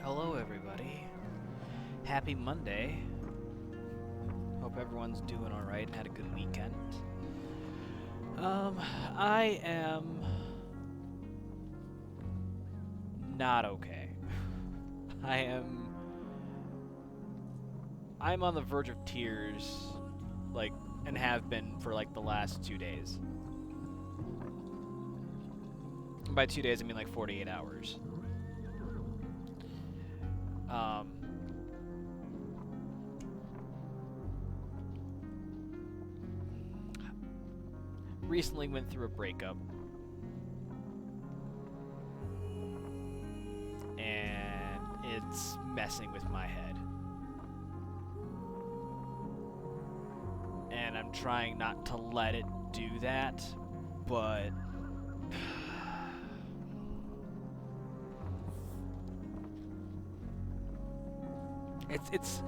Hello everybody. Happy Monday. Hope everyone's doing alright and had a good weekend. I am not okay. I'm on the verge of tears, like, and have been for like the last 2 days. And by 2 days I mean like 48 hours. Recently went through a breakup. And it's messing with my head. And I'm trying not to let it do that, but it's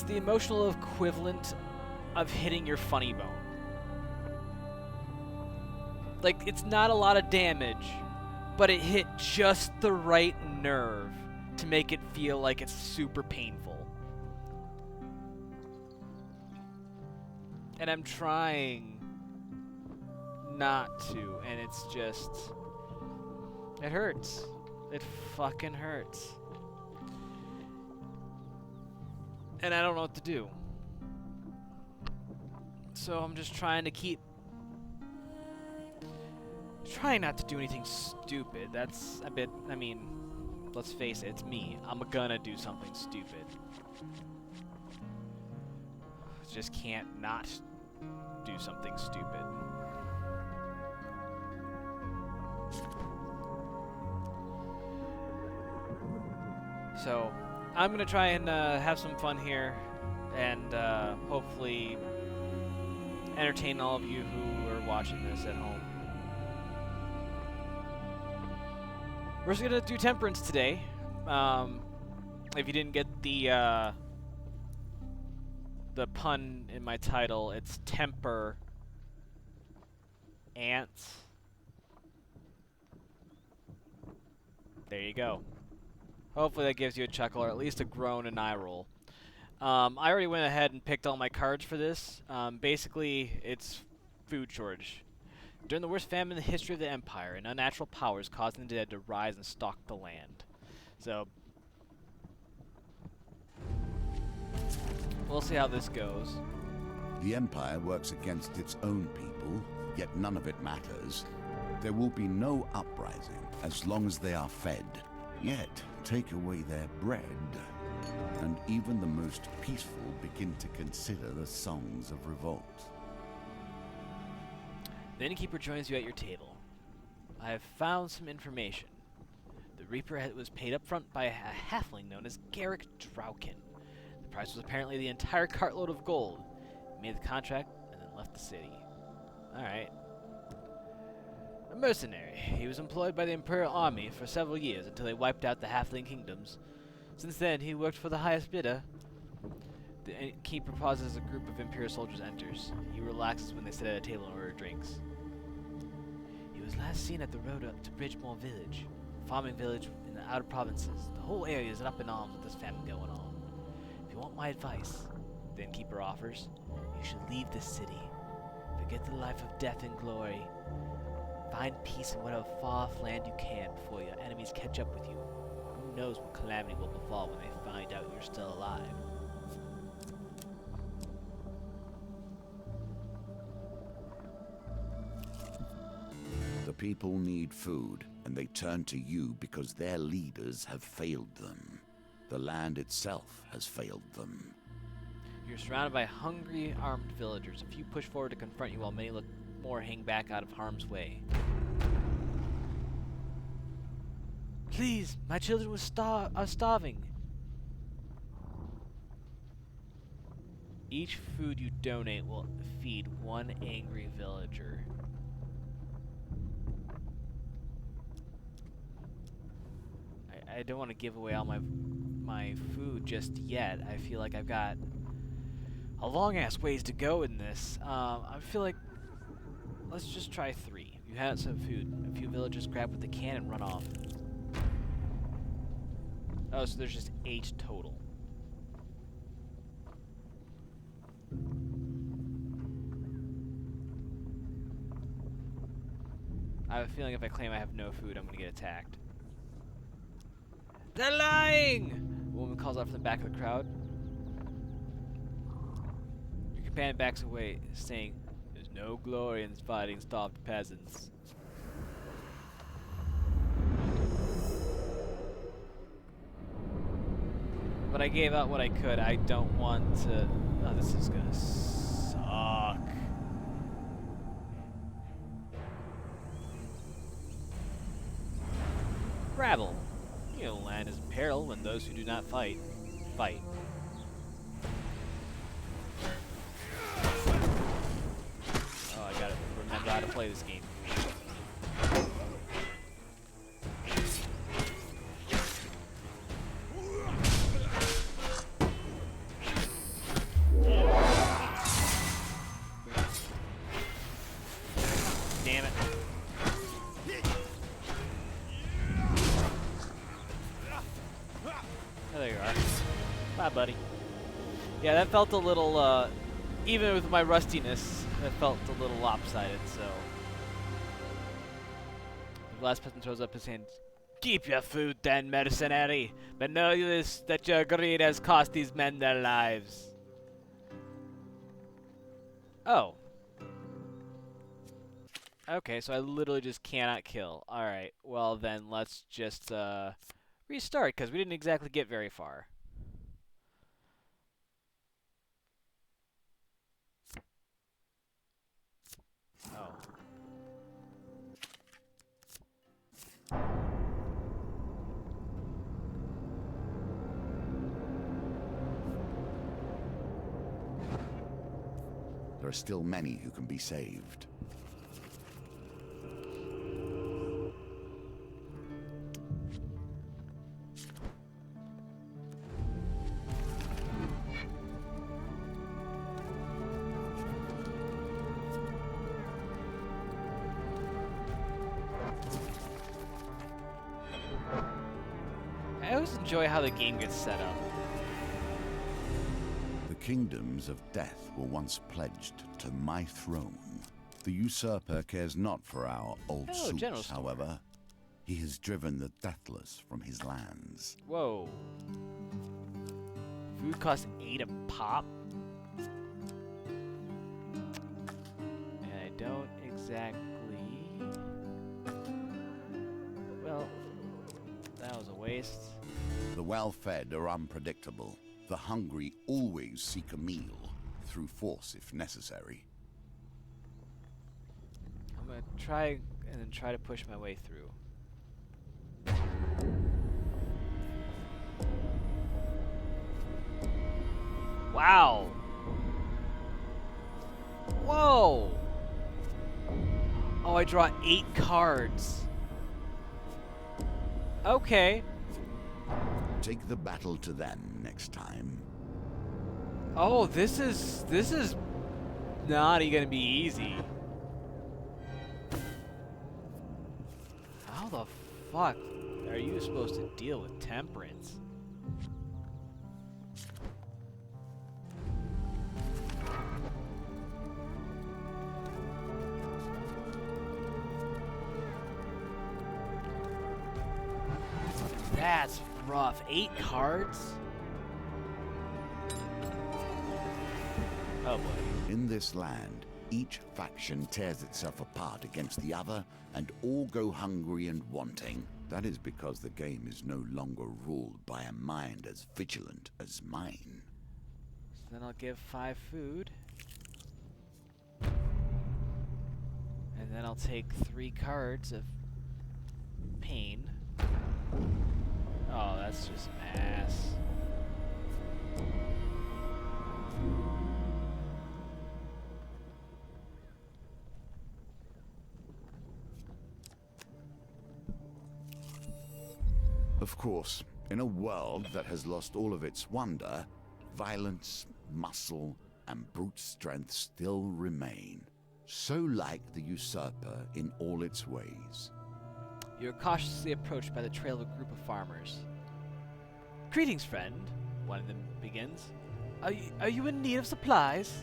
the emotional equivalent of hitting your funny bone. Like, it's not a lot of damage, but it hit just the right nerve to make it feel like it's super painful. And I'm trying not to, and it's just... it hurts. It fucking hurts. And I don't know what to do. So I'm just trying to trying not to do anything stupid. That's a bit, I mean, let's face it, it's me. I'm gonna do something stupid. Just can't not do something stupid. So, I'm gonna try and have some fun here, and hopefully entertain all of you who are watching this at home. We're just gonna do Temperance today. If you didn't get the pun in my title, it's Temper Ants. There you go. Hopefully that gives you a chuckle, or at least a groan and eye roll. I already went ahead and picked all my cards for this. Basically, it's food shortage. During the worst famine in the history of the Empire, and unnatural powers causing the dead to rise and stalk the land. So, we'll see how this goes. The Empire works against its own people, yet none of it matters. There will be no uprising as long as they are fed. Yet, take away their bread, and even the most peaceful begin to consider the songs of revolt. The innkeeper joins you at your table. I have found some information. The Reaper was paid up front by a halfling known as Garrick Draukin. The price was apparently the entire cartload of gold. He made the contract and then left the city. Alright. A mercenary. He was employed by the Imperial Army for several years until they wiped out the halfling kingdoms. Since then, he worked for the highest bidder. The innkeeper pauses as a group of Imperial soldiers enters. He relaxes when they sit at a table and order drinks. He was last seen at the road up to Bridgemore Village, a farming village in the outer provinces. The whole area is up in arms with this famine going on. If you want my advice, the innkeeper offers, you should leave the city. Forget the life of death and glory. Find peace in whatever far-off land you can before your enemies catch up with you. Who knows what calamity will befall when they find out you're still alive. The people need food, and they turn to you because their leaders have failed them. The land itself has failed them. You're surrounded by hungry, armed villagers. A few push forward to confront you while many look more hang back out of harm's way. Please, my children are starving. Each food you donate will feed one angry villager. I don't want to give away all my food just yet. I feel like I've got a long-ass ways to go in this. I feel like let's just try 3. You have some food. A few villagers grab what they can and run off. Oh, so there's just 8 total. I have a feeling if I claim I have no food, I'm gonna get attacked. They're lying! A woman calls out from the back of the crowd. Your companion backs away, saying, "There's no glory in fighting starved peasants." But I gave out what I could. I don't want to... Oh, this is gonna suck. Rabble. You know, land is in peril when those who do not fight, fight. Oh, I gotta remember how to play this game. Damn it. Oh, there you are. Bye, buddy. Yeah, that felt a little, even with my rustiness, that felt a little lopsided, so... The last person throws up his hand. "Keep your food then, mercenary, but know this, that your greed has cost these men their lives." Oh. Okay, so I literally just cannot kill. Alright, well then let's just, restart, because we didn't exactly get very far. Oh. There are still many who can be saved. I always enjoy how the game gets set up. The kingdoms of death were once pledged to my throne. The usurper cares not for our old General suits, store. however. He has driven the deathless from his lands. Whoa. Food costs 8 a pop? And I don't exactly... Well, that was a waste. The well-fed are unpredictable. The hungry always seek a meal, through force if necessary. I'm gonna try and then try to push my way through. Wow! Whoa! Oh, I draw 8 cards. Okay. Take the battle to them next time. Oh, this is not gonna be easy. How the fuck are you supposed to deal with Temperance? That's rough. 8 cards? Oh boy. In this land, each faction tears itself apart against the other, and all go hungry and wanting. That is because the game is no longer ruled by a mind as vigilant as mine. So then I'll give 5 food. And then I'll take 3 cards of pain. Oh, that's just ass. Of course, in a world that has lost all of its wonder, violence, muscle, and brute strength still remain. So like the usurper in all its ways. You are cautiously approached by the trail of a group of farmers. Greetings, friend, one of them begins. Are you in need of supplies?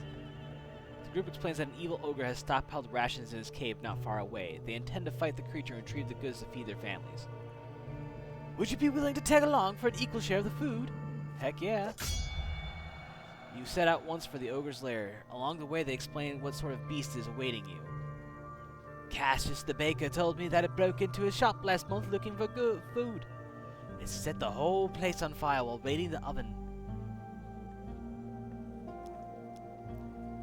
The group explains that an evil ogre has stockpiled rations in his cave not far away. They intend to fight the creature and retrieve the goods to feed their families. Would you be willing to tag along for an equal share of the food? Heck yeah. You set out once for the ogre's lair. Along the way, they explain what sort of beast is awaiting you. Cassius the baker told me that it broke into his shop last month looking for good food. It set the whole place on fire while raiding the oven.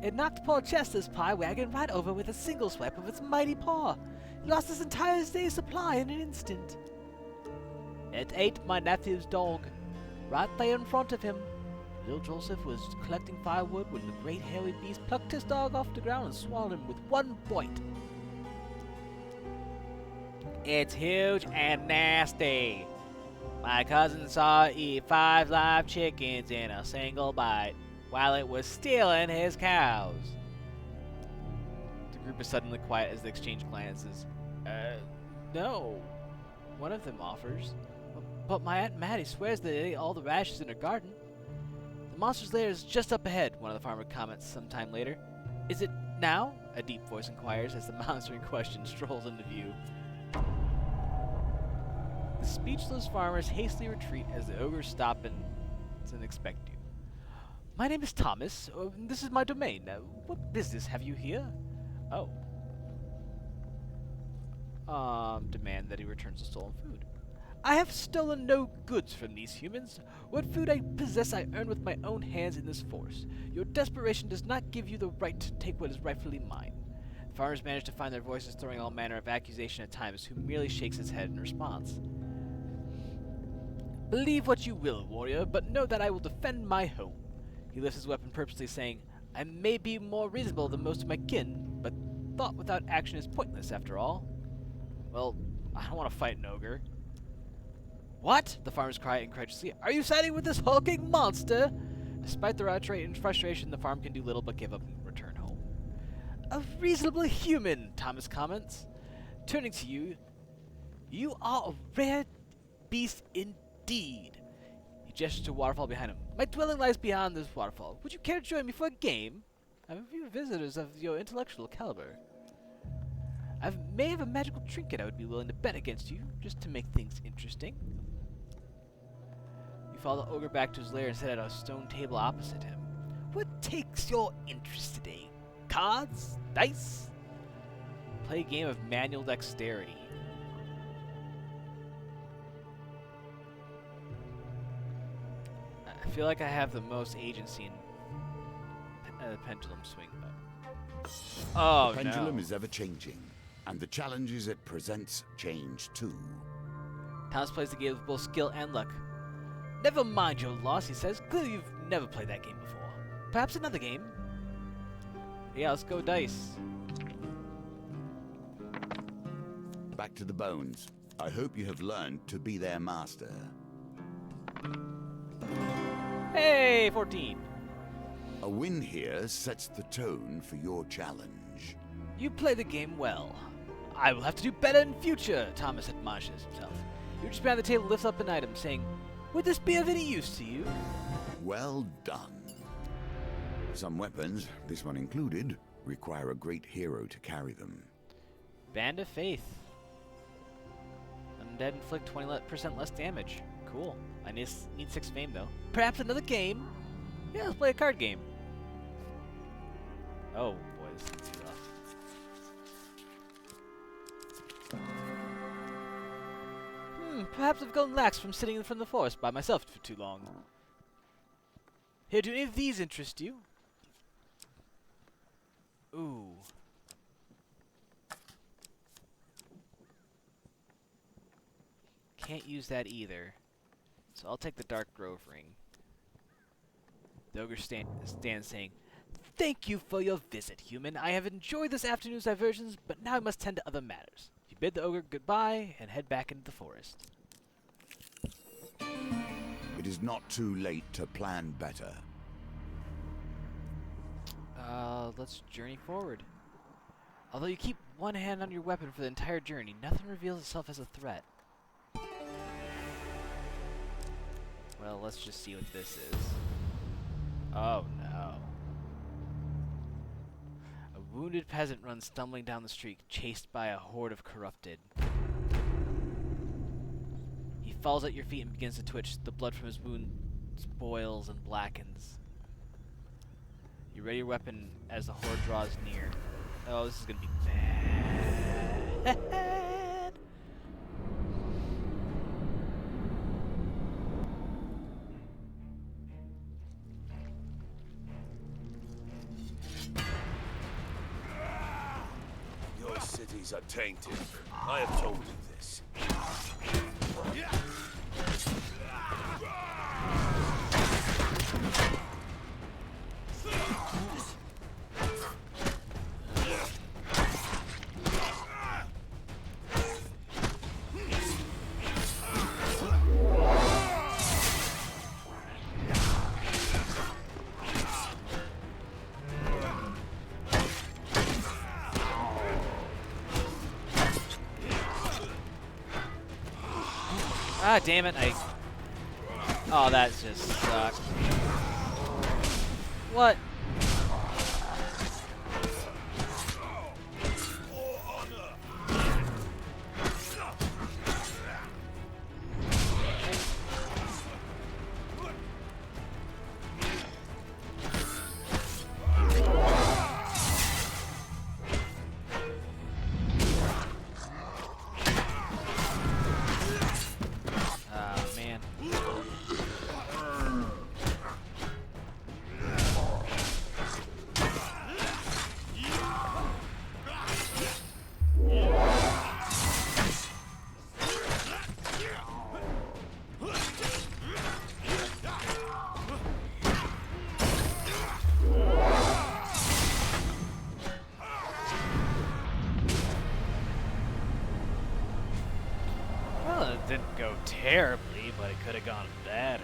It knocked poor Chester's pie wagon right over with a single swipe of its mighty paw. He lost his entire day's supply in an instant. It ate my nephew's dog, right there in front of him. Little Joseph was collecting firewood when the great hairy beast plucked his dog off the ground and swallowed him with one bite. It's huge and nasty. My cousin saw it eat 5 live chickens in a single bite while it was stealing his cows. The group is suddenly quiet as they exchange glances. No, one of them offers. But my Aunt Mattie swears that it ate all the radishes in her garden. The monster's lair is just up ahead, one of the farmer comments sometime later. Is it now? A deep voice inquires as the monster in question strolls into view. The speechless farmers hastily retreat as the ogres stop and inspect you. My name is Thomas. This is my domain. What business have you here? Oh. Demand that he returns the stolen food. I have stolen no goods from these humans. What food I possess I earn with my own hands in this forest. Your desperation does not give you the right to take what is rightfully mine. The farmers manage to find their voices throwing all manner of accusation at Timus, who merely shakes his head in response. Believe what you will, warrior, but know that I will defend my home. He lifts his weapon purposely, saying, I may be more reasonable than most of my kin, but thought without action is pointless after all. Well, I don't want to fight an ogre. What? The farmers cry incredulously. Are you siding with this hulking monster? Despite their outrage and frustration, the farm can do little but give up and return home. A reasonable human, Thomas comments. Turning to you, you are a rare beast indeed. He gestures to a waterfall behind him. My dwelling lies beyond this waterfall. Would you care to join me for a game? I have a few visitors of your intellectual caliber. I may have a magical trinket I would be willing to bet against you, just to make things interesting. You follow the ogre back to his lair and sit at a stone table opposite him. What takes your interest today? Cards? Dice? Play a game of manual dexterity. I feel like I have the most agency in pendulum swing. Oh, the pendulum no. is ever changing, and the challenges it presents change too. Thomas plays the game with both skill and luck. Never mind your loss, he says. Clearly you've never played that game before. Perhaps another game? Yeah, let's go dice. Back to the bones. I hope you have learned to be their master. Hey, 14. A win here sets the tone for your challenge. You play the game well. I will have to do better in future, Thomas admonishes himself. He reaches behind the table and lifts up an item, saying, Would this be of any use to you? Well done. Some weapons, this one included, require a great hero to carry them. Band of Faith. Undead inflict 20% less damage. Cool. I need 6 fame, though. Perhaps another game? Yeah, let's play a card game. Oh, boy, this is too rough. Perhaps I've gone lax from sitting in front of the forest by myself for too long. Here, do any of these interest you? Ooh. Can't use that either. So I'll take the Dark Grove ring. The ogre stands saying, Thank you for your visit, human. I have enjoyed this afternoon's diversions, but now I must tend to other matters. You bid the ogre goodbye and head back into the forest. It is not too late to plan better. Let's journey forward. Although you keep one hand on your weapon for the entire journey, nothing reveals itself as a threat. Well, so let's just see what this is. Oh no. A wounded peasant runs stumbling down the street, chased by a horde of corrupted. He falls at your feet and begins to twitch. The blood from his wounds boils and blackens. You ready your weapon as the horde draws near. Oh, this is gonna be bad. Your cities are tainted. I have told you this. Ah, damn it, Oh, that just sucked. What? Didn't go terribly, but it could have gone better.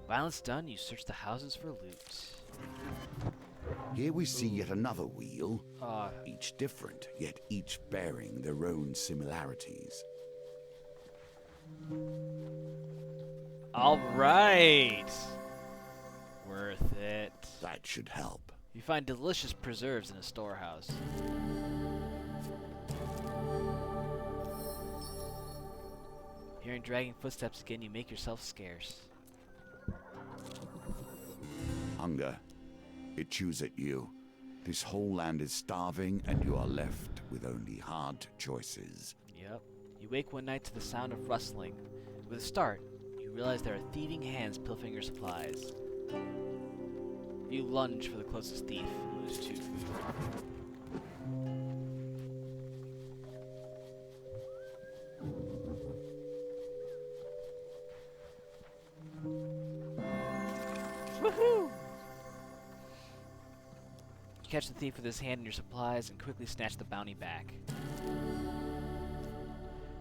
Violence done, you search the houses for loot. Here we see yet another wheel, Ah, each different, yet each bearing their own similarities. all right. Worth it. That should help. You find delicious preserves in a storehouse. Hearing dragging footsteps again, you make yourself scarce. Hunger. It chews at you. This whole land is starving, and you are left with only hard choices. Yep. You wake one night to the sound of rustling. With a start, you realize there are thieving hands pilfering your supplies. You lunge for the closest thief, who is 2 food. Woohoo! You catch the thief with his hand in your supplies and quickly snatch the bounty back.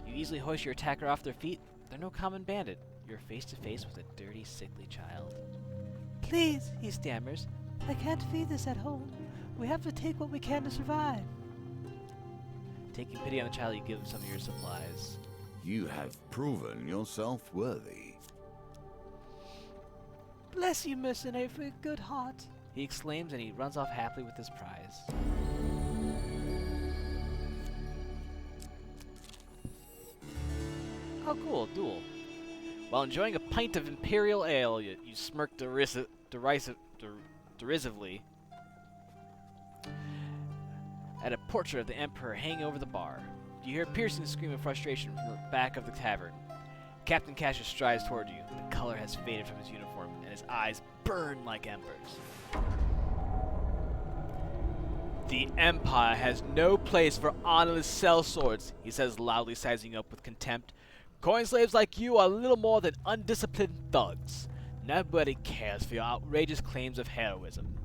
You easily hoist your attacker off their feet. They're no common bandit. You're face to face with a dirty, sickly child. Please, he stammers. I can't feed this at home. We have to take what we can to survive. Taking pity on the child, you give him some of your supplies. You have proven yourself worthy. Bless you, mercenary, for your good heart. He exclaims and he runs off happily with his prize. Oh cool, duel. While enjoying a pint of imperial ale, you smirk derisively at a portrait of the Emperor hanging over the bar. You hear a piercing scream of frustration from the back of the tavern. Captain Cassius strides toward you. The color has faded from his uniform, and his eyes burn like embers. The Empire has no place for honorless sellswords, he says loudly, sizing you up with contempt. Coin slaves like you are little more than undisciplined thugs. Nobody cares for your outrageous claims of heroism.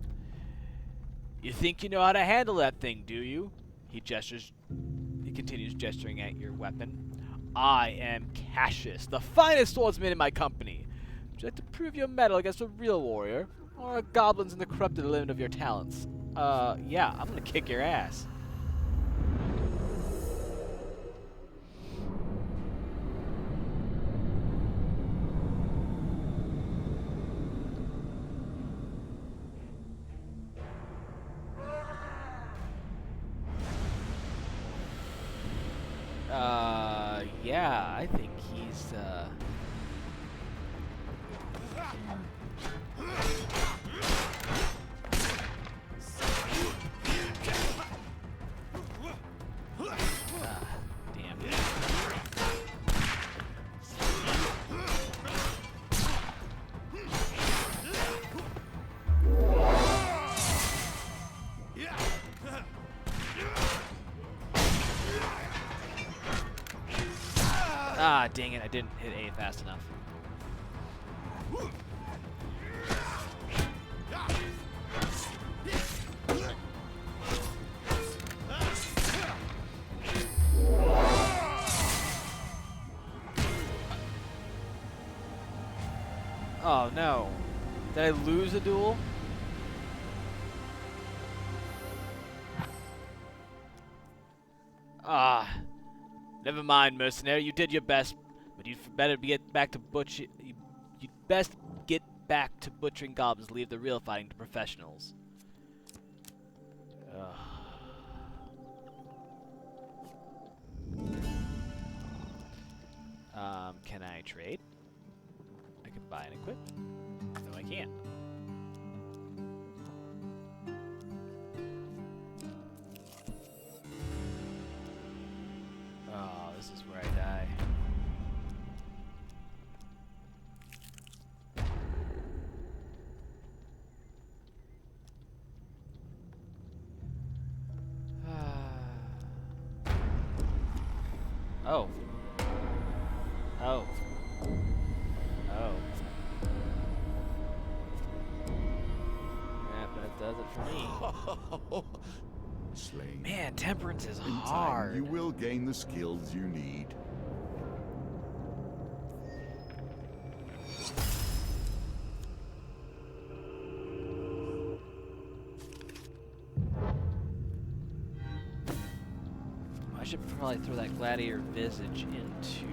You think you know how to handle that thing, do you? He continues gesturing at your weapon. I am Cassius, the finest swordsman in my company. Would you like to prove your mettle against a real warrior? Or are goblins in the corrupted limit of your talents? Yeah, I'm gonna kick your ass. yeah, I think he's, damn it. Ah, dang it, I didn't hit A fast enough. Oh no. Did I lose a duel? Ah. Never mind, mercenary. You did your best, but you'd better get back to you'd best get back to butchering goblins. Leave the real fighting to professionals. Ugh. Can I trade? I can buy and equip. No, I can't. Oh, this is where I die. Oh. Oh. Oh. Yeah, that does it for me. Slain. Man, Temperance is In time, hard. you will gain the skills you need. I should probably throw that gladiator visage into,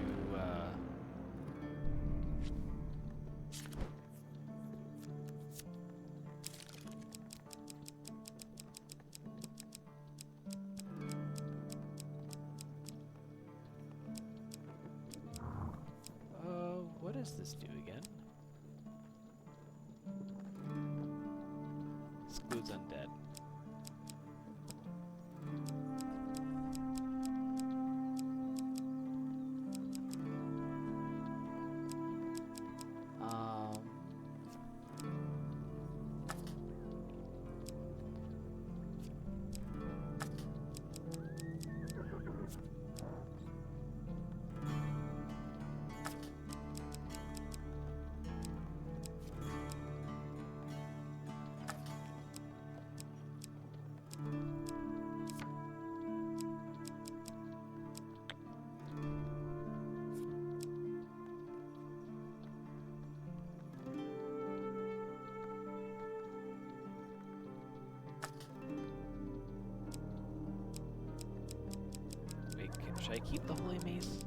what does this do again? Excludes undead. Wait, should I keep the holy mace?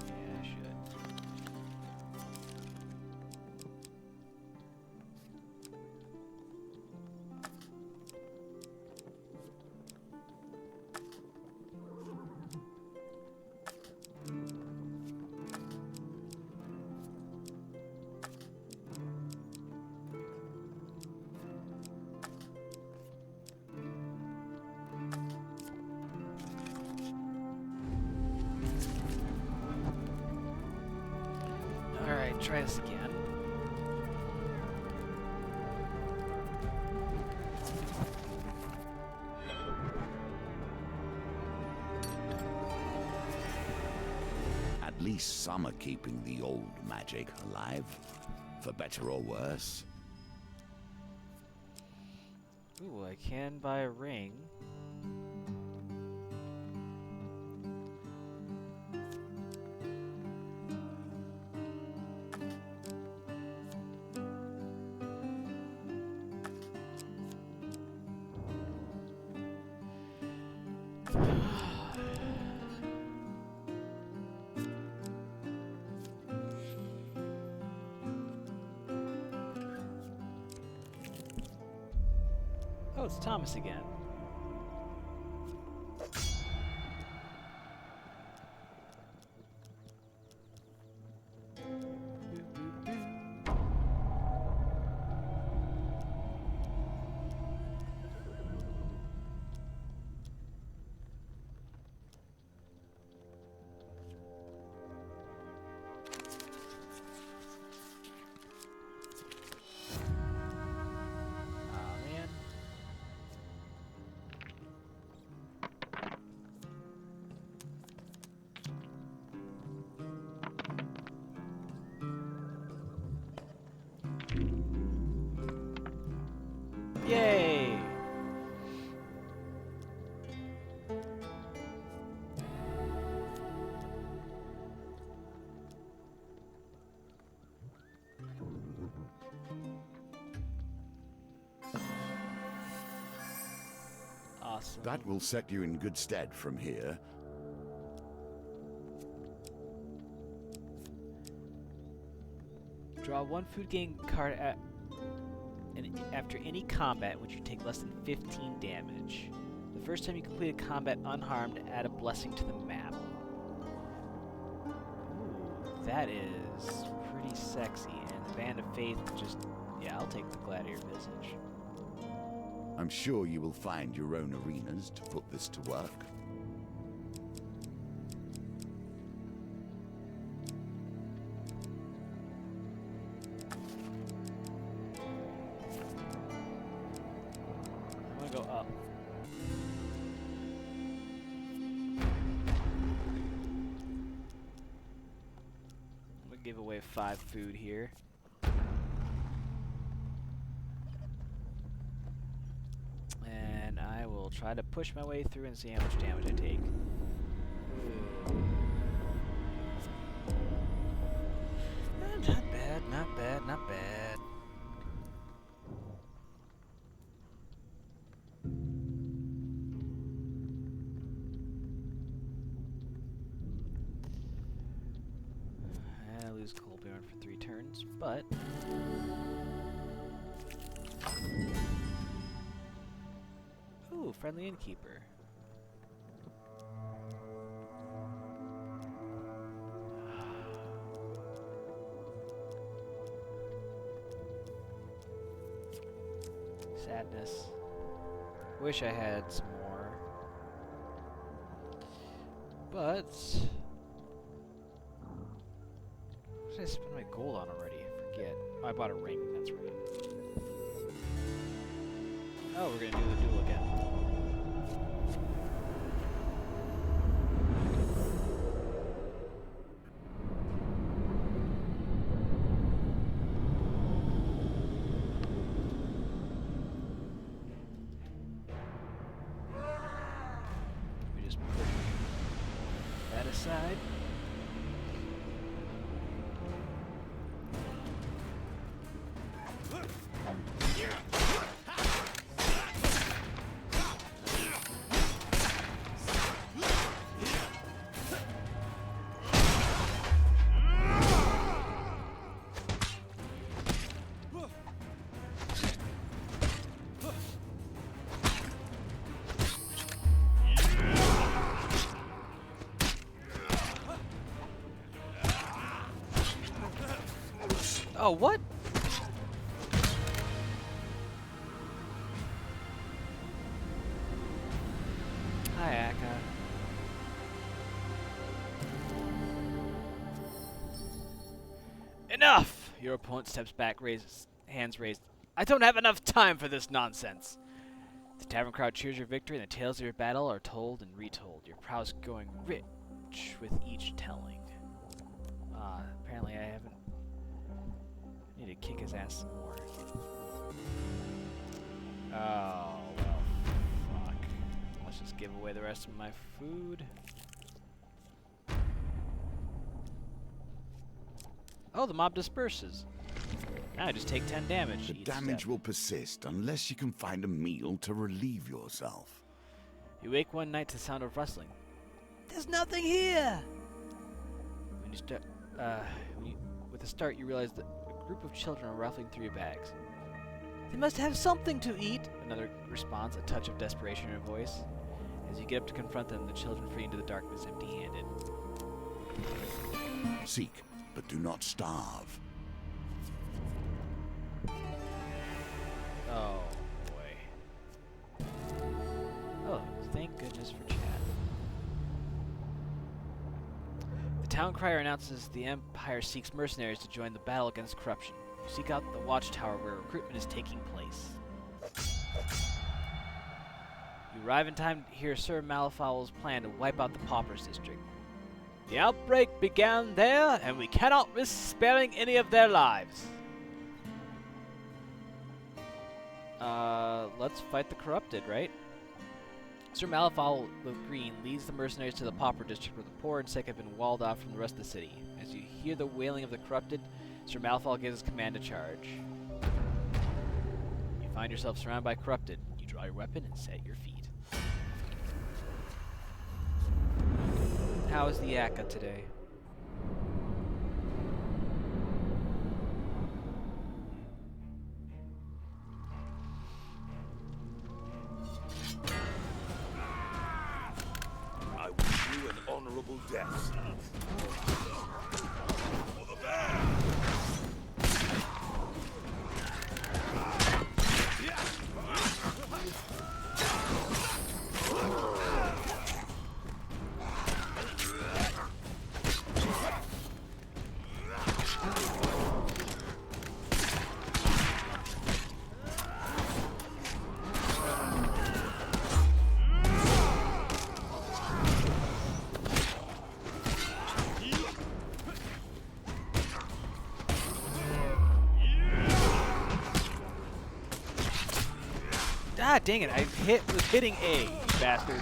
Yeah, I should. Alright, try this again. At least some are keeping the old magic alive, for better or worse. Ooh, I can buy a ring. Oh, it's Thomas again. Yay! Awesome. That will set you in good stead from here. Draw one food gain card after any combat, which you take less than 15 damage. The first time you complete a combat unharmed, add a blessing to the map. Ooh, that is pretty sexy. And the Band of Faith, just, yeah, I'll take the Gladiator Visage. I'm sure you will find your own arenas to put this to work. I'm gonna go up. I'm gonna give away 5 food here. And I will try to push my way through and see how much damage I take. Not bad, not bad, not bad. I lose Colbjorn for 3 turns, but ooh, friendly innkeeper. Sadness. Wish I had some more. But what did I spend my gold on already? I forget. Oh, I bought a ring, that's right. Oh, we're gonna do the duel again. We just put that aside. Oh, what? Hi, Akka. Enough! Your opponent steps back, raises hands raised. I don't have enough time for this nonsense. The tavern crowd cheers your victory, and the tales of your battle are told and retold. Your prowess growing rich with each telling. Apparently I haven't. I need to kick his ass some more. Oh, well, fuck. Let's just give away the rest of my food. Oh, the mob disperses. Now I just take 10 damage. The damage will persist unless you can find a meal to relieve yourself. You wake one night to the sound of rustling. There's nothing here! When you start, with a start, you realize that a group of children are ruffling through your bags. They must have something to eat. Another response, a touch of desperation in her voice. As you get up to confront them, the children flee into the darkness empty-handed. Seek, but do not starve. Oh, boy. Oh, thank goodness for chat. The town crier announces the Empire seeks mercenaries to join the battle against corruption. You seek out the watchtower where recruitment is taking place. You arrive in time to hear Sir Malafowl's plan to wipe out the Paupers district. The outbreak began there, and we cannot risk sparing any of their lives. Let's fight the corrupted, right? Sir Malafowl the Green leads the mercenaries to the Pauper district where the poor and sick have been walled off from the rest of the city. As you hear the wailing of the corrupted, Sir Malafowl gives his command to charge. You find yourself surrounded by corrupted. You draw your weapon and set your feet. How is the Akka today? I wish you an honorable death. For the bear! Ah, dang it! I was hitting A, you bastard.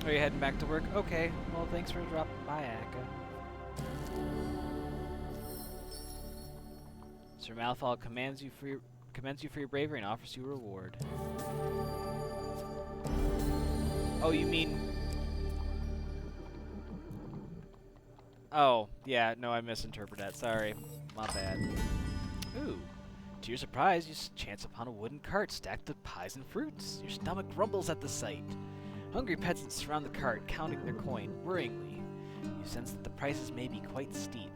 Are you heading back to work? Okay. Well, thanks for dropping by, Akka. Sir Malfoy commends you for your bravery and offers you a reward. Oh, you mean? Oh, yeah. No, I misinterpreted that. Sorry, my bad. Ooh. To your surprise, you chance upon a wooden cart stacked with pies and fruits. Your stomach rumbles at the sight. Hungry peasants surround the cart, counting their coin worryingly. You sense that the prices may be quite steep.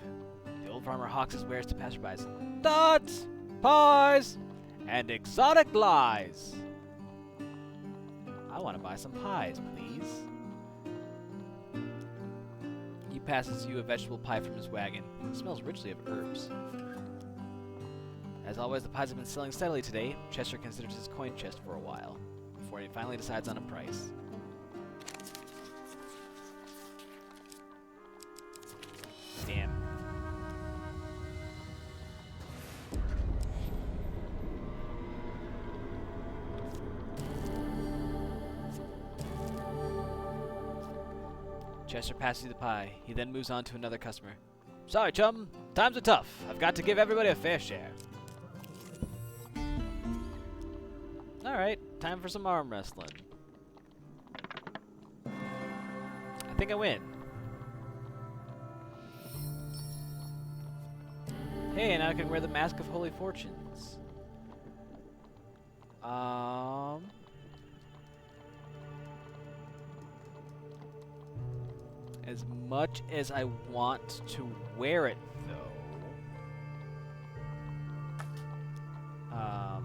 The old farmer hawks his wares to passerbys. Dots, pies, and exotic lies. I want to buy some pies, please. He passes you a vegetable pie from his wagon. It smells richly of herbs. As always, the pies have been selling steadily today. Chester considers his coin chest for a while, before he finally decides on a price. Damn. Chester passes you the pie. He then moves on to another customer. Sorry, chum. Times are tough. I've got to give everybody a fair share. Alright, time for some arm wrestling. I think I win. Hey, now I can wear the Mask of Holy Fortunes. As much as I want to wear it, though, a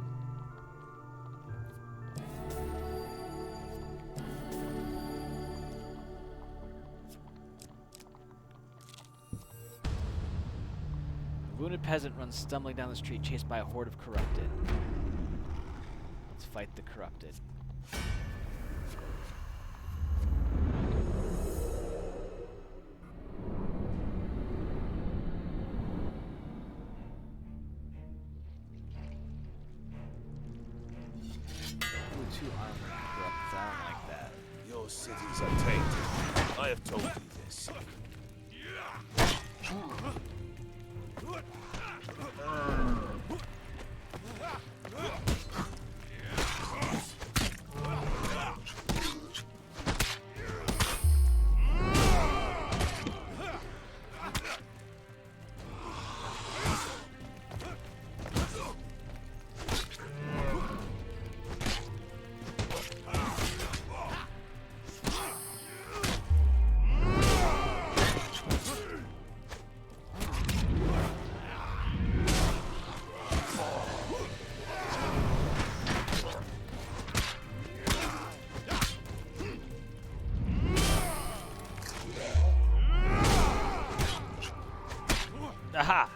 wounded peasant runs stumbling down the street, chased by a horde of corrupted. Let's fight the corrupted. Two armor corrupts. I don't like that. Your cities are tainted. I have told you this. Aha!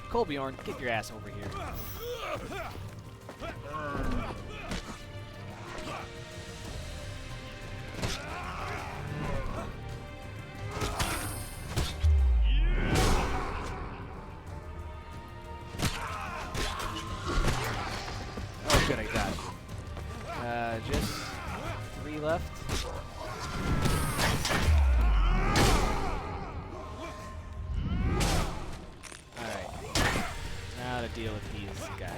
Colbjorn, get your ass over here. Oh, good, I got it. Just 3 left. Alright. Now to deal with these guys.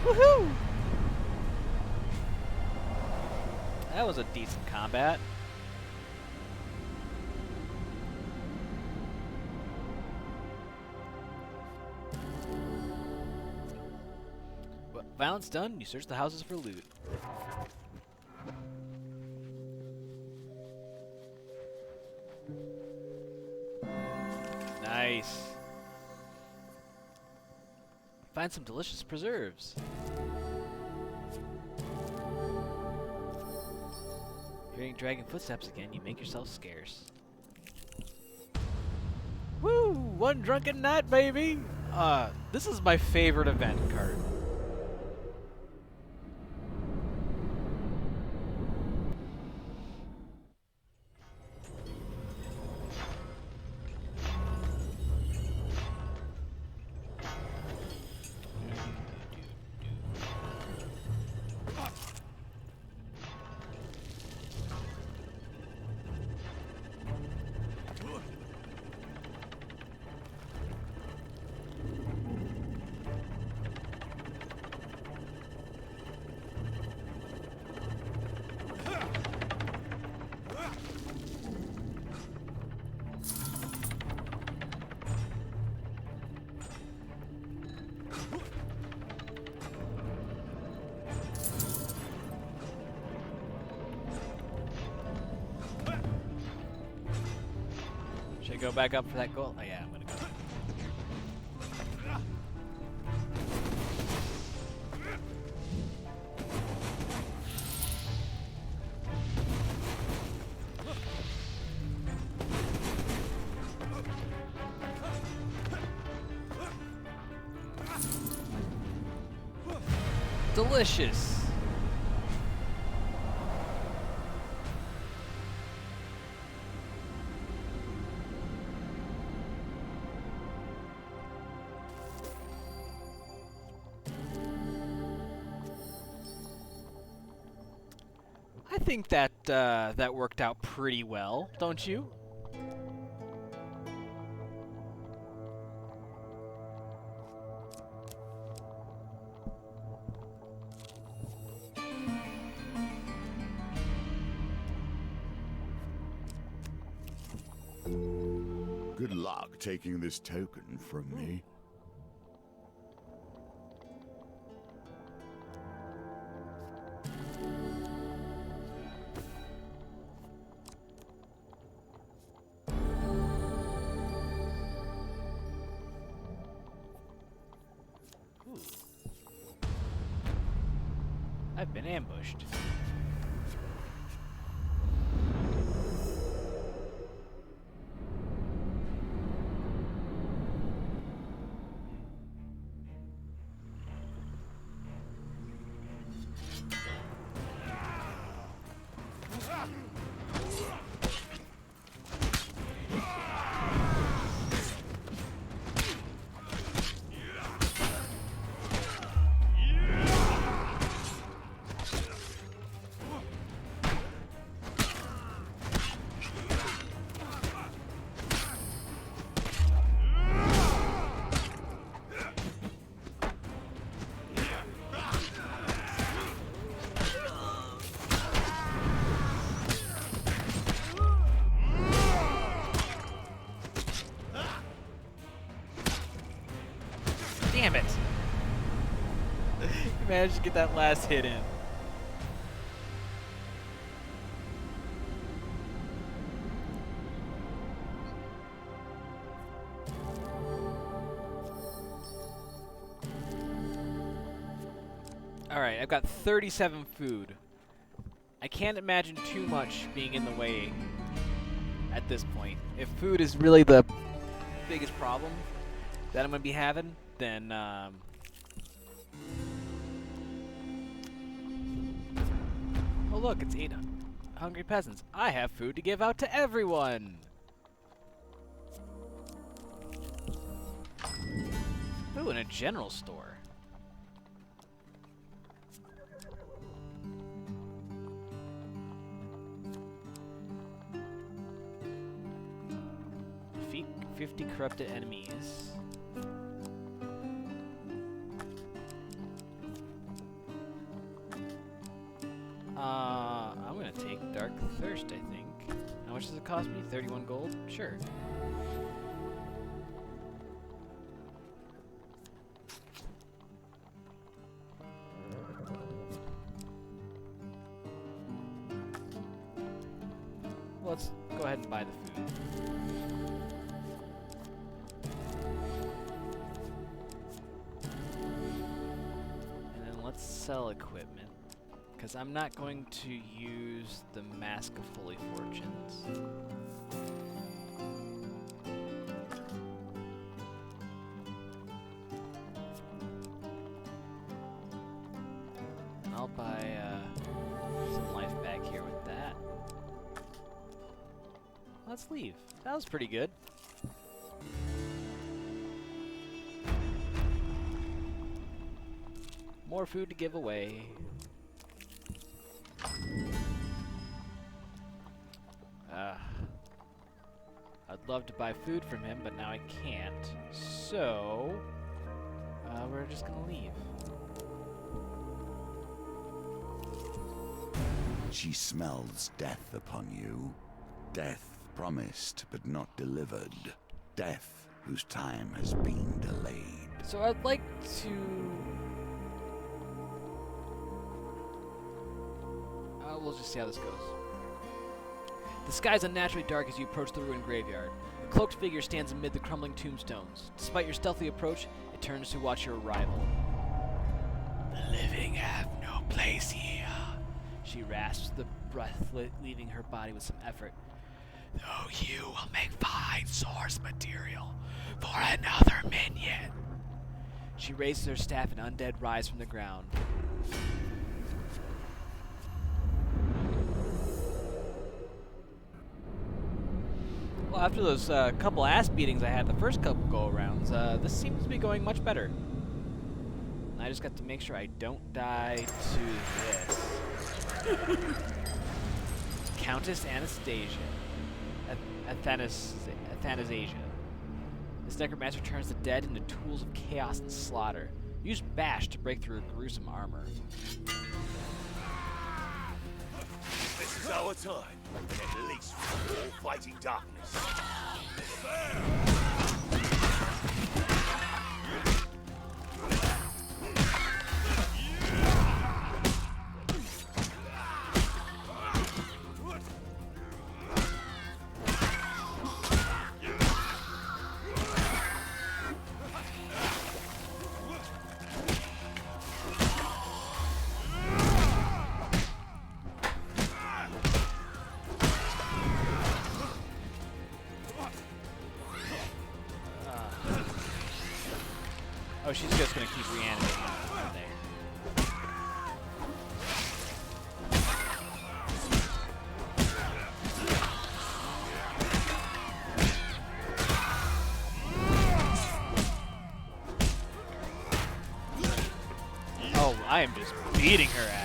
Woohoo! That was a decent combat. Well, violence done, you search the houses for loot. Nice. Find some delicious preserves. Hearing dragon footsteps again, you make yourself scarce. Woo! One drunken night, baby! This is my favorite event card. Should I go back up for that goal? Oh yeah, I'm gonna go. Delicious. I think that that worked out pretty well, don't you? Good luck taking this token from me. Ooh. I've been ambushed. Damn it! managed to get that last hit in. Alright, I've got 37 food. I can't imagine too much being in the way at this point. If food is really the biggest problem that I'm going to be having, then oh look, it's 8 hungry peasants. I have food to give out to everyone! Ooh, in a general store. Defeat 50 corrupted enemies. I'm gonna take Dark Thirst, I think. How much does it cost me? 31 gold? Sure. Let's go ahead and buy the food. And then let's sell equipment, because I'm not going to use the Mask of Holy Fortunes. And I'll buy some life back here with that. Let's leave. That was pretty good. More food to give away. I'd love to buy food from him, but now I can't. So, we're just gonna leave. She smells death upon you. Death promised but not delivered. Death whose time has been delayed. So I'd like to... we'll just see how this goes. The sky is unnaturally dark as you approach the ruined graveyard. A cloaked figure stands amid the crumbling tombstones. Despite your stealthy approach, it turns to watch your arrival. The living have no place here, she rasps, the breath leaving her body with some effort. Though you will make fine source material for another minion. She raises her staff and undead rise from the ground. Well, after those couple ass beatings I had the first couple go-arounds, this seems to be going much better. And I just got to make sure I don't die to this. Countess Anastasia. Athanasia. This necromancer turns the dead into tools of chaos and slaughter. Use bash to break through her gruesome armor. This is our time. At least we're all fighting darkness. Oh, she's just gonna keep reanimating right there. Oh, I am just beating her ass.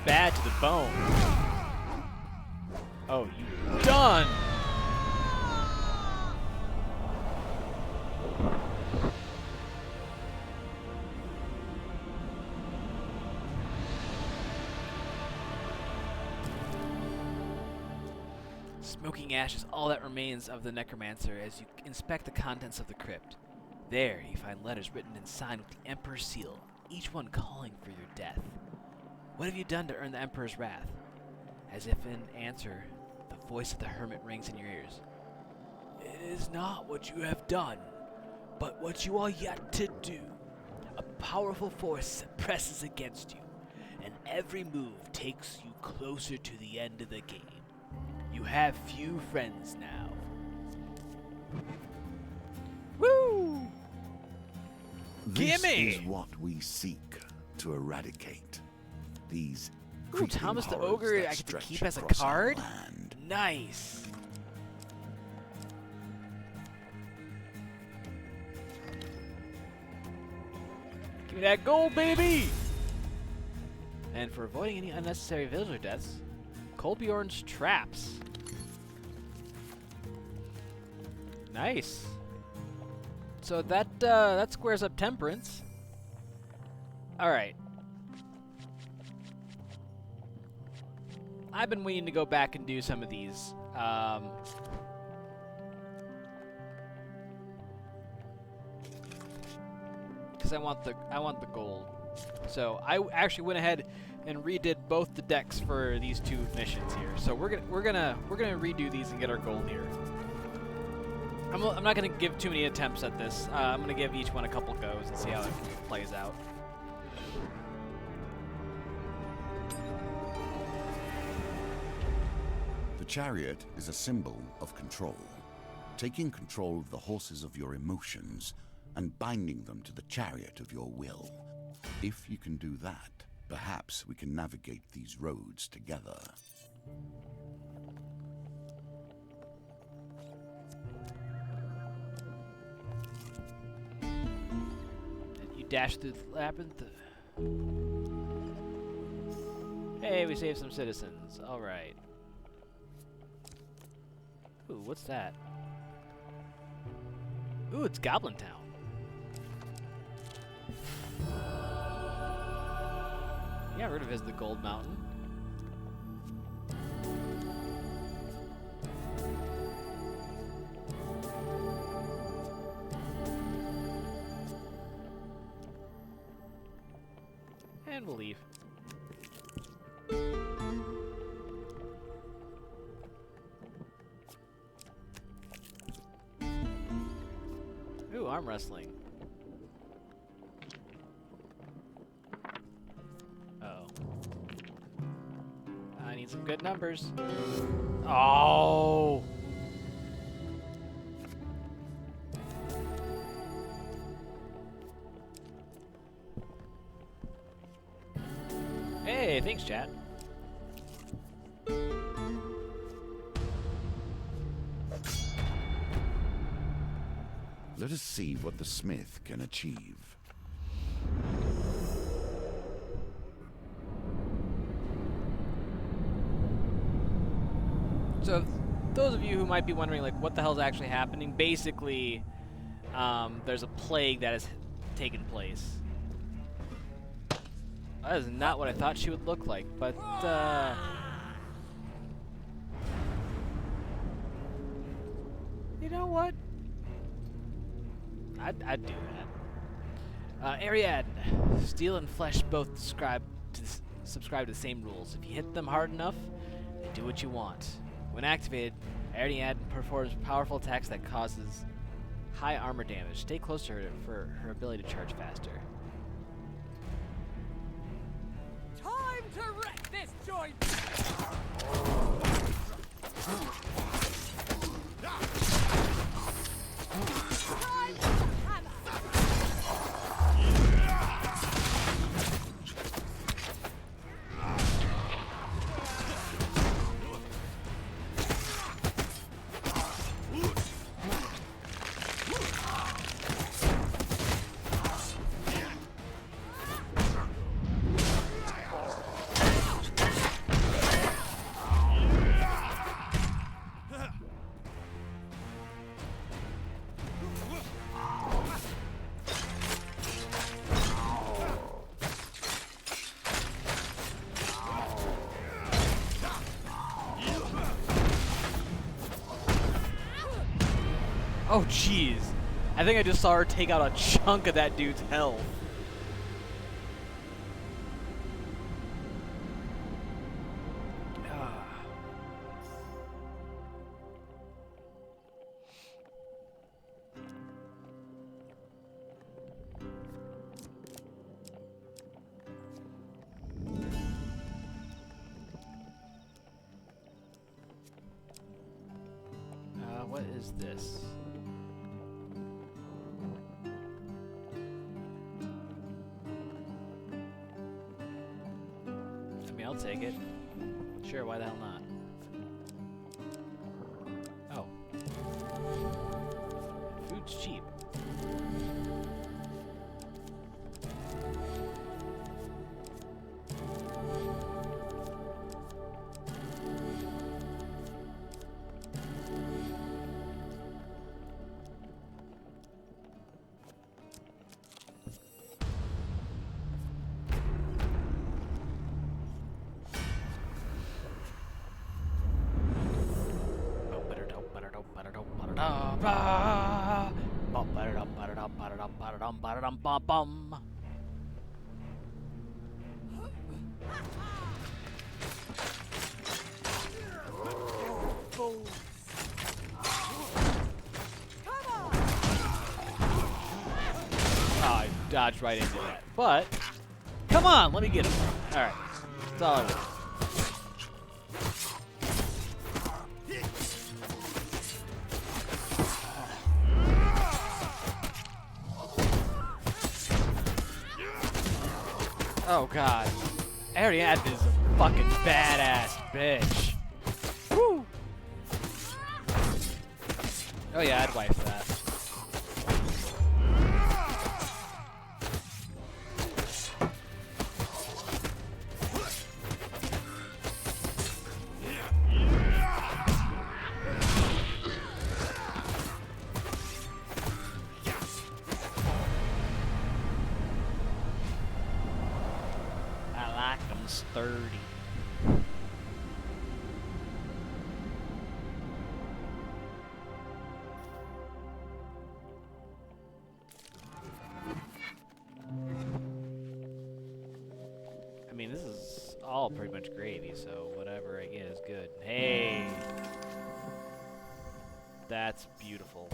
bad to the bone. Oh, you done! Smoking ash is all that remains of the necromancer as you inspect the contents of the crypt. There, you find letters written and signed with the Emperor's seal, each one calling for your death. What have you done to earn the Emperor's wrath? As if in answer, the voice of the hermit rings in your ears. It is not what you have done, but what you are yet to do. A powerful force presses against you, and every move takes you closer to the end of the game. You have few friends now. Woo! This Gimme! is what we seek to eradicate. These Ooh, creeping Thomas the horrors Ogre that I get to stretch keep as a across our card? land. Nice! Give me that gold, baby! And for avoiding any unnecessary villager deaths, Kolbjorn's traps. Nice. So that squares up Temperance. Alright. I've been waiting to go back and do some of these. Because I want the gold. So I actually went ahead and redid both the decks for these two missions here. So we're gonna redo these and get our gold here. I'm not gonna give too many attempts at this. I'm gonna give each one a couple goes and see how it plays out. The chariot is a symbol of control. Taking control of the horses of your emotions and binding them to the chariot of your will. If you can do that, perhaps we can navigate these roads together. You dash through the labyrinth. Hey, we saved some citizens. All right. Ooh, what's that? Ooh, it's Goblin Town. Yeah, rid of his the Gold Mountain. And we'll leave. Ooh, arm wrestling. Uh-oh. I need some good numbers. Oh! Hey, thanks, chat. Let us see what the smith can achieve. So, those of you who might be wondering, like, what the hell's actually happening, basically, there's a plague that has taken place. That is not what I thought she would look like, but, you know what? I'd do that. Ariadne, steel and flesh both subscribe to the same rules. If you hit them hard enough, they do what you want. When activated, Ariadne performs powerful attacks that causes high armor damage. Stay close to her for her ability to charge faster. Time to wreck this joint! Time to hammer! Oh, jeez. I think I just saw her take out a chunk of that dude's health. Ah. What is this? I mean, I'll take it. Sure, why the hell not? Oh. Food's cheap. I dodged right into that. But, come on, let me get him. Alright, that's all I want. Oh god. Ariadne is a fucking badass bitch. Woo! Oh yeah, I'd wife that. Sturdy. I mean, this is all pretty much gravy, so whatever I get is good. Hey! That's beautiful.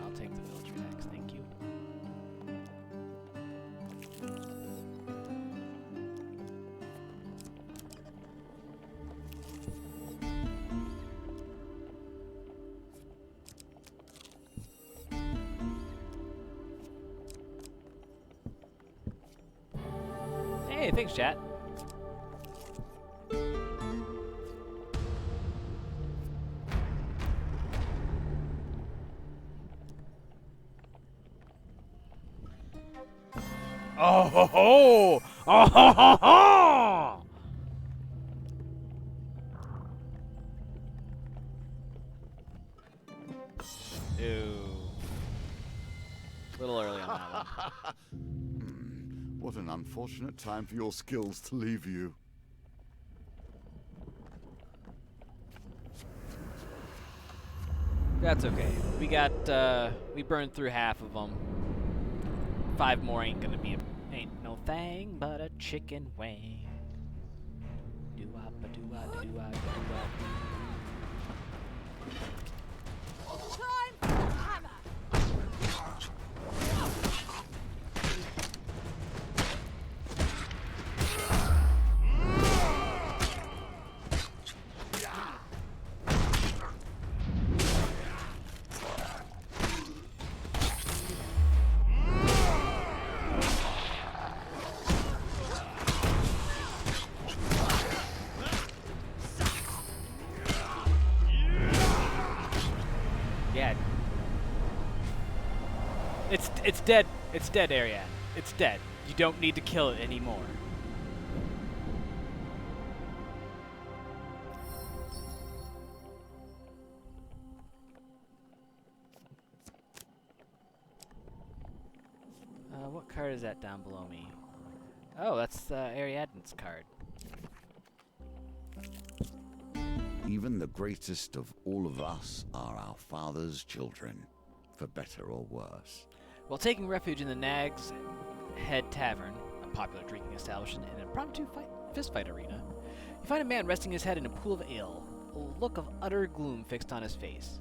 I'll take the villager next, thank you. Hey, thanks, chat. Oh ho ho! Oh ho ho ho! Ew. A little early on that one. What an unfortunate time for your skills to leave you. That's okay. We got, we burned through half of them. 5 more ain't no thing but a chicken wing. Do-wop-a-do-wop, do-wop-a-do-wop. Time for the hammer! It's dead. It's dead, Ariad. It's dead. You don't need to kill it anymore. What card is that down below me? Oh, that's Ariadne's card. Even the greatest of all of us are our Father's children, for better or worse. While taking refuge in the Nag's Head Tavern, a popular drinking establishment in an impromptu fistfight arena, you find a man resting his head in a pool of ale, a look of utter gloom fixed on his face.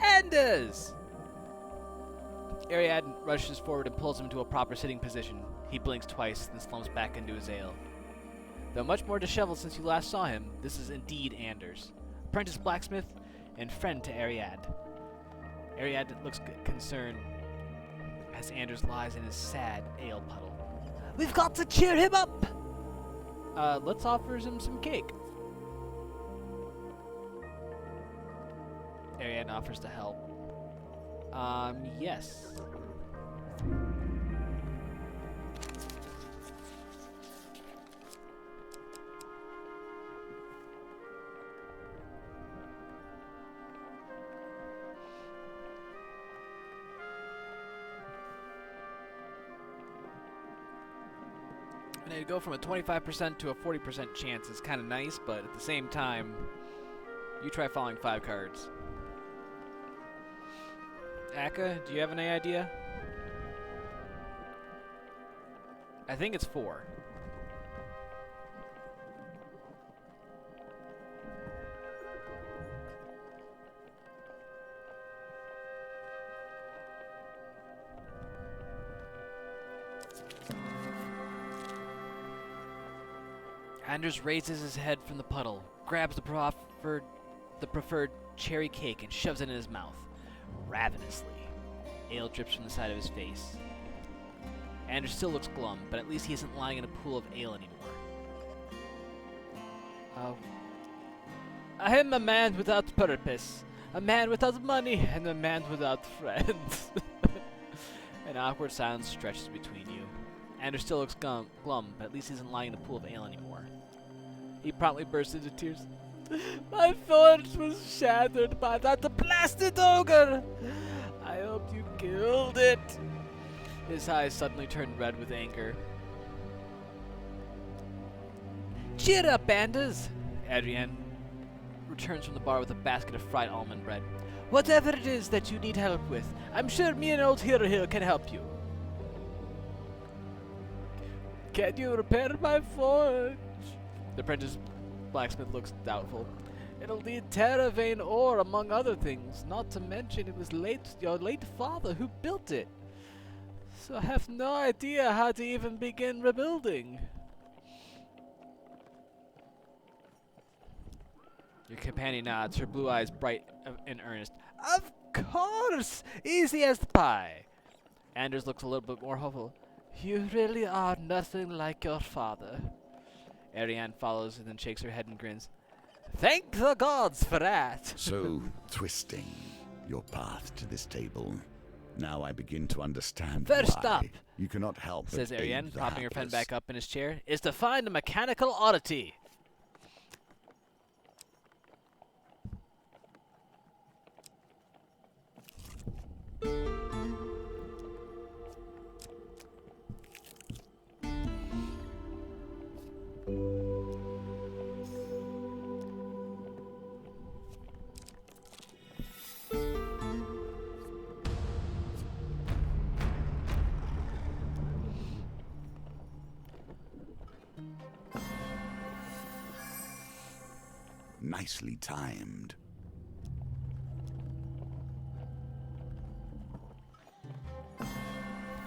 Anders! Ariadne rushes forward and pulls him to a proper sitting position. He blinks twice, then slumps back into his ale. Though much more disheveled since you last saw him, this is indeed Anders, apprentice blacksmith and friend to Ariadne. Ariadne looks concerned as Anders lies in his sad ale puddle. We've got to cheer him up! Let's offer him some cake. Ariadne offers to help. Yes. And to go from a 25% to a 40% chance is kind of nice, but at the same time, you try following 5 cards. Akka, do you have any idea? I think it's 4. Anders raises his head from the puddle, grabs the preferred cherry cake and shoves it in his mouth. Ravenously. Ale drips from the side of his face. Anders still looks glum, but at least he isn't lying in a pool of ale anymore. I am a man without purpose, a man without money, and a man without friends. An awkward silence stretches between you. Anders still looks glum, but at least he isn't lying in a pool of ale anymore. He promptly bursts into tears. My forge was shattered by that blasted ogre! I hope you killed it! His eyes suddenly turned red with anger. Cheer up, Anders! Adrienne returns from the bar with a basket of fried almond bread. Whatever it is that you need help with, I'm sure me and old hero here can help you. Can you repair my forge? The apprentice blacksmith looks doubtful. It'll need Terravane ore, among other things, not to mention it was your late father who built it. So I have no idea how to even begin rebuilding. Your companion nods, her blue eyes bright and earnest. Of course! Easy as pie! Anders looks a little bit more hopeful. You really are nothing like your father. Ariane follows and then shakes her head and grins. Thank the gods for that! So, twisting your path to this table. Now I begin to understand First why up, you cannot help but says Ariane, aid the propping her friend hapless. back up in his chair, is to find a mechanical oddity. Nicely timed.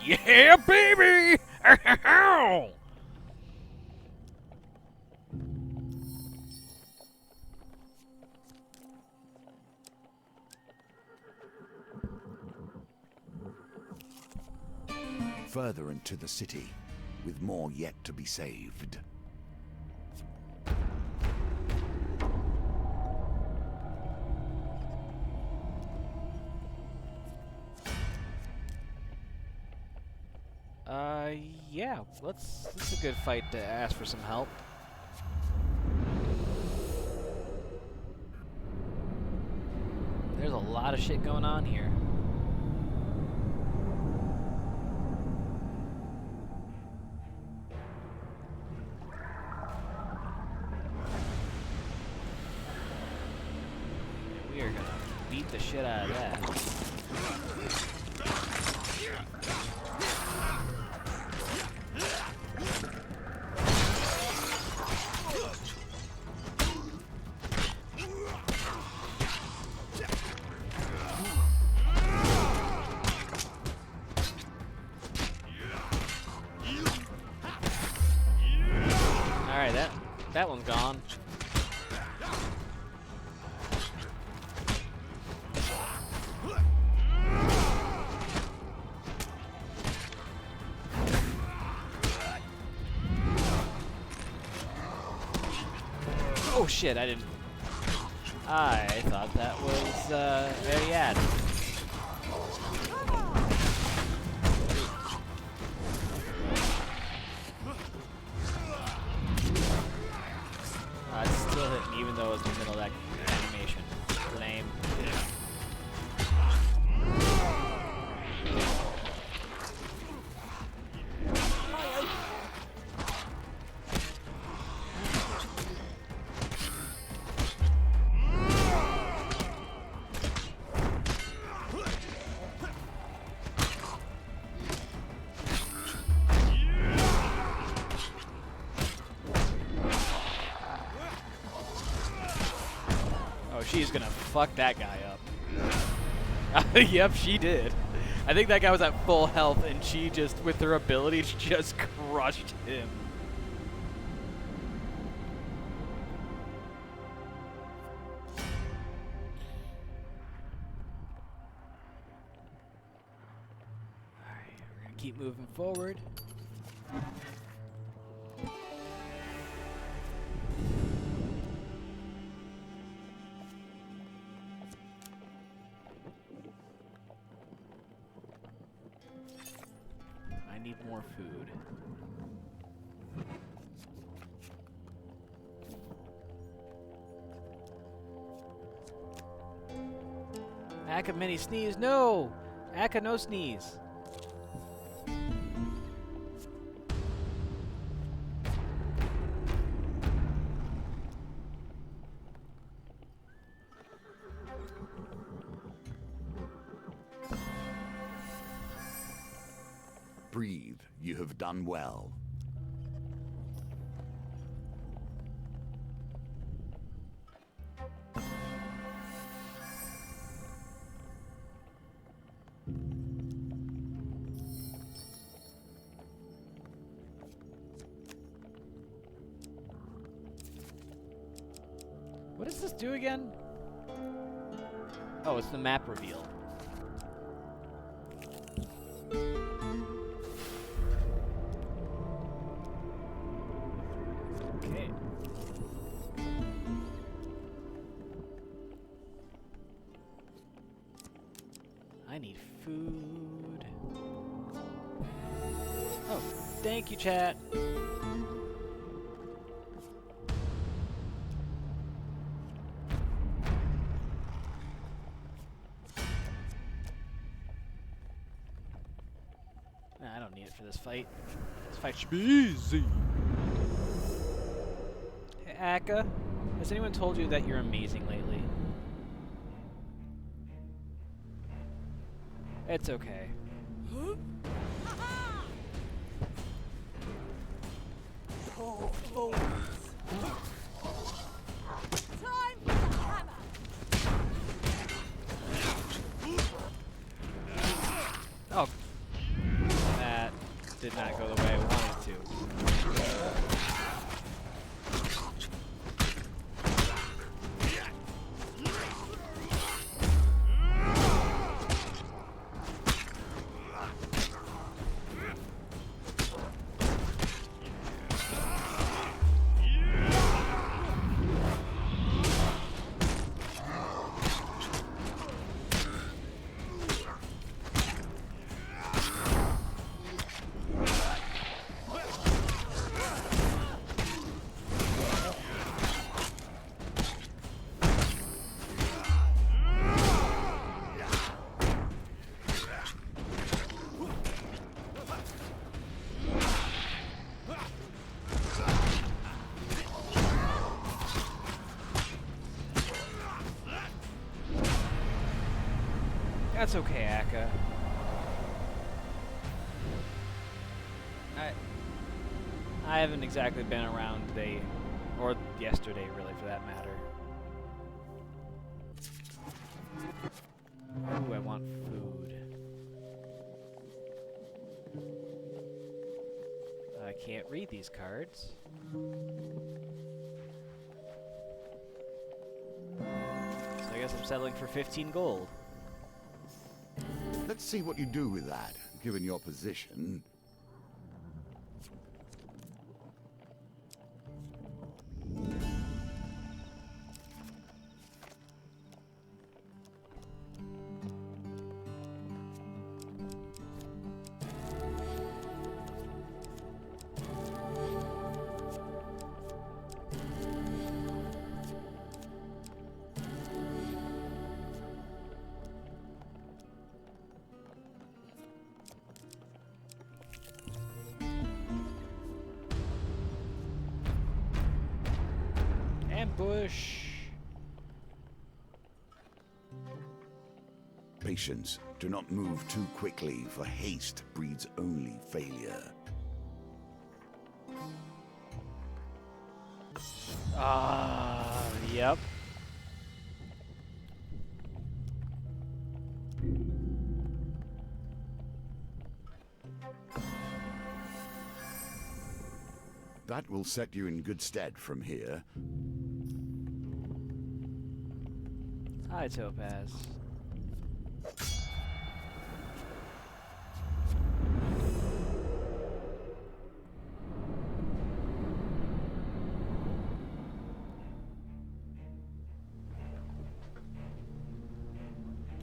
Yeah, baby! Further into the city, with more yet to be saved. Yeah. This is a good fight to ask for some help. There's a lot of shit going on here. We are gonna beat the shit out of that. Alright, that one's gone. Oh shit, I thought that was Ariad. It's still hitting me even though it's in the middle of that animation. Lame. She's gonna fuck that guy up. Yep, she did. I think that guy was at full health, and she just, with her abilities, just crushed him. Alright, we're gonna keep moving forward. I need more food. Akka mini sneeze, no! Akka no sneeze. Breathe. You have done well. What does this do again? Oh, it's the map reveal. Okay. I need food. Oh, thank you, chat. Nah, I don't need it for this fight. This fight should be easy. Hey, Akka, has anyone told you that you're amazing lately? It's okay. Time for the hammer. Oh. That did not go the way I wanted to. That's okay, Akka. I haven't exactly been around today, or yesterday, really, for that matter. Ooh, I want food. I can't read these cards. So I guess I'm settling for 15 gold. Let's see what you do with that, given your position. Ambush! Patience. Do not move too quickly, for haste breeds only failure. Yep. That will set you in good stead from here. Hi, Topaz.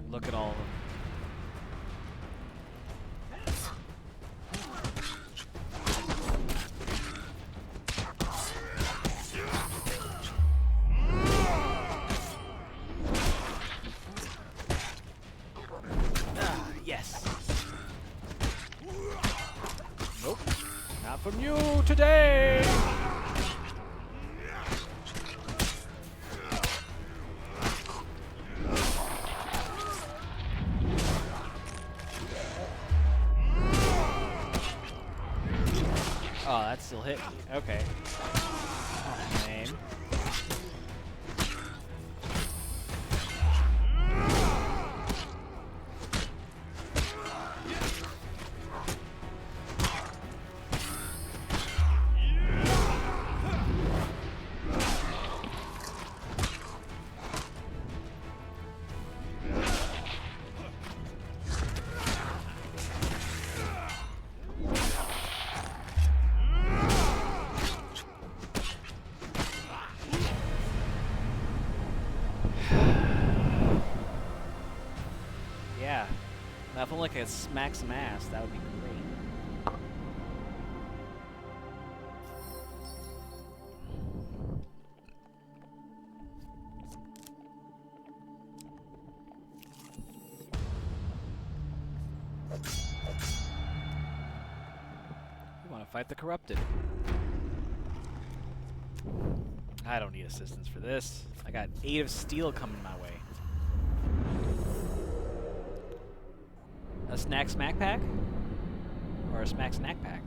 Look at all of them. Yes. Nope. Not from you today. Oh, that still hit me. Okay. Lame. Yeah. Now, if only I could smack some ass, that would be great. We want to fight the corrupted. I don't need assistance for this. I got 8 of steel coming my way. A snack smack pack? Or a smack snack pack?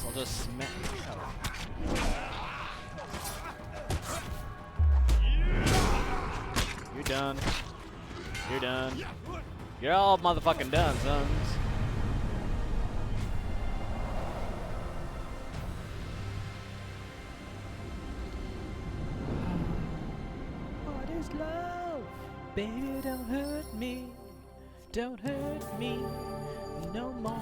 I'll just smack. You're done. You're done. You're all motherfucking done, sons. What is love? Baby, don't hurt me. Don't hurt me no more.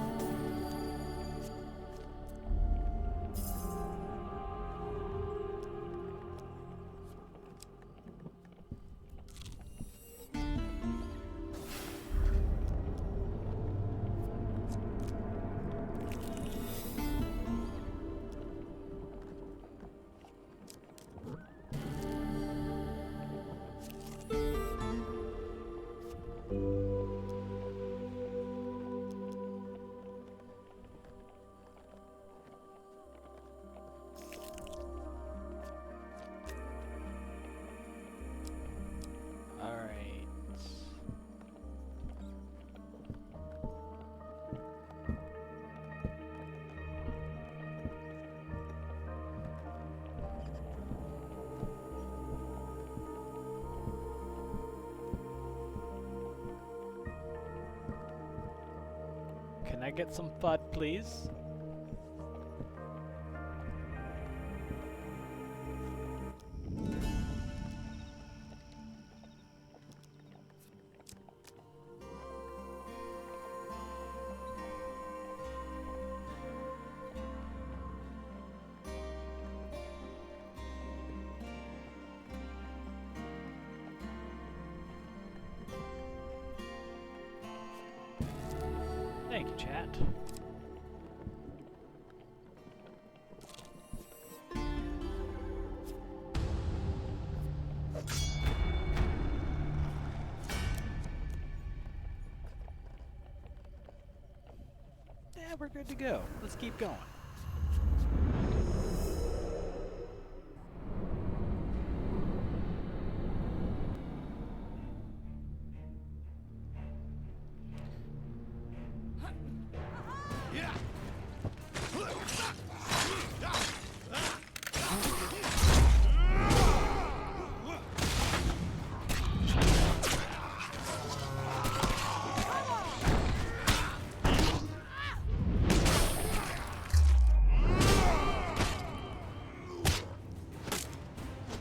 I get some FUD, please? Thank you, chat. Yeah, we're good to go. Let's keep going.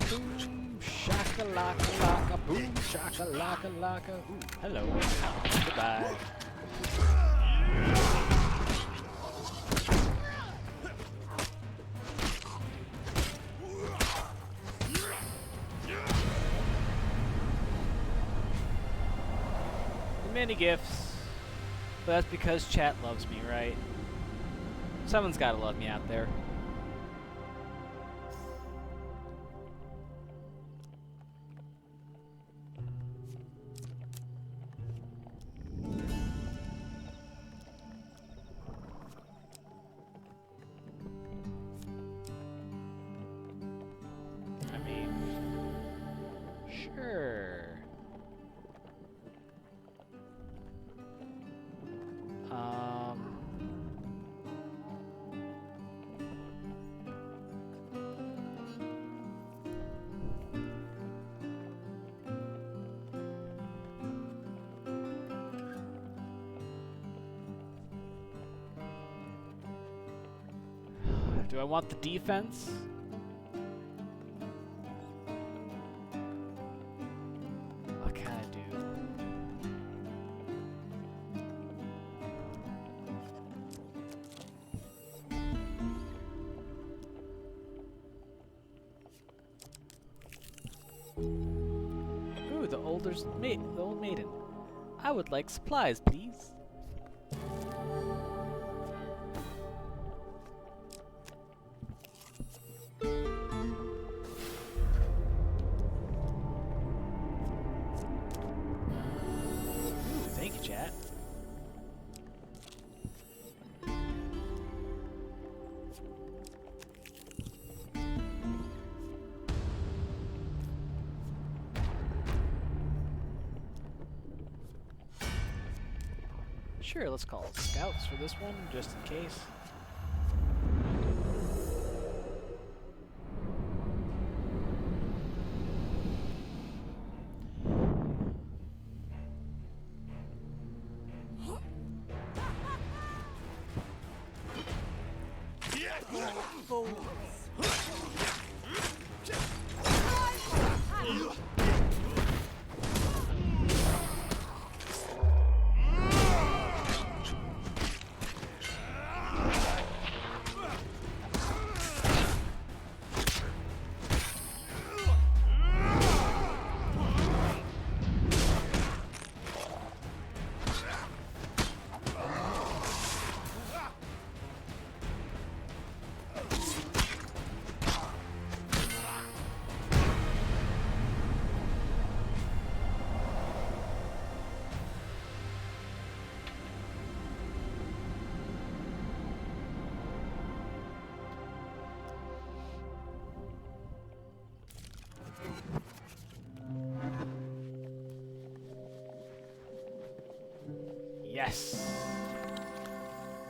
Boom, shakalaka laka, boom, shakalaka laka. Ooh, hello. Goodbye. The mini gifts. But that's because chat loves me, right? Someone's gotta love me out there. I mean, sure. Do I want the defense? What can I do? Ooh, the old maiden. I would like supplies, please. Ooh, thank you, chat. Sure, let's call scouts for this one, just in case. Yes.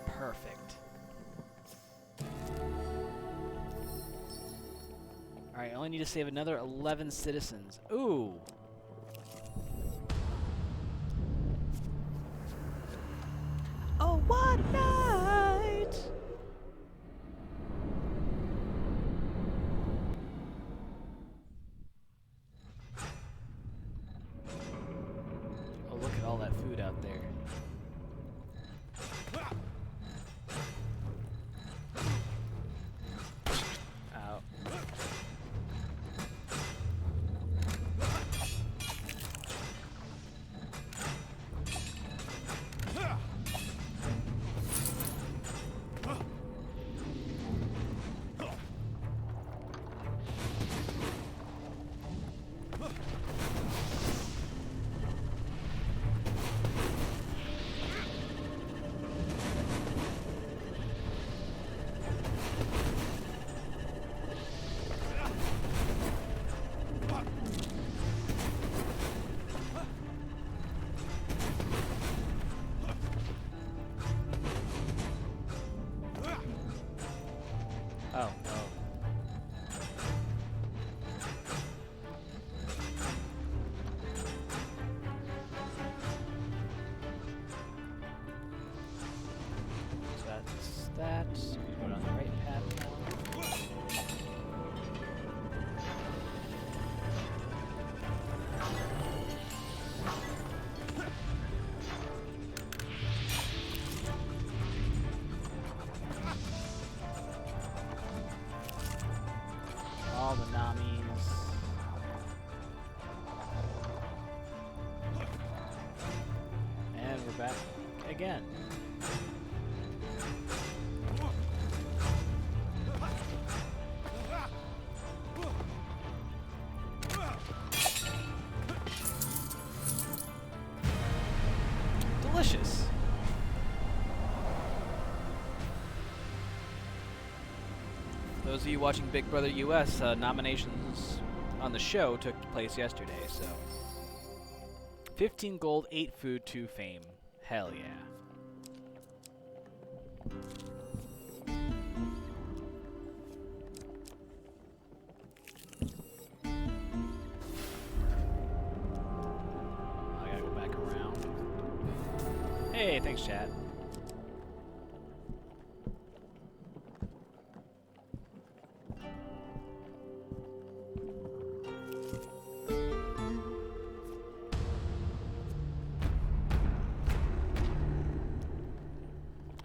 Perfect. Alright, I only need to save another 11 citizens. Ooh. Oh, what out there. Ow. Oh, no. So that's that. We're on the right path now. All the Namis. And we're back again. Delicious. Those of you watching Big Brother US, nominations on the show took place yesterday, so 15 gold, 8 food, 2 fame. Hell yeah. I gotta go back around. Hey, thanks, chat.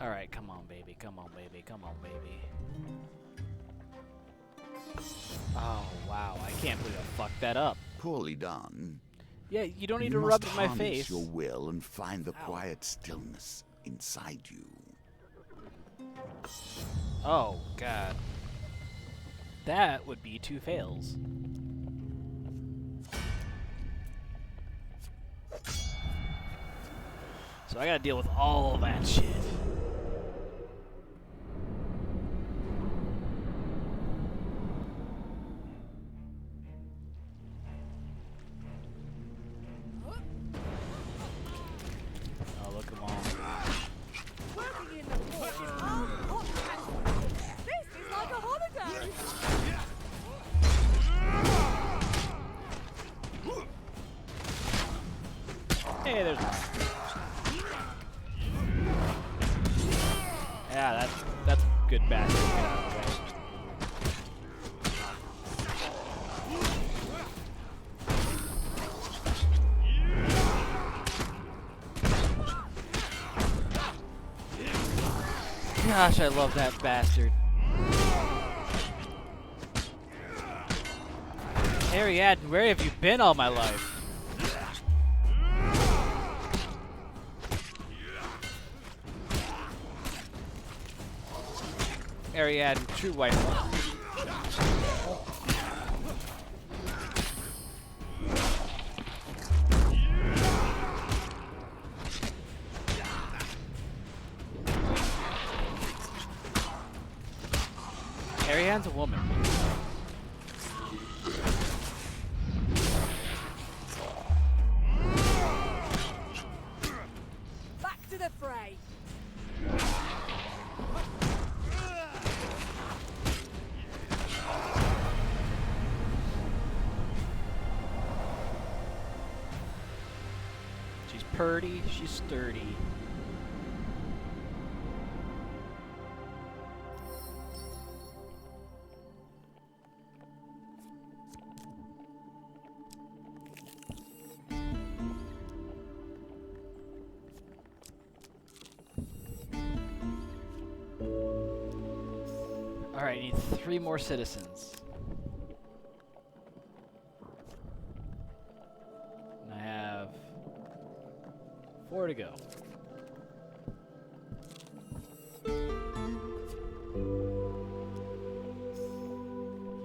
Alright, come on, baby. Come on, baby. Come on, baby. Oh, wow. I can't believe I fucked that up. Poorly done. Yeah, you don't need You to rub it must in my harness face. your will and find the Ow. quiet stillness inside you. Oh, God. That would be 2 fails. So I gotta deal with all that shit. Oh, look at them all. Working in the port is hot and this is like a holiday. Hey, there's one. Yeah, that's good bastard. Get out of the way. Gosh, I love that bastard. Ariadne, where have you been all my life? Ariadne, true white one. Ariadne's a woman. Back to the fray. She's purty, she's sturdy. Alright, I need 3 more citizens. And I have 4 to go.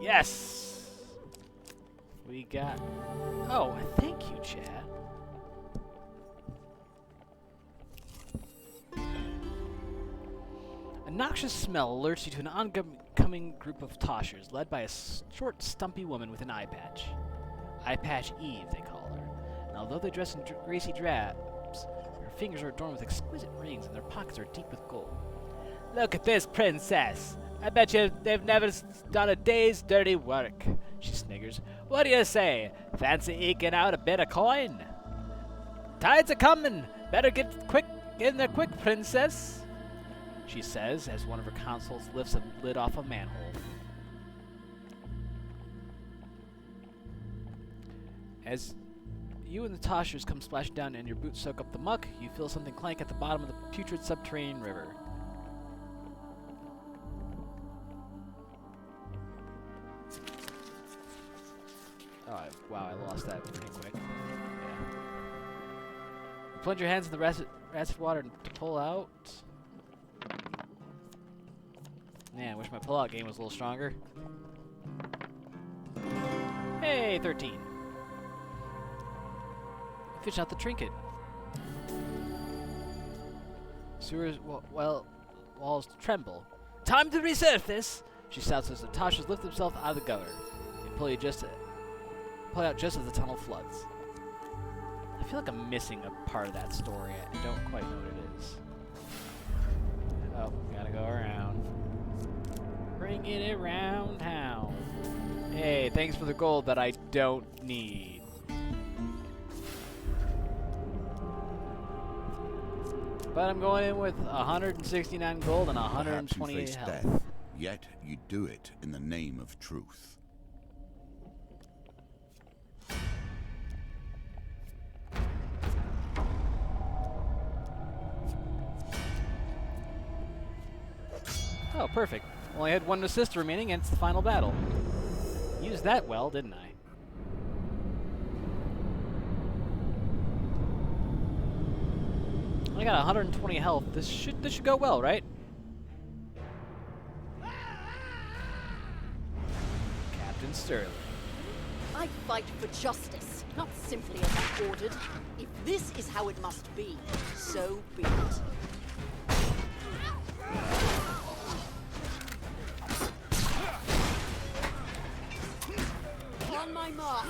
Yes! We got... Oh, thank you, Chad. A noxious smell alerts you to an oncoming group of Toshers, led by a short, stumpy woman with an eye patch. Eye Patch Eve, they call her. And although they dress in greasy drabs, her fingers are adorned with exquisite rings and their pockets are deep with gold. Look at this princess! I bet you they've never done a day's dirty work, she sniggers. What do you say? Fancy eking out a bit of coin? Tide's a-comin'! Better get in there quick, princess! She says as one of her consoles lifts a lid off a manhole. As you and the Toshers come splashing down and your boots soak up the muck, you feel something clank at the bottom of the putrid subterranean river. Oh, wow, I lost that pretty quick. Yeah. You plunge your hands in the rancid water to pull out. Man, I wish my pull-out game was a little stronger. Hey, 13. Fish out the trinket. Sewers, walls tremble. Time to resurface! She shouts as the Toshers lift themselves out of the gutter. They pull out just as the tunnel floods. I feel like I'm missing a part of that story. I don't quite know what it is. Oh, gotta go around. Bringing it around town. Hey, thanks for the gold that I don't need. But I'm going in with 169 gold and 128 health. Death, yet you do it in the name of truth. Oh, perfect. Only had 1 assist remaining, and it's the final battle. Used that well, didn't I? I got 120 health. This should go well, right? Captain Sterling. I fight for justice, not simply as I ordered. If this is how it must be, so be it. On my mark.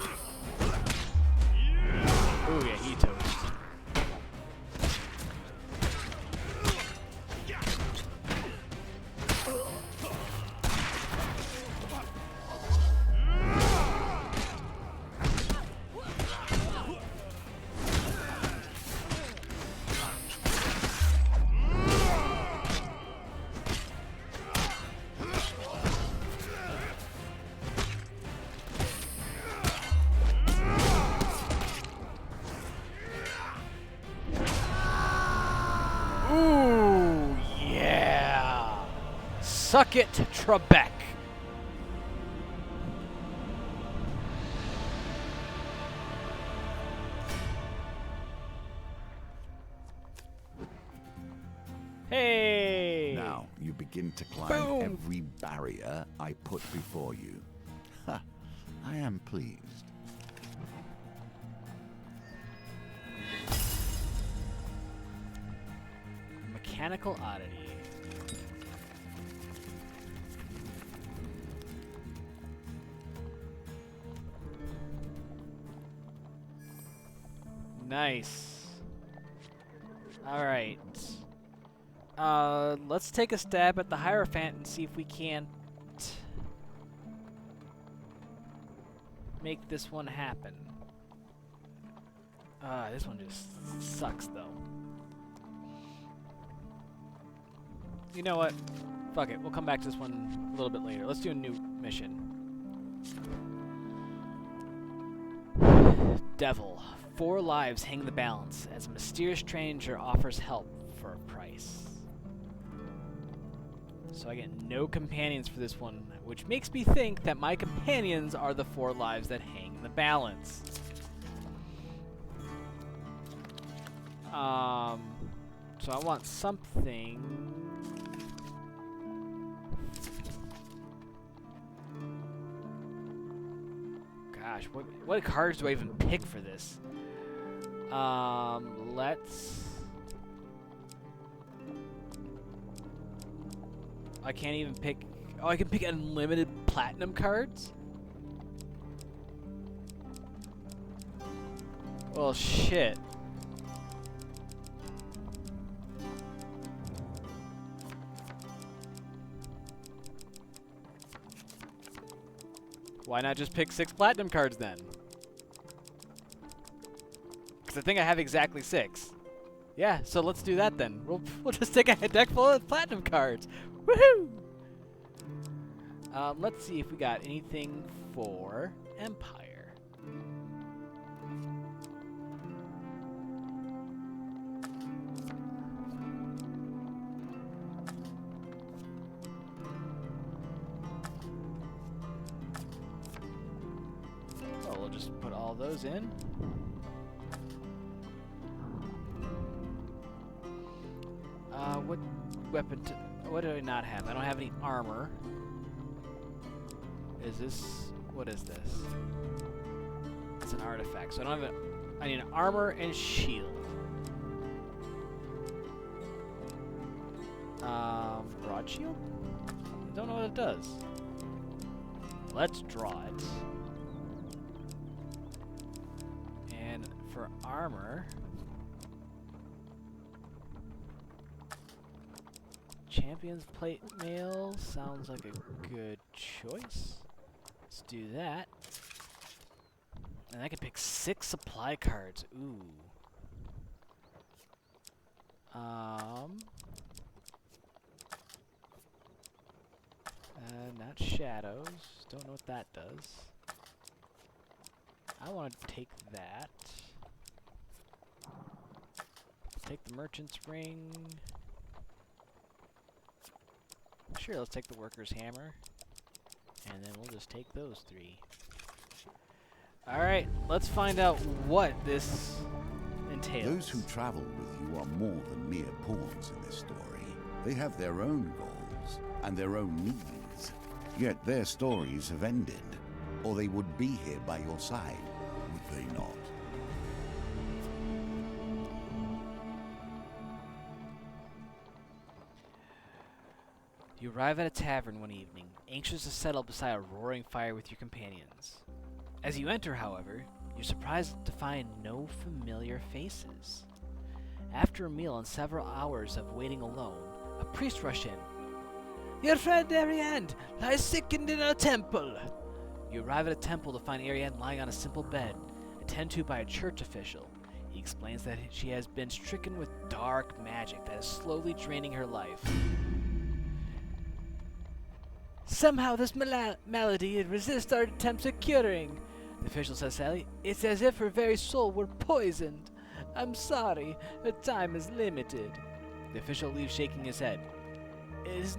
Ooh, yeah, he toast. Ooh, yeah. Suck it, Trebek. Hey. Now you begin to climb Boom. every barrier I put before you. Ha! I am pleased. Mechanical oddity. Nice. All right. Let's take a stab at the Hierophant and see if we can't make this one happen. This one just sucks, though. You know what? Fuck it. We'll come back to this one a little bit later. Let's do a new mission. Devil. 4 lives hang in the balance as a mysterious stranger offers help for a price. So I get no companions for this one, which makes me think that my companions are the 4 lives that hang in the balance. So I want something. Gosh, what cards do I even pick for this? Let's. I can't even pick. Oh, I can pick unlimited platinum cards? Well, shit. Why not just pick 6 platinum cards then? Because I think I have exactly 6. Yeah, so let's do that then. We'll just take a deck full of platinum cards. Woohoo! Let's see if we got anything for Empire. Oh, we'll just put all those in. What weapon? What do I not have? I don't have any armor. Is this? What is this? It's an artifact. So I don't have I need an armor and shield. Broad shield? I don't know what it does. Let's draw it. And for armor, Champion's Plate Mail sounds like a good choice. Let's do that. And I can pick 6 supply cards. Ooh. Not shadows. Don't know what that does. I want to take that. Take the Merchant's Ring. Sure, let's take the Worker's Hammer. And then we'll just take those 3. Alright, let's find out what this entails. Those who travel with you are more than mere pawns in this story. They have their own goals and their own needs. Yet their stories have ended, or they would be here by your side, would they not? You arrive at a tavern one evening, anxious to settle beside a roaring fire with your companions. As you enter, however, you're surprised to find no familiar faces. After a meal and several hours of waiting alone, a priest rushed in. Your friend Ariane lies sickened in a temple. You arrive at a temple to find Ariane lying on a simple bed, attended to by a church official. He explains that she has been stricken with dark magic that is slowly draining her life. Somehow this malady resists our attempts at curing, The official says sadly, it's as if her very soul were poisoned. I'm sorry, her time is limited. The official leaves shaking his head. It is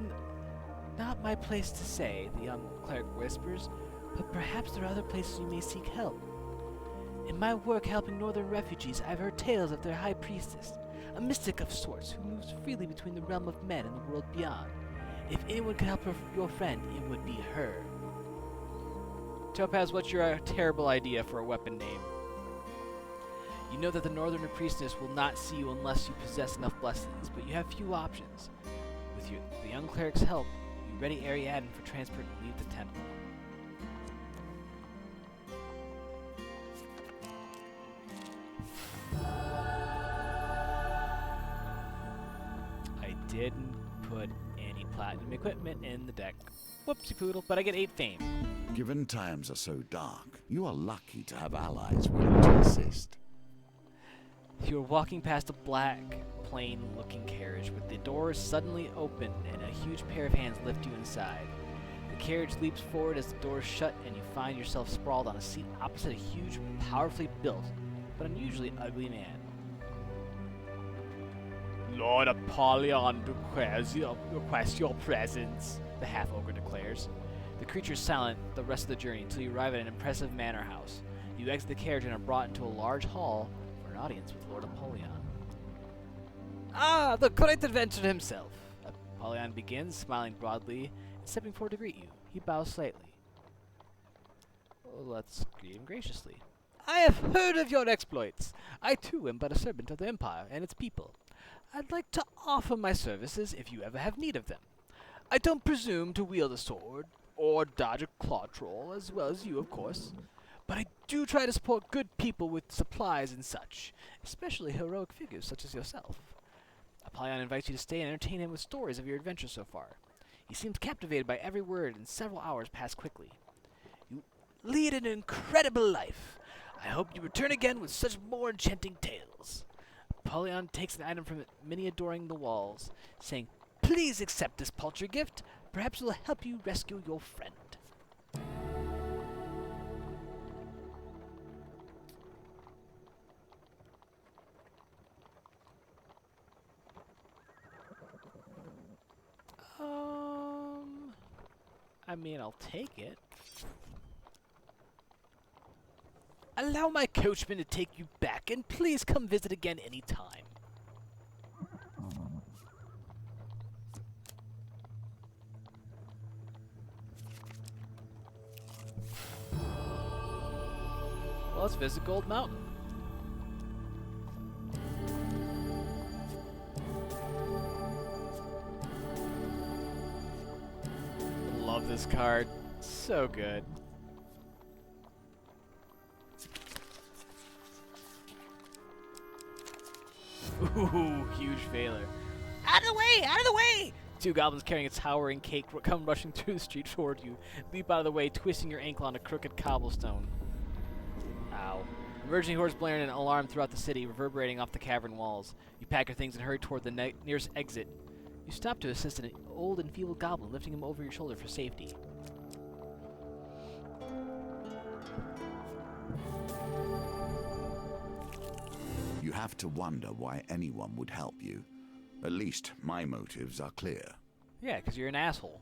not my place to say, the young cleric whispers, but perhaps there are other places you may seek help. In my work helping northern refugees, I've heard tales of their high priestess, a mystic of sorts who moves freely between the realm of men and the world beyond. If anyone could help your friend, it would be her. Topaz, what's your terrible idea for a weapon name? You know that the northern priestess will not see you unless you possess enough blessings, but you have few options. With the young cleric's help, you ready Ariadne for transport and leave the temple. I didn't put any platinum equipment in the deck. Whoopsie poodle, but I get 8 fame. Given times are so dark, you are lucky to have allies willing to assist. You are walking past a black, plain-looking carriage with the doors suddenly open and a huge pair of hands lift you inside. The carriage leaps forward as the doors shut and you find yourself sprawled on a seat opposite a huge, powerfully built, but unusually ugly man. Lord Apollyon requests your presence, the half-ogre declares. The creature is silent the rest of the journey until you arrive at an impressive manor house. You exit the carriage and are brought into a large hall for an audience with Lord Apollyon. Ah, the great adventurer himself! Apollyon begins, smiling broadly and stepping forward to greet you. He bows slightly. Well, let's greet him graciously. I have heard of your exploits. I too am but a servant of the Empire and its people. I'd like to offer my services if you ever have need of them. I don't presume to wield a sword or dodge a claw troll, as well as you, of course. But I do try to support good people with supplies and such, especially heroic figures such as yourself. Apollyon invites you to stay and entertain him with stories of your adventures so far. He seems captivated by every word, and several hours pass quickly. You lead an incredible life. I hope you return again with such more enchanting tales. Apollyon takes an item from it, many adoring the walls, saying, Please accept this paltry gift. Perhaps it will help you rescue your friend. I mean, I'll take it. Allow my coachman to take you back, and please come visit again any time. Well, let's visit Gold Mountain. Love this card. So good. Ooh, huge failure. Out of the way! Out of the way! Two goblins carrying a towering cake come rushing through the street toward you. Leap out of the way, twisting your ankle on a crooked cobblestone. Ow. Emerging hordes blaring an alarm throughout the city, reverberating off the cavern walls. You pack your things and hurry toward the nearest exit. You stop to assist an old and feeble goblin, lifting him over your shoulder for safety. You have to wonder why anyone would help you. At least my motives are clear. Yeah, because you're an asshole.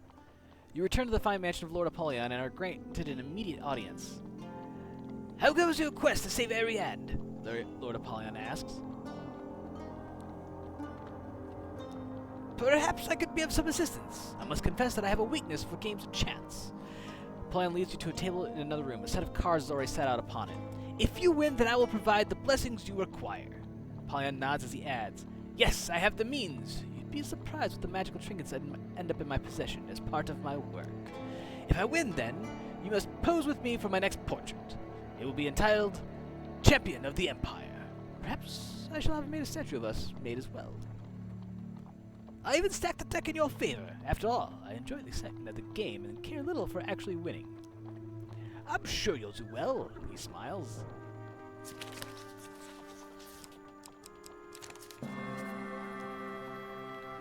You return to the fine mansion of Lord Apollyon and are granted an immediate audience. How goes your quest to save Ariadne? Lord Apollyon asks. Perhaps I could be of some assistance. I must confess that I have a weakness for games of chance. Apollyon leads you to a table in another room. A set of cards is already set out upon it. If you win, then I will provide the blessings you require. Apollyon nods as he adds, Yes, I have the means. You'd be surprised what the magical trinkets that end up in my possession as part of my work. If I win, then, you must pose with me for my next portrait. It will be entitled, Champion of the Empire. Perhaps I shall have made a statue of us made as well. I even stacked the deck in your favor. After all, I enjoy the excitement of the game and care little for actually winning. I'm sure you'll do well, he smiles.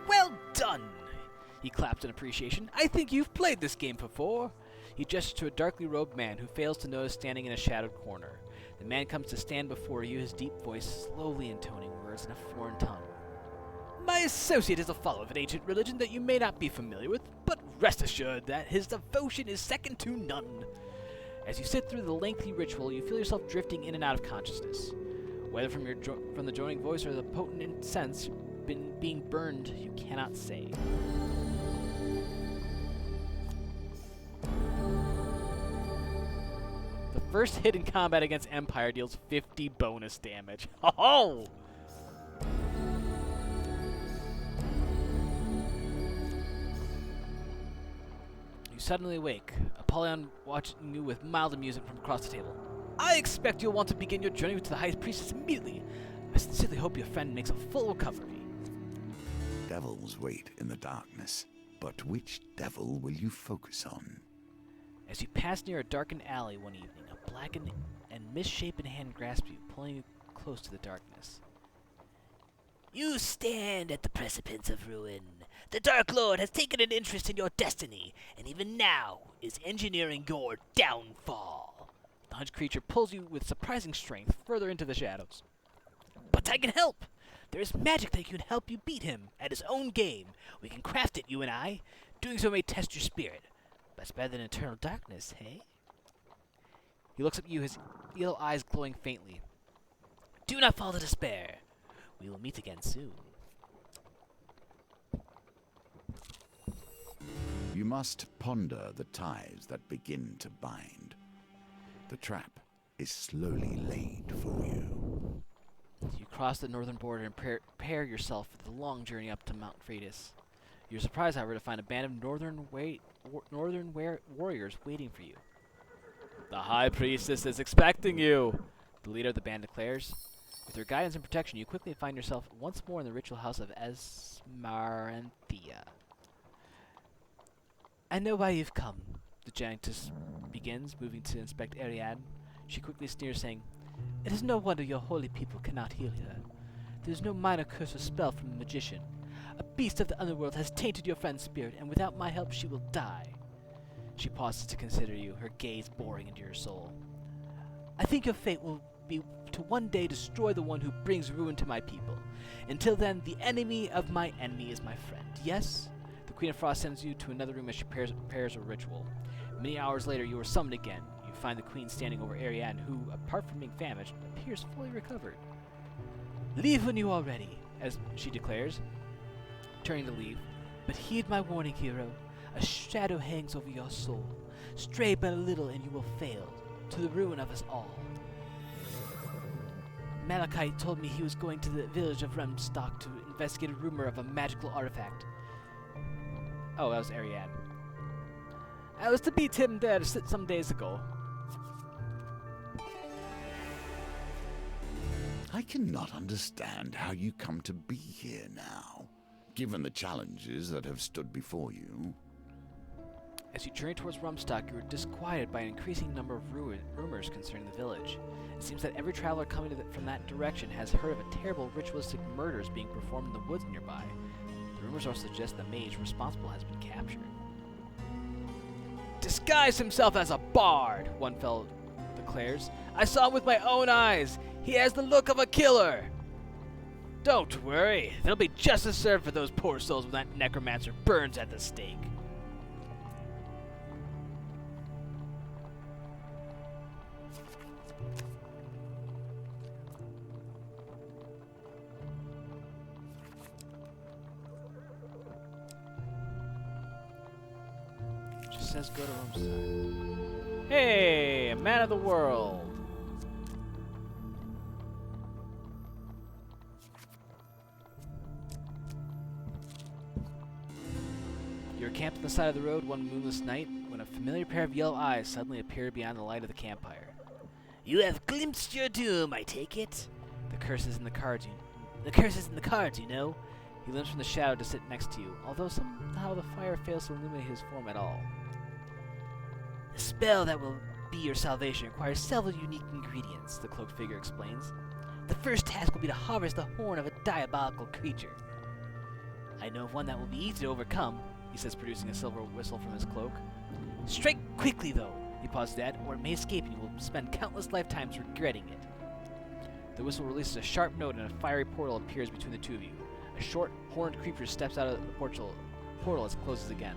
Well done! He claps in appreciation. I think you've played this game before. He gestures to a darkly robed man who fails to notice standing in a shadowed corner. The man comes to stand before you, his deep voice slowly intoning words in a foreign tongue. My associate is a follower of an ancient religion that you may not be familiar with, but rest assured that his devotion is second to none. As you sit through the lengthy ritual, you feel yourself drifting in and out of consciousness. Whether from the droning voice or the potent incense being burned, you cannot say. The first hit in combat against Empire deals 50 bonus damage. Oh! You suddenly awake, Apollyon watching you with mild amusement from across the table. I expect you'll want to begin your journey to the High Priestess immediately. I sincerely hope your friend makes a full recovery. Devils wait in the darkness, but which devil will you focus on? As you pass near a darkened alley one evening, a blackened and misshapen hand grasps you, pulling you close to the darkness. You stand at the precipice of ruin. The Dark Lord has taken an interest in your destiny, and even now is engineering your downfall. The hunched creature pulls you with surprising strength further into the shadows. But I can help! There is magic that can help you beat him at his own game. We can craft it, you and I. Doing so may test your spirit. But it's better than eternal darkness, hey? He looks up at you, his yellow eyes glowing faintly. Do not fall to despair. We will meet again soon. You must ponder the ties that begin to bind. The trap is slowly laid for you. You cross the northern border and prepare yourself for the long journey up to Mount Freitas. You're surprised, however, to find a band of northern warriors waiting for you. The High Priestess is expecting you, the leader of the band declares. With her guidance and protection, you quickly find yourself once more in the ritual house of Esmaranthea. I know why you've come, the giantess begins, moving to inspect Ariadne. She quickly sneers, saying, It is no wonder your holy people cannot heal her. There is no minor curse or spell from a magician. A beast of the underworld has tainted your friend's spirit, and without my help she will die. She pauses to consider you, her gaze boring into your soul. I think your fate will be to one day destroy the one who brings ruin to my people. Until then, the enemy of my enemy is my friend. Yes? The Queen of Frost sends you to another room as she prepares a ritual. Many hours later, you are summoned again. You find the Queen standing over Ariadne, who, apart from being famished, appears fully recovered. Leave when you are ready, as she declares, turning to leave. But heed my warning, hero. A shadow hangs over your soul. Stray but a little and you will fail, to the ruin of us all. Malachite told me he was going to the village of Remstock to investigate a rumor of a magical artifact. Oh, that was Ariadne. I was to beat him there some days ago. I cannot understand how you come to be here now, given the challenges that have stood before you. As you journey towards Rumstock, you are disquieted by an increasing number of rumors concerning the village. It seems that every traveler coming from that direction has heard of a terrible ritualistic murders being performed in the woods nearby. The rumors also suggest the mage responsible has been captured. Disguise himself as a bard, one fellow declares. I saw him with my own eyes. He has the look of a killer. Don't worry, there'll be justice served for those poor souls when that necromancer burns at the stake. Just says go to Rumstock. Hey, a man of the world. You're camped on the side of the road one moonless night when a familiar pair of yellow eyes suddenly appear beyond the light of the campfire. You have glimpsed your doom, I take it. The curse is in the cards, you know. He limps from the shadow to sit next to you, although somehow the fire fails to illuminate his form at all. The spell that will be your salvation requires several unique ingredients, the cloaked figure explains. The first task will be to harvest the horn of a diabolical creature. I know of one that will be easy to overcome, he says, producing a silver whistle from his cloak. Strike quickly, though, he pauses at, or it may escape and you will spend countless lifetimes regretting it. The whistle releases a sharp note and a fiery portal appears between the two of you. A short, horned creature steps out of the portal as it closes again.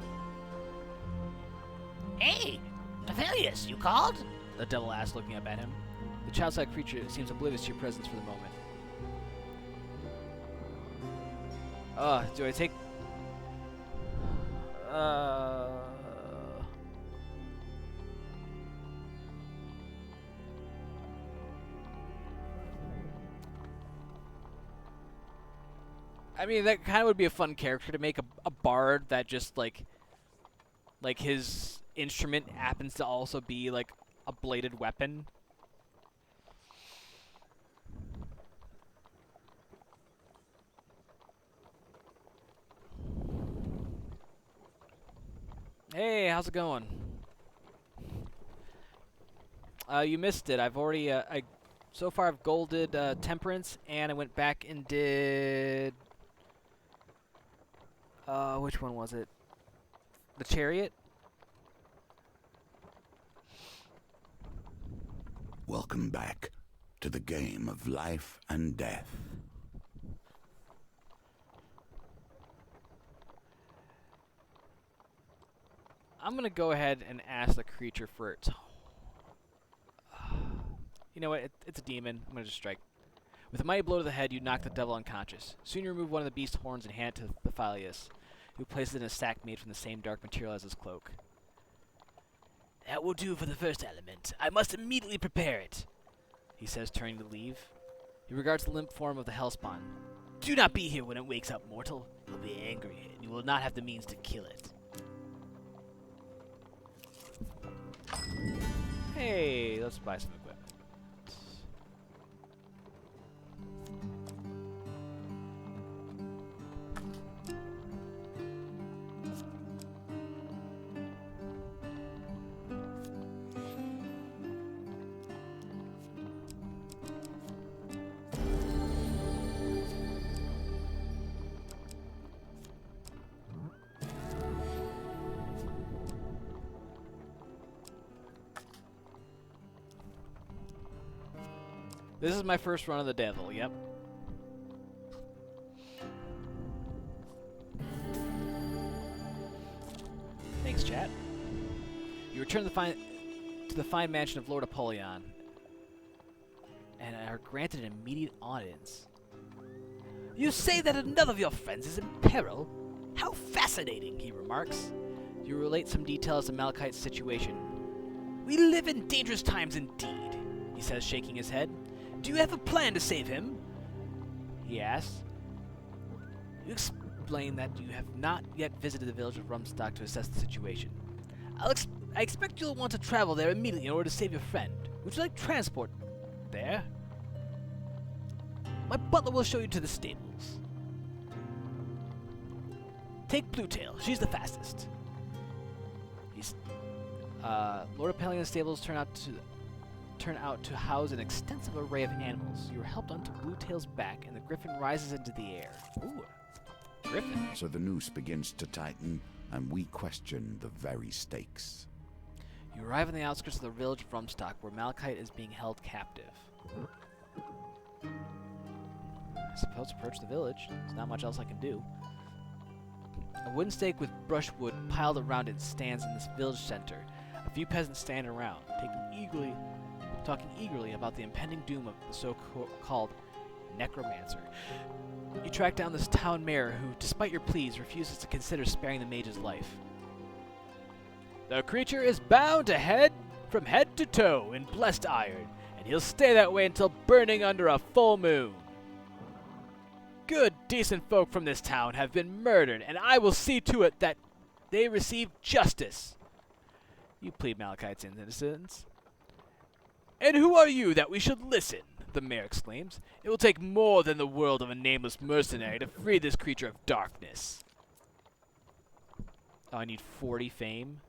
Hey, Pavilius, you called? The devil asks, looking up at him. The child-sized creature seems oblivious to your presence for the moment. Do I take... I mean, that kind of would be a fun character to make a bard that just, like his instrument happens to also be, like, a bladed weapon. Hey, how's it going? You missed it. I've already, so far I've golded, Temperance, and I went back and did... which one was it? The Chariot? Welcome back to the game of life and death. I'm gonna go ahead and ask the creature for its... You know what? It's a demon. I'm gonna just strike. With a mighty blow to the head, you knock the devil unconscious. Soon you remove one of the beast's horns and hand it to the Thalius, who places it in a sack made from the same dark material as his cloak. That will do for the first element. I must immediately prepare it, he says, turning to leave. He regards the limp form of the Hellspawn. Do not be here when it wakes up, mortal. It will be angry, and you will not have the means to kill it. Hey, let's buy some equipment. This is my first run of the devil, yep. Thanks, chat. You return to the fine mansion of Lord Apollyon, and are granted an immediate audience. You say that another of your friends is in peril? How fascinating, he remarks. You relate some details of Malachite's situation. We live in dangerous times indeed, he says, shaking his head. Do you have a plan to save him? He asks. You explain that you have not yet visited the village of Rumstock to assess the situation. I expect you'll want to travel there immediately in order to save your friend. Would you like transport there? My butler will show you to the stables. Take Bluetail. She's the fastest. Lord Apollion's stables turn out to house an extensive array of animals. You are helped onto Bluetail's back, and the griffin rises into the air. Ooh, griffin. So the noose begins to tighten, and we question the very stakes. You arrive on the outskirts of the village of Rumstock, where Malachite is being held captive. I suppose approach the village. There's not much else I can do. A wooden stake with brushwood piled around it stands in this village center. A few peasants stand around, talking eagerly about the impending doom of the so-called necromancer. You track down this town mayor who, despite your pleas, refuses to consider sparing the mage's life. The creature is bound to from head to toe in blessed iron, and he'll stay that way until burning under a full moon. Good, decent folk from this town have been murdered, and I will see to it that they receive justice. You plead Malachite's innocence. And who are you that we should listen? The mayor exclaims. It will take more than the world of a nameless mercenary to free this creature of darkness. Oh, I need 40 fame.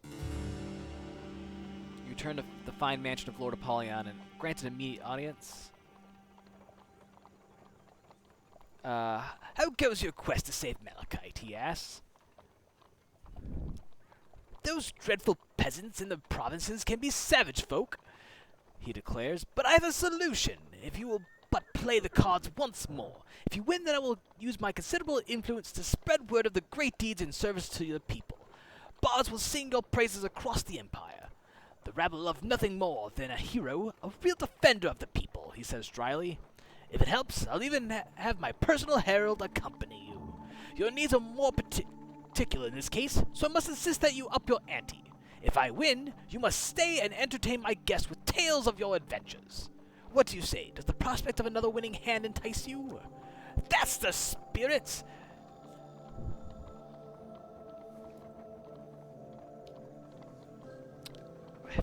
You return to the fine mansion of Lord Apollyon and grant an immediate audience. How goes your quest to save Malachite, he asks. Those dreadful peasants in the provinces can be savage folk, he declares, but I have a solution, if you will but play the cards once more. If you win, then I will use my considerable influence to spread word of the great deeds in service to the people. Bards will sing your praises across the empire. The rabble love nothing more than a hero, a real defender of the people, he says dryly. If it helps, I'll even have my personal herald accompany you. Your needs are more particular in this case, so I must insist that you up your ante. If I win, you must stay and entertain my guests with tales of your adventures. What do you say? Does the prospect of another winning hand entice you? That's the spirit!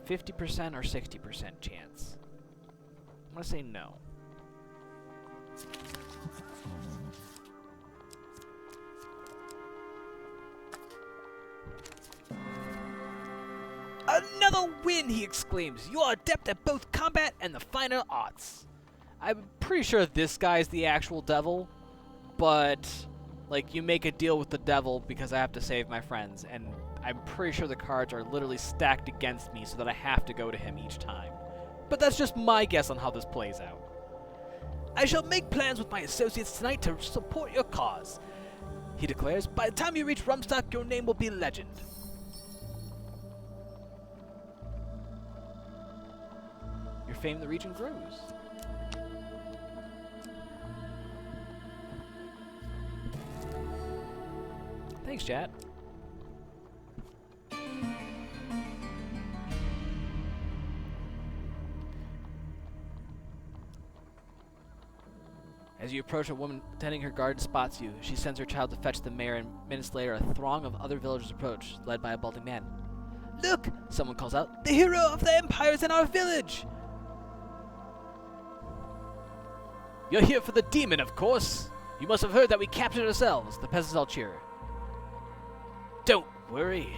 50% or 60% chance? I'm gonna say no. Another win, he exclaims. You are adept at both combat and the finer arts. I'm pretty sure this guy's the actual devil, but like you make a deal with the devil because I have to save my friends, and I'm pretty sure the cards are literally stacked against me so that I have to go to him each time. But that's just my guess on how this plays out. I shall make plans with my associates tonight to support your cause, he declares. By the time you reach Rumstock, your name will be legend. fame in the region grows. Thanks, chat. As you approach, a woman tending her garden spots you. She sends her child to fetch the mayor, and minutes later, a throng of other villagers approach, led by a balding man. Look! Someone calls out. The hero of the empire is in our village! You're here for the demon, of course! You must have heard that we captured ourselves. The peasants all cheer. Don't worry.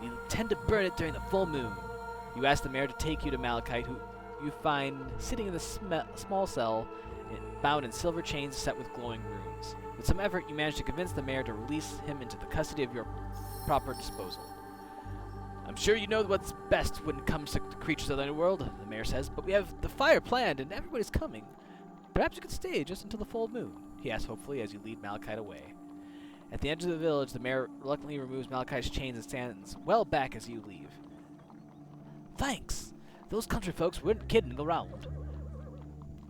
We intend to burn it during the full moon. You ask the mayor to take you to Malachite, who you find sitting in the small cell, bound in silver chains set with glowing runes. With some effort, you manage to convince the mayor to release him into the custody of your proper disposal. I'm sure you know what's best when it comes to the creatures of the underworld, the mayor says, but we have the fire planned and everybody's coming. Perhaps you could stay just until the full moon, he asks hopefully as you lead Malachite away. At the edge of the village, the mayor reluctantly removes Malachite's chains and stands well back as you leave. Thanks! Those country folks weren't kidding around.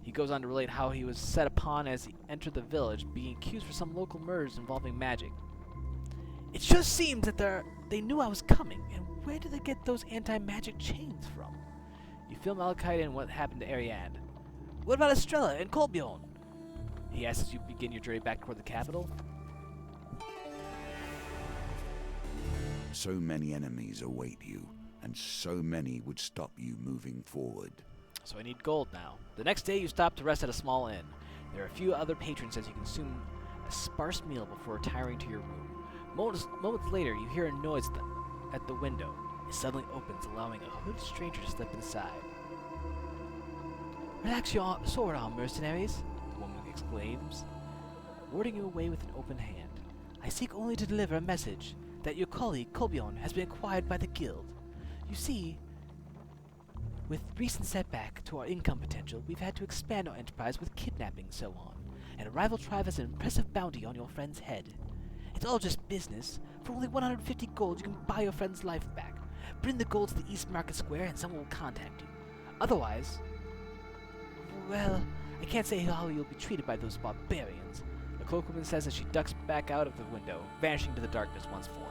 He goes on to relate how he was set upon as he entered the village, being accused for some local murders involving magic. It just seems that they knew I was coming, and where did they get those anti-magic chains from? You fill Malachite in what happened to Ariane. What about Estrella and Colbjorn? He asks as you begin your journey back toward the capital. So many enemies await you, and so many would stop you moving forward. So I need gold now. The next day you stop to rest at a small inn. There are a few other patrons as you consume a sparse meal before retiring to your room. Moments later you hear a noise at the window. It suddenly opens, allowing a hooded stranger to slip inside. Relax your sword arm, mercenaries, the woman exclaims, warding you away with an open hand. I seek only to deliver a message that your colleague Colbjorn has been acquired by the guild. You see, with recent setback to our income potential, we've had to expand our enterprise with kidnapping and so on, and a rival tribe has an impressive bounty on your friend's head. It's all just business. For only 150 gold, you can buy your friend's life back. Bring the gold to the East Market Square and someone will contact you. Otherwise, well, I can't say how you'll be treated by those barbarians. The cloakwoman says as she ducks back out of the window, vanishing to the darkness once more.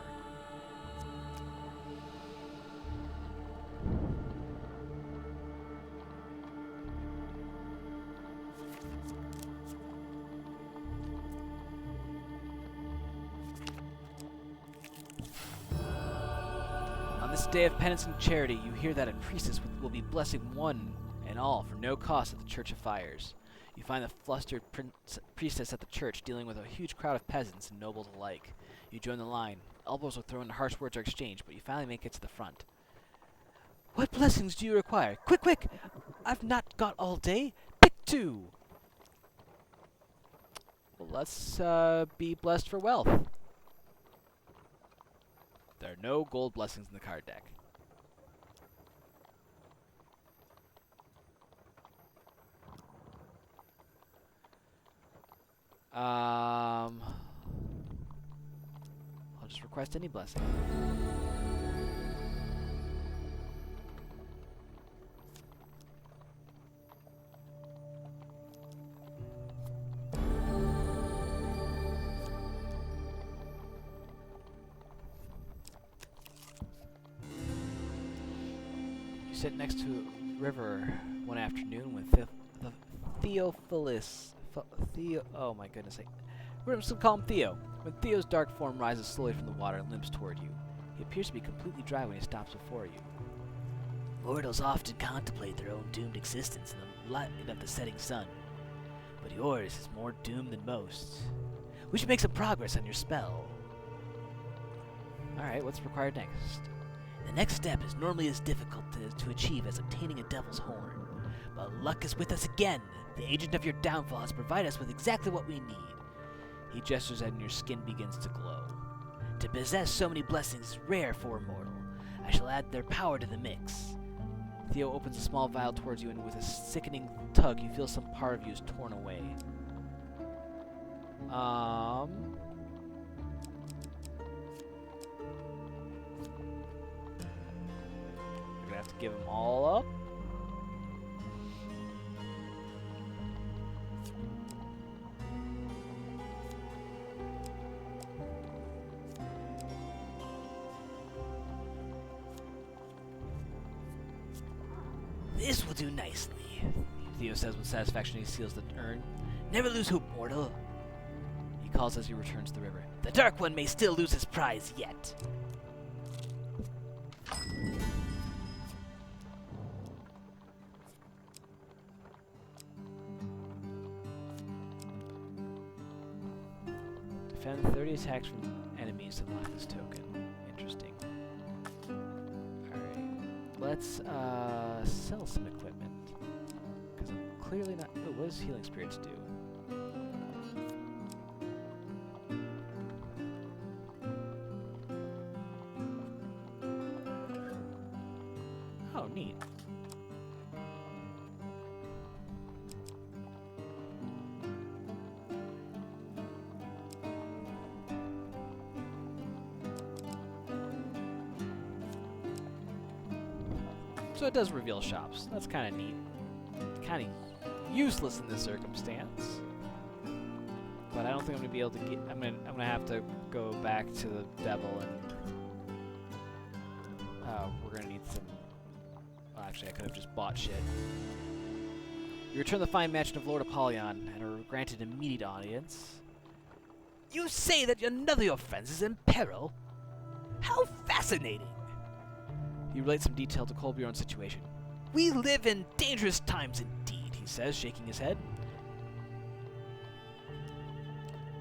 On this day of penance and charity, you hear that a priestess will be blessing one and all for no cost at the Church of Fires. You find the flustered priestess at the church dealing with a huge crowd of peasants and nobles alike. You join the line. Elbows are thrown and harsh words are exchanged, but you finally make it to the front. What blessings do you require? Quick, quick! I've not got all day. Pick two! Well, let's be blessed for wealth. There are no gold blessings in the card deck. I'll just request any blessing. You sit next to a river one afternoon with Theophilus. Oh my goodness. We're just gonna call him Theo. When Theo's dark form rises slowly from the water and limps toward you, he appears to be completely dry when he stops before you. Mortals often contemplate their own doomed existence in the light of the setting sun, but yours is more doomed than most. We should make some progress on your spell. Alright, what's required next? The next step is normally as difficult to achieve as obtaining a devil's horn, but luck is with us again. The agent of your downfall has provided us with exactly what we need. He gestures and your skin begins to glow. To possess so many blessings is rare for a mortal. I shall add their power to the mix. Theo opens a small vial towards you, and with a sickening tug, you feel some part of you is torn away. You're gonna have to give them all up. This will do nicely, Theo says with satisfaction. He seals the urn. Never lose hope, mortal. He calls as he returns to the river. The Dark One may still lose his prize yet. Defend 30 attacks from enemies to lock this token. Interesting. Alright. Let's sell some equipment. Because I'm clearly not... Oh, what does Healing Spirits do? Oh, neat. So it does reveal shops. That's kind of neat. Kind of useless in this circumstance. But I don't think I'm gonna be able to get. I'm gonna have to go back to the devil and. Oh, we're gonna need some. Well, actually, I could have just bought shit. You return to the fine mansion of Lord Apollyon and are granted immediate audience. You say that another of your friends is in peril? How fascinating! He relates some detail to Kolbjorn's situation. We live in dangerous times indeed, he says, shaking his head.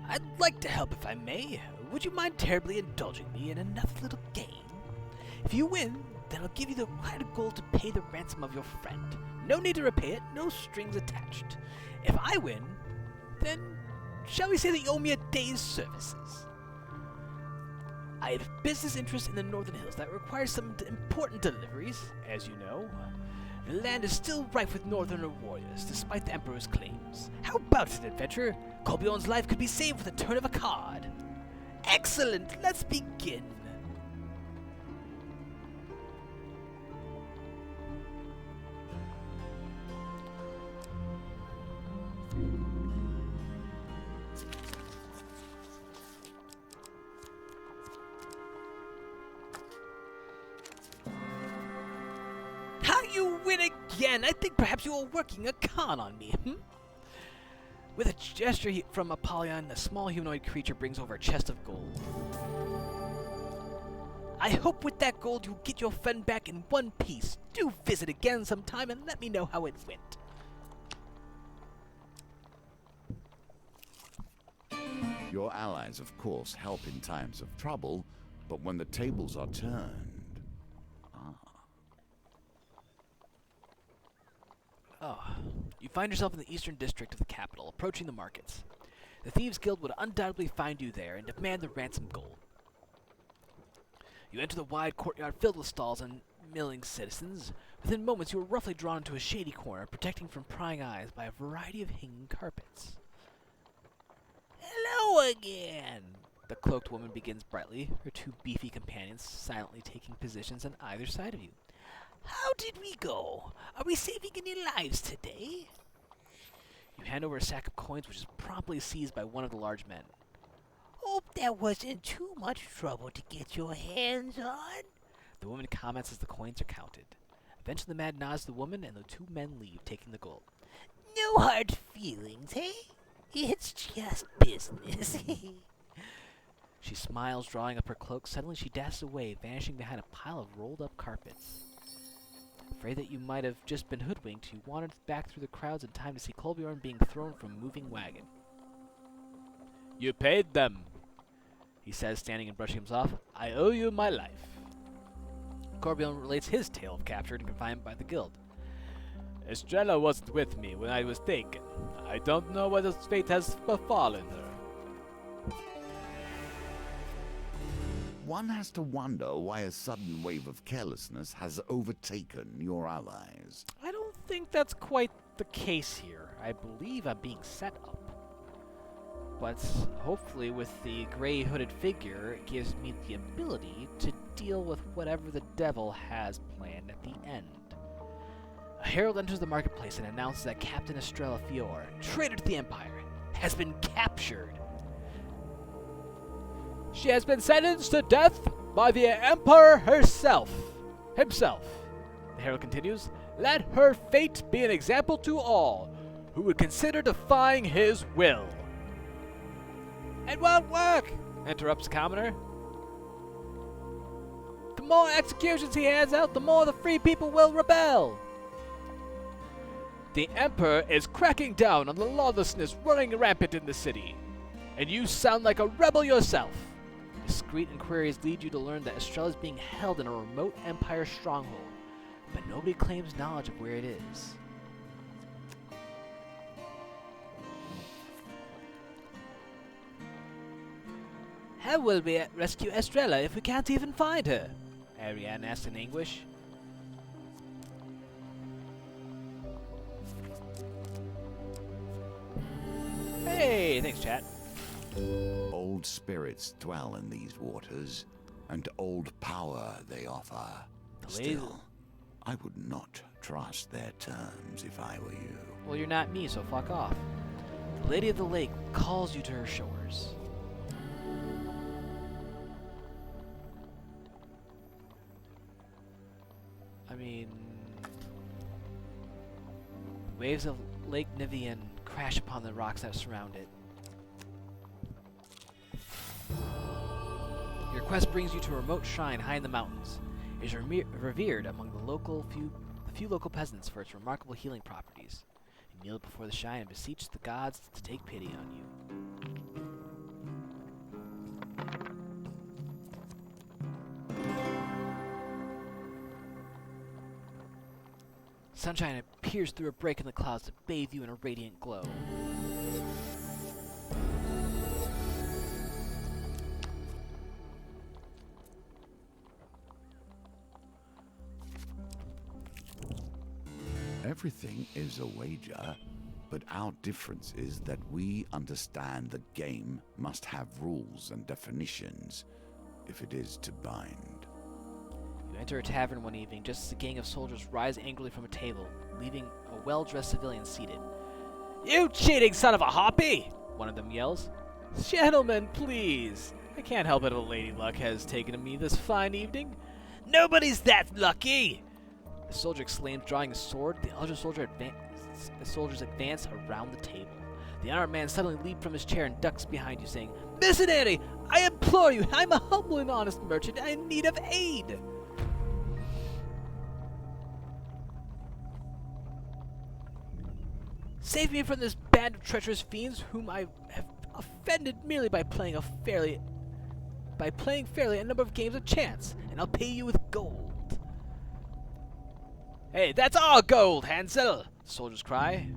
I'd like to help if I may. Would you mind terribly indulging me in another little game? If you win, then I'll give you the required gold to pay the ransom of your friend. No need to repay it, no strings attached. If I win, then shall we say that you owe me a day's services? I have business interests in the Northern Hills that require some important deliveries, as you know. The land is still rife with Northerner warriors, despite the Emperor's claims. How about it, adventurer? Kolbjorn's life could be saved with a turn of a card. Excellent! Let's begin! You win again! I think perhaps you are working a con on me, With a gesture from Apollyon, the small humanoid creature brings over a chest of gold. I hope with that gold you'll get your friend back in one piece. Do visit again sometime and let me know how it went. Your allies, of course, help in times of trouble, but when the tables are turned... Oh, you find yourself in the eastern district of the capital, approaching the markets. The Thieves' Guild would undoubtedly find you there and demand the ransom gold. You enter the wide courtyard filled with stalls and milling citizens. Within moments, you are roughly drawn into a shady corner, protecting from prying eyes by a variety of hanging carpets. Hello again! The cloaked woman begins brightly, her two beefy companions silently taking positions on either side of you. How did we go? Are we saving any lives today? You hand over a sack of coins, which is promptly seized by one of the large men. Hope that wasn't too much trouble to get your hands on. The woman comments as the coins are counted. Eventually the man nods to the woman, and the two men leave, taking the gold. No hard feelings, eh? It's just business. She smiles, drawing up her cloak. Suddenly she dashes away, vanishing behind a pile of rolled-up carpets. Afraid that you might have just been hoodwinked, you wandered back through the crowds in time to see Kolbjorn being thrown from a moving wagon. You paid them, he says, standing and brushing himself off. I owe you my life. Kolbjorn relates his tale of capture and confinement by the guild. Estrella wasn't with me when I was taken. I don't know what fate has befallen her. One has to wonder why a sudden wave of carelessness has overtaken your allies. I don't think that's quite the case here. I believe I'm being set up. But hopefully with the gray hooded figure, it gives me the ability to deal with whatever the devil has planned at the end. A herald enters the marketplace and announces that Captain Estrella Fior, traitor to the Empire, has been captured. She has been sentenced to death by the Emperor himself. The herald continues, "Let her fate be an example to all who would consider defying his will." "It won't work," interrupts the commoner. "The more executions he hands out, the more the free people will rebel." "The Emperor is cracking down on the lawlessness running rampant in the city, and you sound like a rebel yourself." Discreet inquiries lead you to learn that Estrella is being held in a remote Empire stronghold, but nobody claims knowledge of where it is. "How will we rescue Estrella if we can't even find her?" Ariane asks in anguish. Hey, thanks, chat. Old spirits dwell in these waters, and old power they offer. Still, I would not trust their terms if I were you. Well, you're not me, so fuck off. The Lady of the Lake calls you to her shores. I mean, waves of Lake Nivian crash upon the rocks that surround it. Your quest brings you to a remote shrine high in the mountains. It is revered among the few local peasants for its remarkable healing properties. You kneel before the shrine and beseech the gods to take pity on you. Sunshine appears through a break in the clouds to bathe you in a radiant glow. Everything is a wager, but our difference is that we understand the game must have rules and definitions if it is to bind. You enter a tavern one evening just as a gang of soldiers rise angrily from a table, leaving a well-dressed civilian seated. "You cheating son of a hoppy!" one of them yells. "Gentlemen, please. I can't help it if Lady Luck has taken to me this fine evening." "Nobody's that lucky!" The soldier exclaims, drawing his sword. The other soldiers advance around the table. The unarmed man suddenly leaps from his chair and ducks behind you, saying, "Mercenary, I implore you, I'm a humble and honest merchant in need of aid." "Save me from this band of treacherous fiends whom I have offended merely by playing fairly a number of games of chance, and I'll pay you with gold." "Hey, that's our gold, Hansel!" the soldiers cry.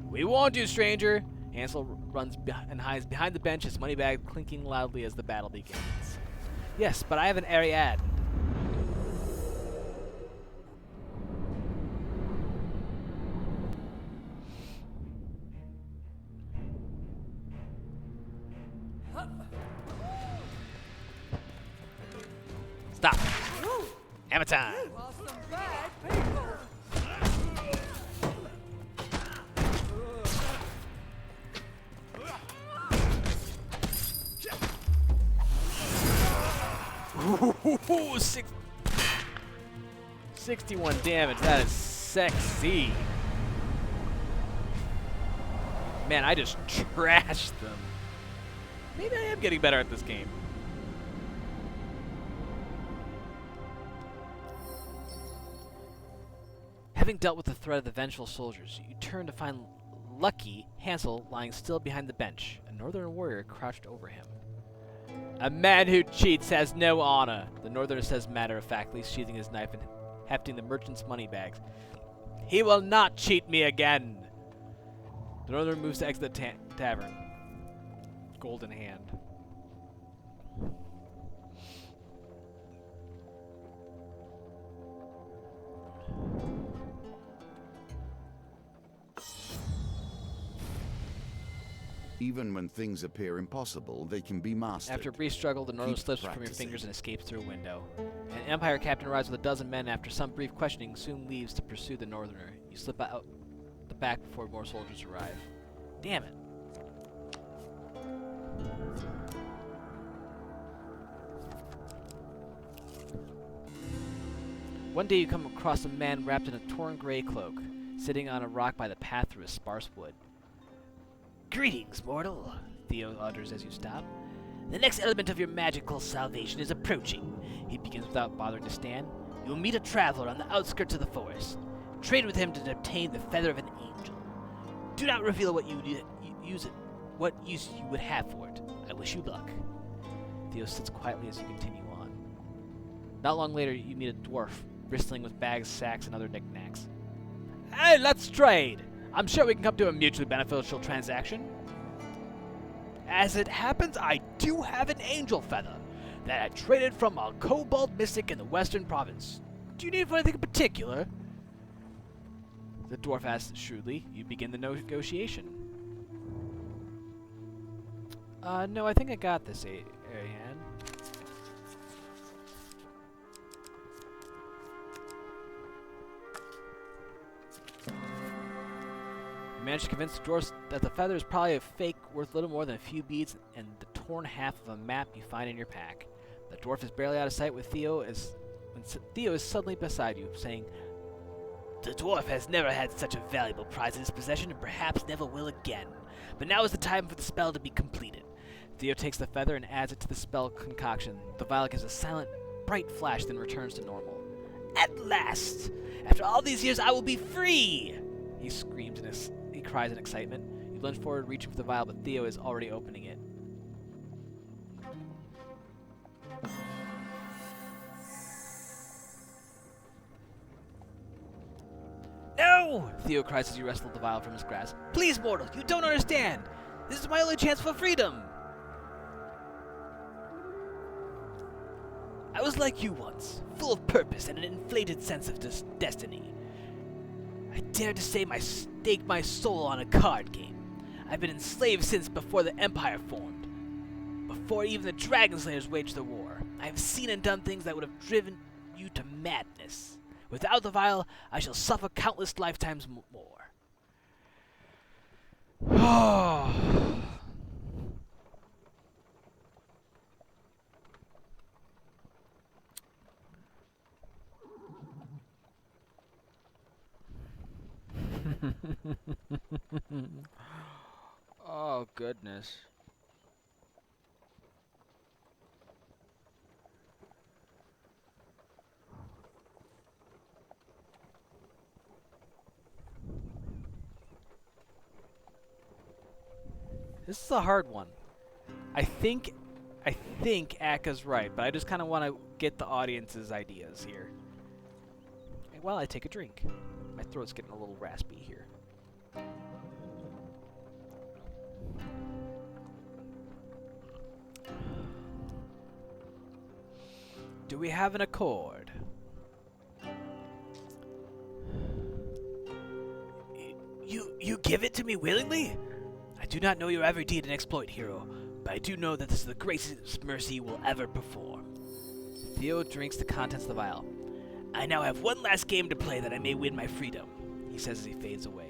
"We warned you, stranger!" Hansel runs and hides behind the bench, his money bag clinking loudly as the battle begins. "Yes, but I have an Ariadne." Stop! Hammer time! You are some bad people. Ooh, 61 damage. That is sexy. Man, I just trashed them. Maybe I am getting better at this game. Having dealt with the threat of the vengeful soldiers, you turn to find Lucky Hansel lying still behind the bench, a northern warrior crouched over him. "A man who cheats has no honor," the northerner says matter-of-factly, sheathing his knife and hefting the merchant's money bags. "He will not cheat me again." The northerner moves to exit the tavern, gold in hand. Even when things appear impossible, they can be mastered. After a brief struggle, the northerner Keep slips from your practicing. fingers and escapes through a window. An Empire captain arrives with a dozen men. After some brief questioning, soon leaves to pursue the northerner. You slip out the back before more soldiers arrive. Damn it. One day you come across a man wrapped in a torn gray cloak, sitting on a rock by the path through a sparse wood. "Greetings, mortal," Theo utters as you stop. "The next element of your magical salvation is approaching," he begins without bothering to stand. "You will meet a traveler on the outskirts of the forest. Trade with him to obtain the feather of an angel. Do not reveal what what use you would have for it. I wish you luck." Theo sits quietly as you continue on. Not long later, you meet a dwarf, bristling with bags, sacks, and other knickknacks. "Hey, let's trade! I'm sure we can come to a mutually beneficial transaction." "As it happens, I do have an angel feather that I traded from a kobold mystic in the western province. Do you need it for anything in particular?" The dwarf asks shrewdly. You begin the negotiation. No, I think I got this, Ariane. You managed to convince the dwarves that the feather is probably a fake worth little more than a few beads and the torn half of a map you find in your pack. The dwarf is barely out of sight with Theo when Theo is suddenly beside you, saying, "The dwarf has never had such a valuable prize in his possession and perhaps never will again. But now is the time for the spell to be completed." Theo takes the feather and adds it to the spell concoction. The vial gives a silent, bright flash, then returns to normal. "At last! After all these years, I will be free!" He screams he cries in excitement. You lunge forward, reaching for the vial, but Theo is already opening it. "No!" Theo cries as you wrestle the vial from his grasp. "Please, mortal, you don't understand! This is my only chance for freedom! I was like you once, full of purpose and an inflated sense of destiny. I dared to stake my soul on a card game. I've been enslaved since before the Empire formed. Before even the Dragon Slayers waged the war. I have seen and done things that would have driven you to madness. Without the vial, I shall suffer countless lifetimes more." Oh, goodness. This is a hard one. I think Aka's right, but I just kind of want to get the audience's ideas here. While I take a drink. My throat's getting a little raspy here. Do we have an accord? You give it to me willingly? I do not know your every deed and exploit, hero, but I do know that this is the greatest mercy you will ever perform. Theo drinks the contents of the vial. I now have one last game to play that I may win my freedom, he says as he fades away.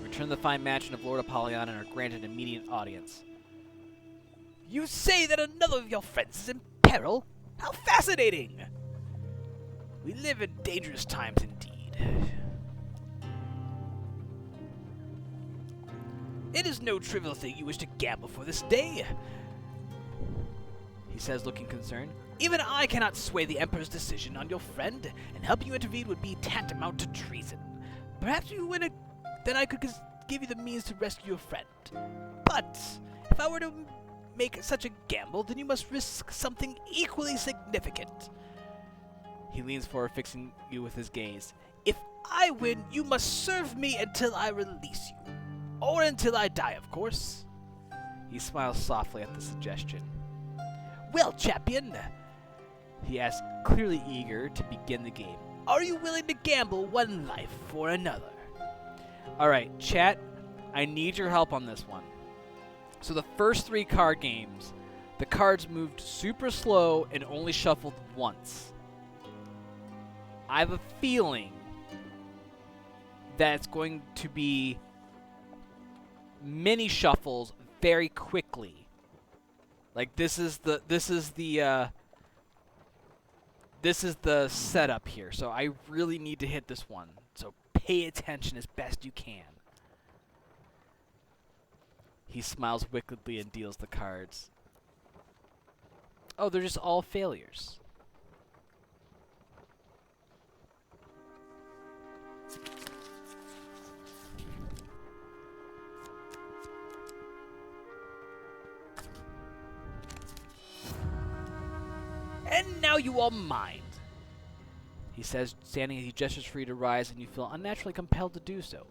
Return to the fine mansion of Lord Apollyon and are granted immediate audience. You say that another of your friends is in peril? How fascinating! We live in dangerous times indeed. It is no trivial thing you wish to gamble for this day, he says, looking concerned. Even I cannot sway the Emperor's decision on your friend, and helping you intervene would be tantamount to treason. Perhaps you win then I could give you the means to rescue your friend. But if I were to make such a gamble, then you must risk something equally significant. He leans forward, fixing you with his gaze. If I win, you must serve me until I release you. Or until I die, of course. He smiles softly at the suggestion. Well, champion, he asks, clearly eager to begin the game. Are you willing to gamble one life for another? Alright, chat, I need your help on this one. So the first 3 card games, the cards moved super slow and only shuffled once. I have a feeling that it's going to be mini shuffles very quickly Like this is the setup here. So I really need to hit this one. So pay attention as best you can. He smiles wickedly and deals the cards. Oh, they're just all failures. And now you all mind. He says, standing as he gestures for you to rise, and you feel unnaturally compelled to do so.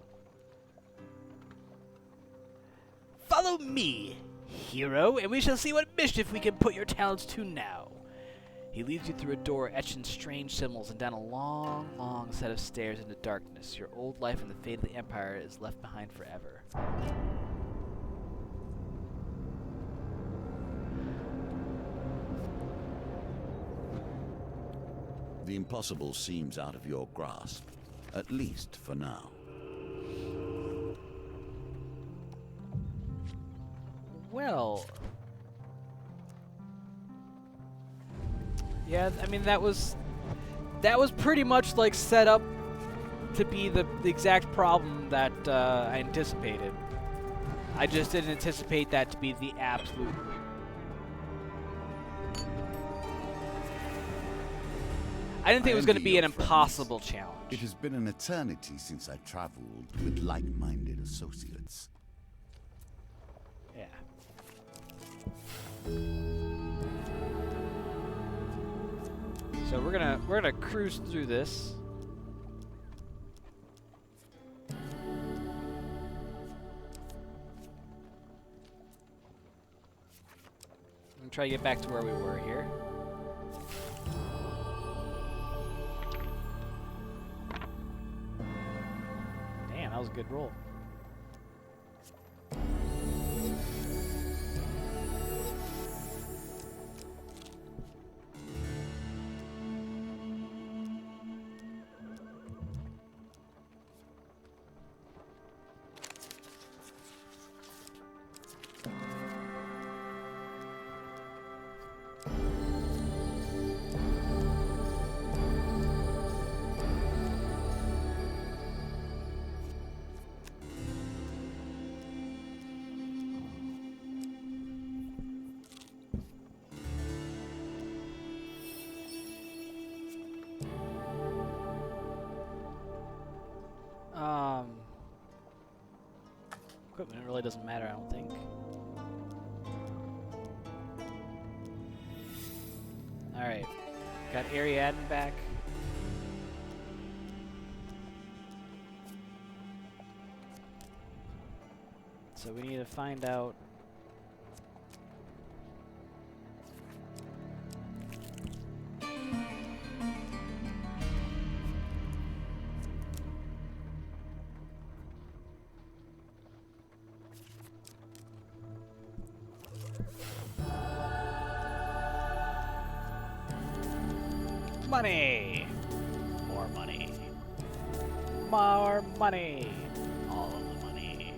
Follow me, hero, and we shall see what mischief we can put your talents to now. He leads you through a door etched in strange symbols and down a long, long set of stairs into darkness. Your old life and the fate of the Empire is left behind forever. The impossible seems out of your grasp, at least for now. Well, yeah, I mean that was pretty much like set up to be the exact problem that I anticipated. I just didn't anticipate that to be the absolute. I didn't think it was going to be an impossible challenge. It has been an eternity since I traveled with like-minded associates. Yeah. So we're gonna cruise through this. And try to get back to where we were here. Damn, that was a good roll. Equipment really doesn't matter, I don't think. Alright. Got Ariadne back. So we need to find out. Money! More money. More money! All of the money.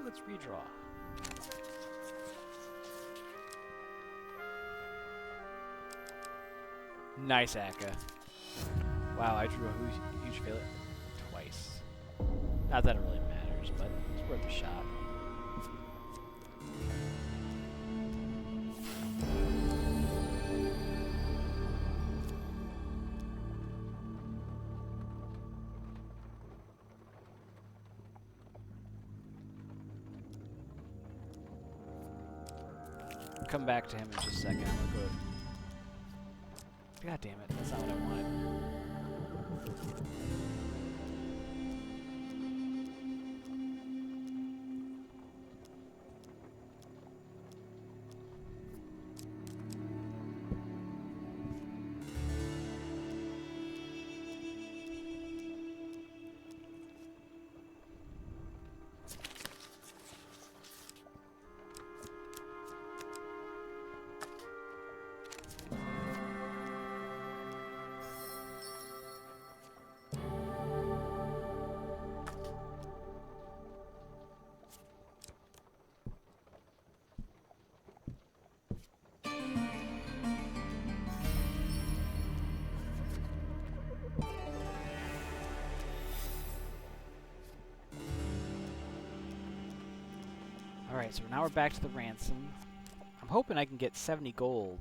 Let's redraw. Nice, Akka. Wow, I drew a huge failure twice. Not that it really matters, but it's worth a shot. I'll come back to him in just a second. I'm gonna go. God damn it, that's not what I wanted. Alright, so now we're back to the ransom. I'm hoping I can get 70 gold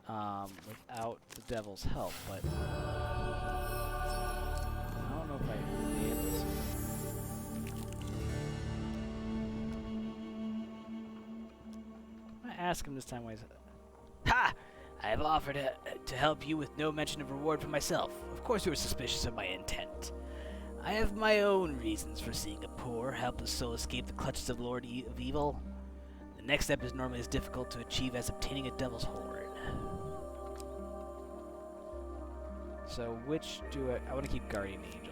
without the devil's help, but I don't know if I will be able to. I'm gonna ask him this time why he's... Ha! I have offered to help you with no mention of reward for myself. Of course you were suspicious of my intent. I have my own reasons for seeing a poor, helpless soul escape the clutches of Lord of Evil. The next step is normally as difficult to achieve as obtaining a devil's horn. So which do I want to keep Guardian Angel.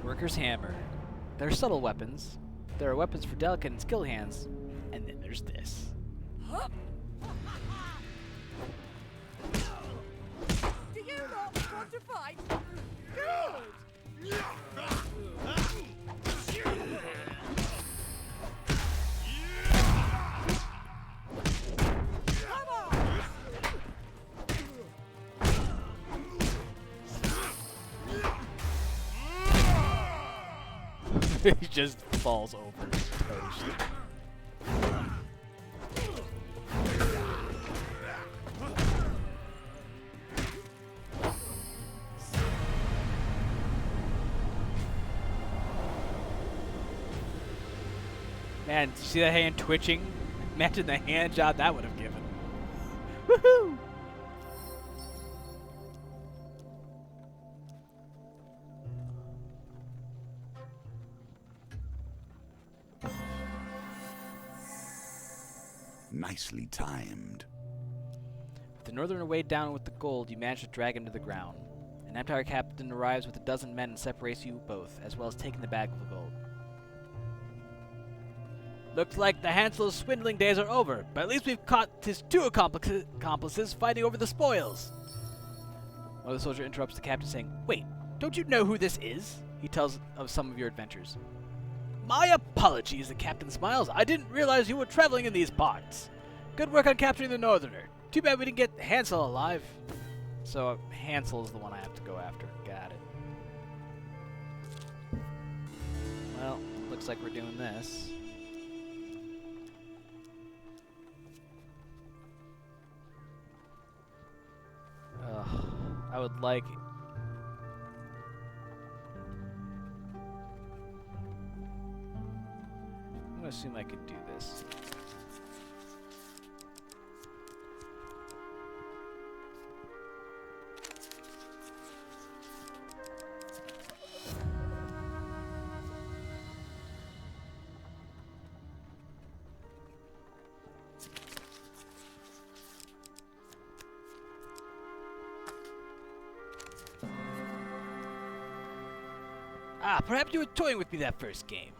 Worker's Hammer. There are subtle weapons. There are weapons for delicate and skilled hands. And then there's this. Do you not want to fight? Good! Come on! He just falls over. Toast. Man, did you see that hand twitching? Imagine the hand job that would have given. Woohoo! Nicely timed. With the northerner weighed down with the gold, you manage to drag him to the ground. An Empire captain arrives with a dozen men and separates you both, as well as taking the bag of the gold. Looks like the Hansel's swindling days are over, but at least we've caught his two accomplices fighting over the spoils. One of the soldiers interrupts the captain, saying, "Wait, don't you know who this is?" He tells of some of your adventures. "My apologies," the captain smiles. "I didn't realize you were traveling in these parts. Good work on capturing the Northerner. Too bad we didn't get Hansel alive." So Hansel is the one I have to go after. Got it. Well, looks like we're doing this. I would like... I'm gonna assume I could do this. Ah, perhaps you were toying with me that first game.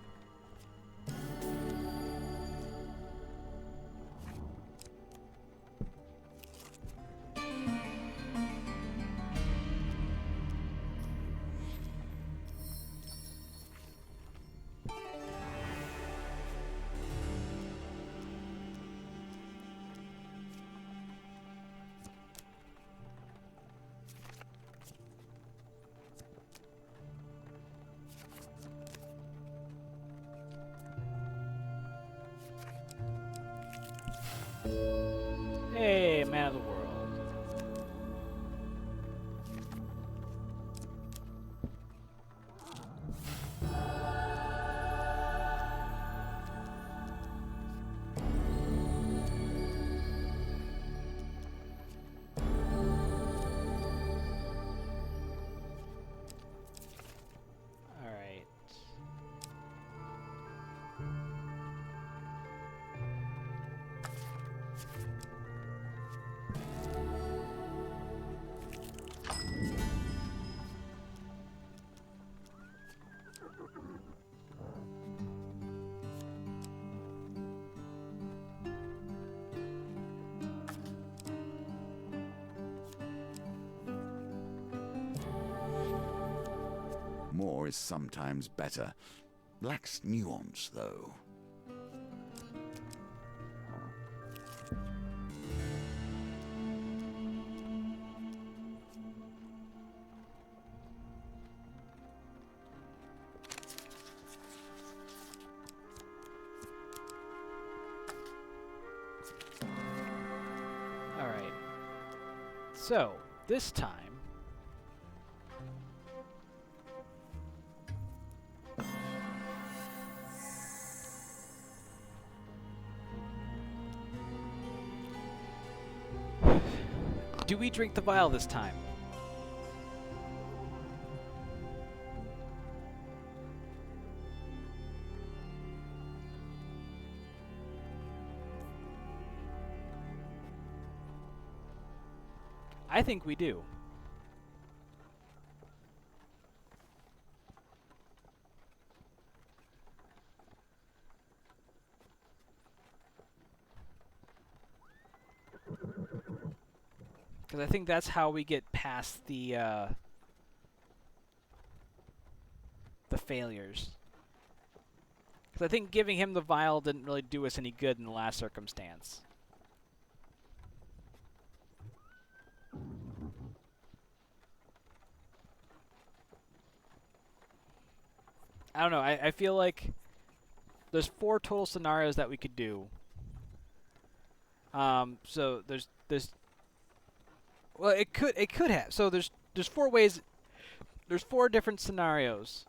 more is sometimes better. Lacks nuance, though. Alright. So, this time... do we drink the vial this time? I think we do. Because I think that's how we get past the failures. Because I think giving him the vial didn't really do us any good in the last circumstance. I don't know. I feel like there's 4 total scenarios that we could do. So there's well, it could have. So there's 4 ways. There's 4 different scenarios.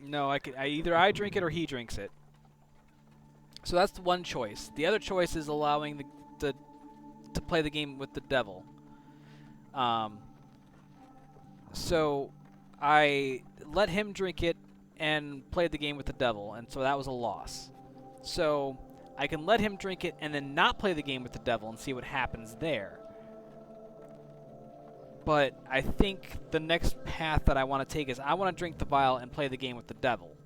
No, either I drink it or he drinks it. So that's the one choice. The other choice is allowing to play the game with the devil. So I let him drink it and play the game with the devil, and so that was a loss. So I can let him drink it and then not play the game with the devil and see what happens there. But I think the next path that I want to take is I want to drink the vial and play the game with the devil.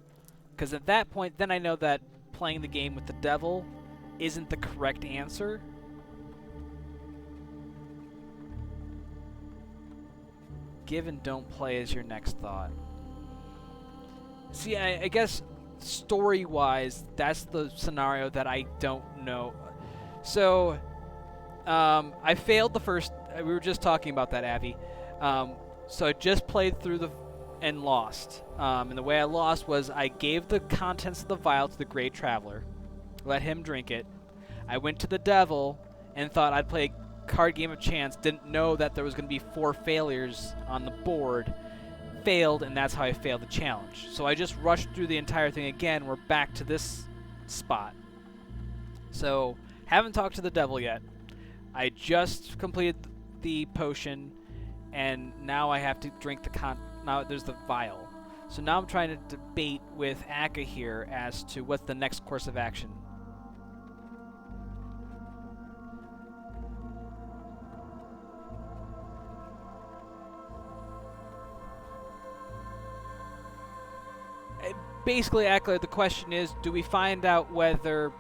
Because at that point, then I know that playing the game with the devil isn't the correct answer. Give and don't play is your next thought. See, I guess story-wise, that's the scenario that I don't know. So, I failed the first... we were just talking about that, Abby. So I just played through and lost. And the way I lost was I gave the contents of the vial to the Great Traveler, let him drink it. I went to the devil and thought I'd play a card game of chance, didn't know that there was going to be 4 failures on the board. Failed, and that's how I failed the challenge. So I just rushed through the entire thing again. We're back to this spot. So, haven't talked to the devil yet. I just completed the potion, and now I have to drink now there's the vial. So now I'm trying to debate with Akka here as to what's the next course of action. Basically, Akka, the question is, do we find out whether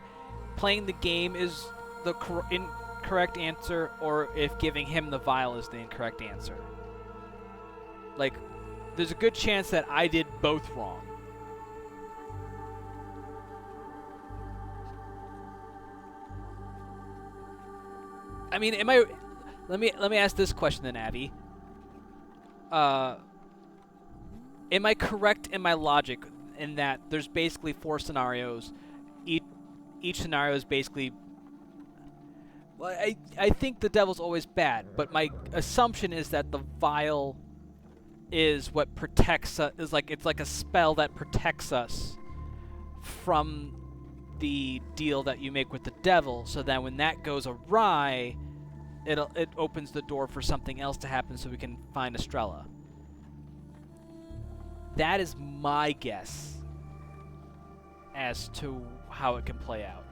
playing the game is the incorrect answer, or if giving him the vial is the incorrect answer? Like, there's a good chance that I did both wrong. I mean, let me ask this question then, Abby. Am I correct in my logic in that there's basically 4 scenarios? Each scenario is basically... well, I think the devil's always bad, but my assumption is that the vial is what protects us. It's like a spell that protects us from the deal that you make with the devil, so that when that goes awry, it opens the door for something else to happen so we can find Estrella. That is my guess as to how it can play out.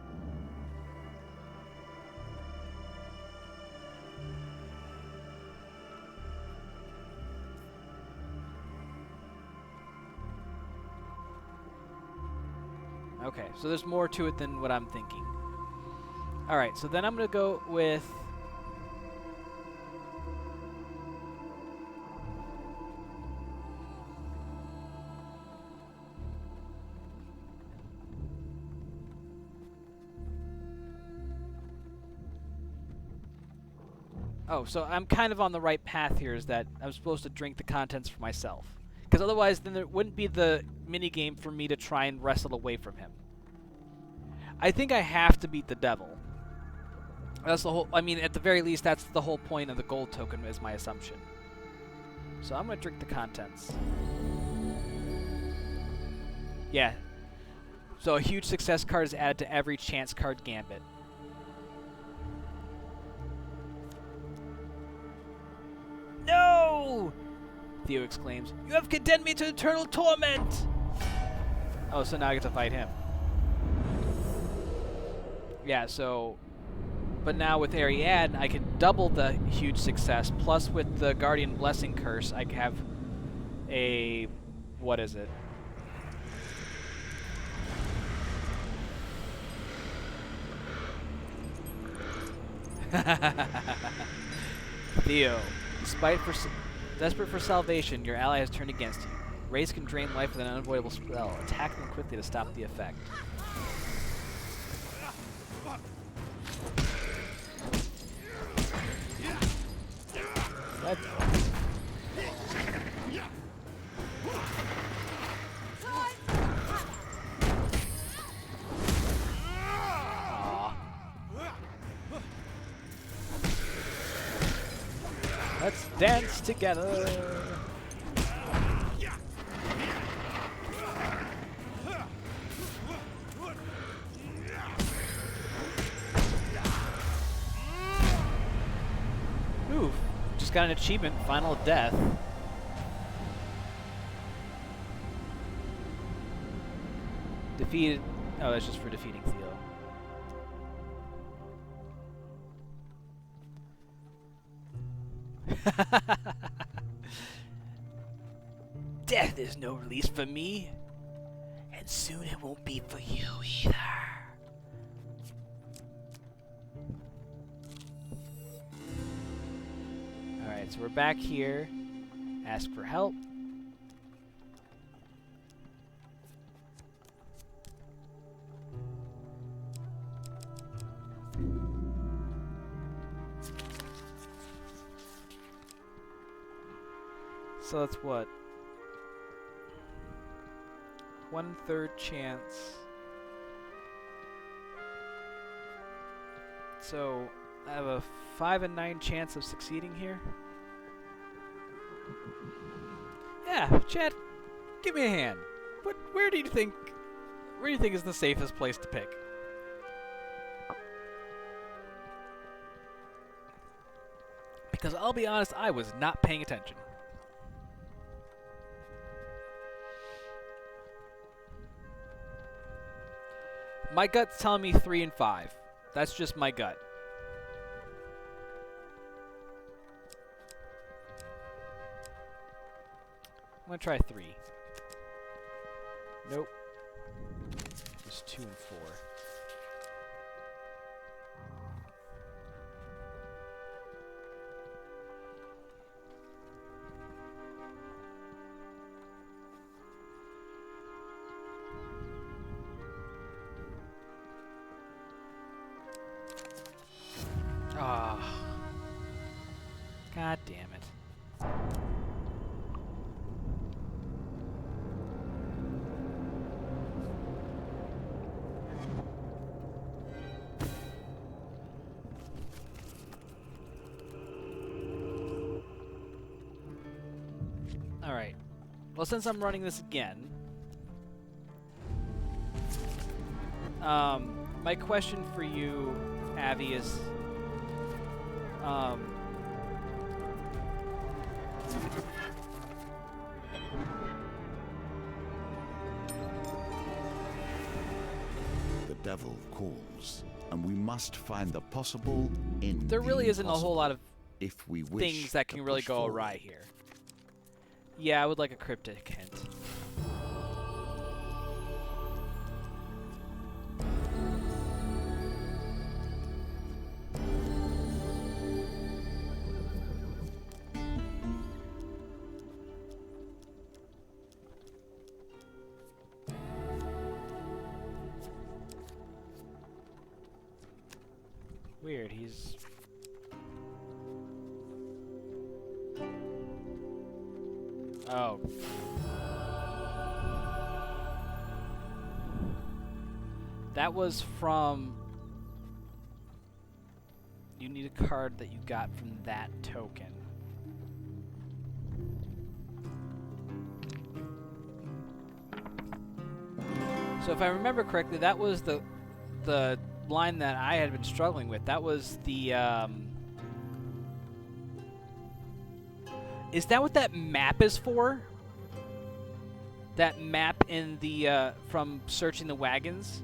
Okay, so there's more to it than what I'm thinking. Alright, so then I'm going to go with... Oh, so I'm kind of on the right path here, is that I'm supposed to drink the contents for myself. Because otherwise, then there wouldn't be the minigame for me to try and wrestle away from him. I think I have to beat the devil. That's the whole... I mean, at the very least, that's the whole point of the gold token, is my assumption. So I'm going to drink the contents. Yeah. So a huge success card is added to every chance card gambit. No! Theo exclaims, "You have condemned me to eternal torment!" Oh, so now I get to fight him. Yeah, so... But now with Ariadne, I can double the huge success, plus with the Guardian Blessing Curse, I have a... What is it? Theo, desperate for salvation, your ally has turned against you. Rays can drain life with an unavoidable spell. Attack them quickly to stop the effect. What? Aww. Let's dance together. Ooh, just got an achievement, Final Death. Defeated. Oh, that's just for defeating Theo. Death is no release for me, and soon it won't be for you either. Alright, so we're back here. Ask for help. So that's what? 1/3 chance. So I have a 5 and 9 chance of succeeding here. Yeah, chat, give me a hand. Where do you think is the safest place to pick? Because I'll be honest, I was not paying attention. My gut's telling me 3 and 5. That's just my gut. I'm gonna try 3. Nope. Just 2 and 4. Ah. God damn it. Alright. Well, since I'm running this again, my question for you, Avi, is The devil calls, and we must find the possible in there really the isn't a whole lot of if we wish things that can to really push go forward. awry here. Yeah, I would like a cryptic hint. Weird, he's... Oh. That was from... You need a card that you got from that token. So if I remember correctly, that was the line that I had been struggling with. That was the... Is that what that map is for? That map in the, from searching the wagons?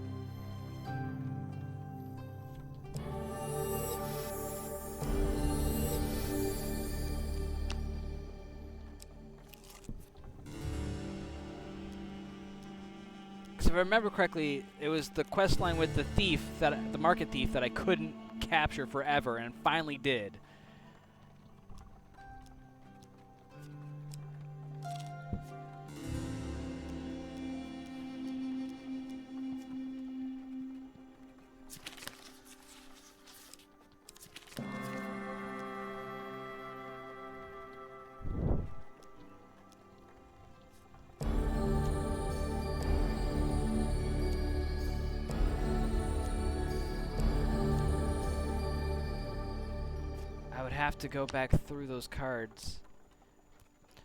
Because if I remember correctly, it was the quest line with the thief, the market thief, that I couldn't capture forever, and finally did. Have to go back through those cards.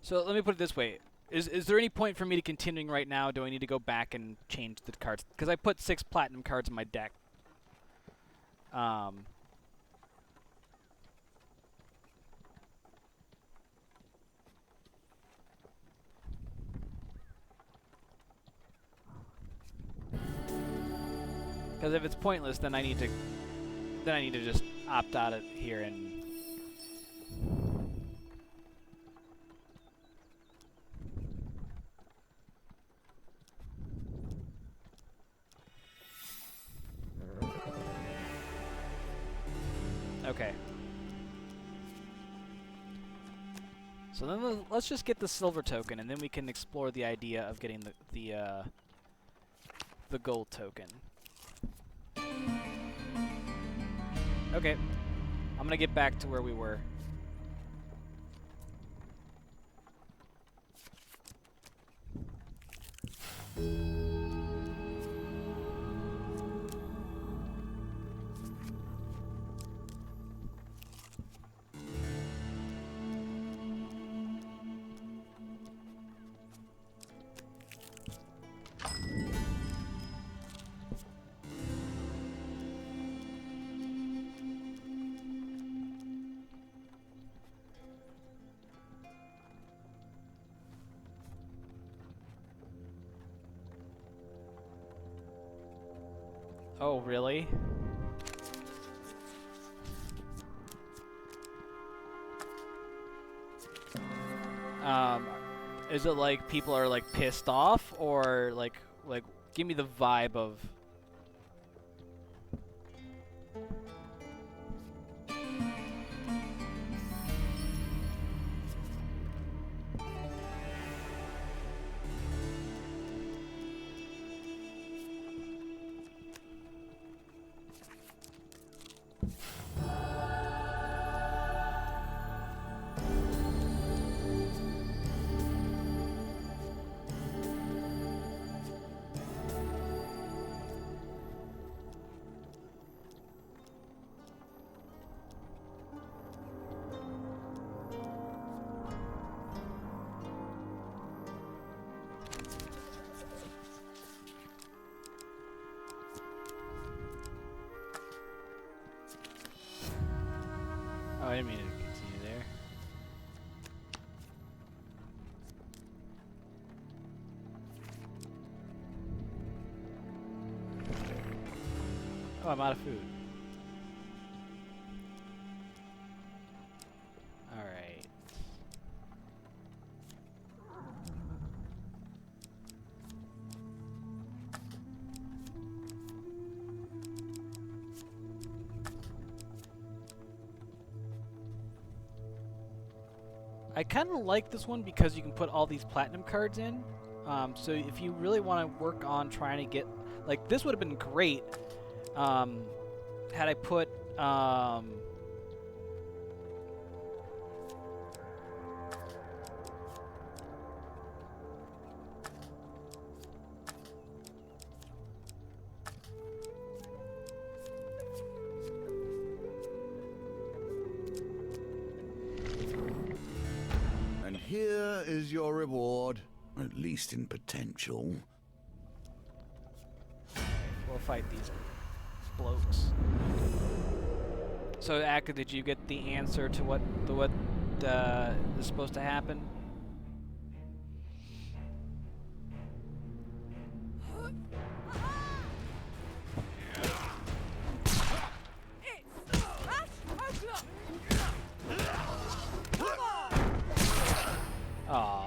So let me put it this way. Is there any point for me to continuing right now? Do I need to go back and change the cards? Because I put 6 platinum cards in my deck. Because if it's pointless, then I need to just opt out of here and... Okay. So then let's just get the silver token, and then we can explore the idea of getting the gold token. Okay. I'm gonna get back to where we were. Oh, really? Is it like people are like pissed off, or like give me the vibe of... Oh, I didn't mean to continue there. Oh, I'm out of food. Alright. I kind of like this one because you can put all these platinum cards in. So if you really want to work on trying to get... Like, this would have been great had I put... is your reward, at least in potential. We'll fight these blokes. So, Akka, did you get the answer to what is supposed to happen? It's Ash O'Clock. Come on. Aww.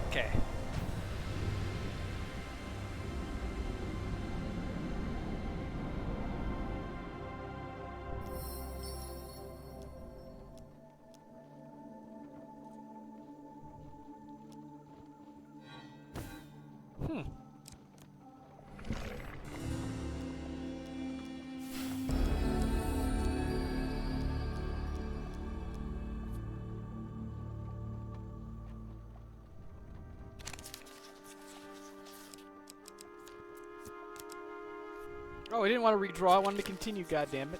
Okay. Oh, I didn't want to redraw. I wanted to continue, goddammit.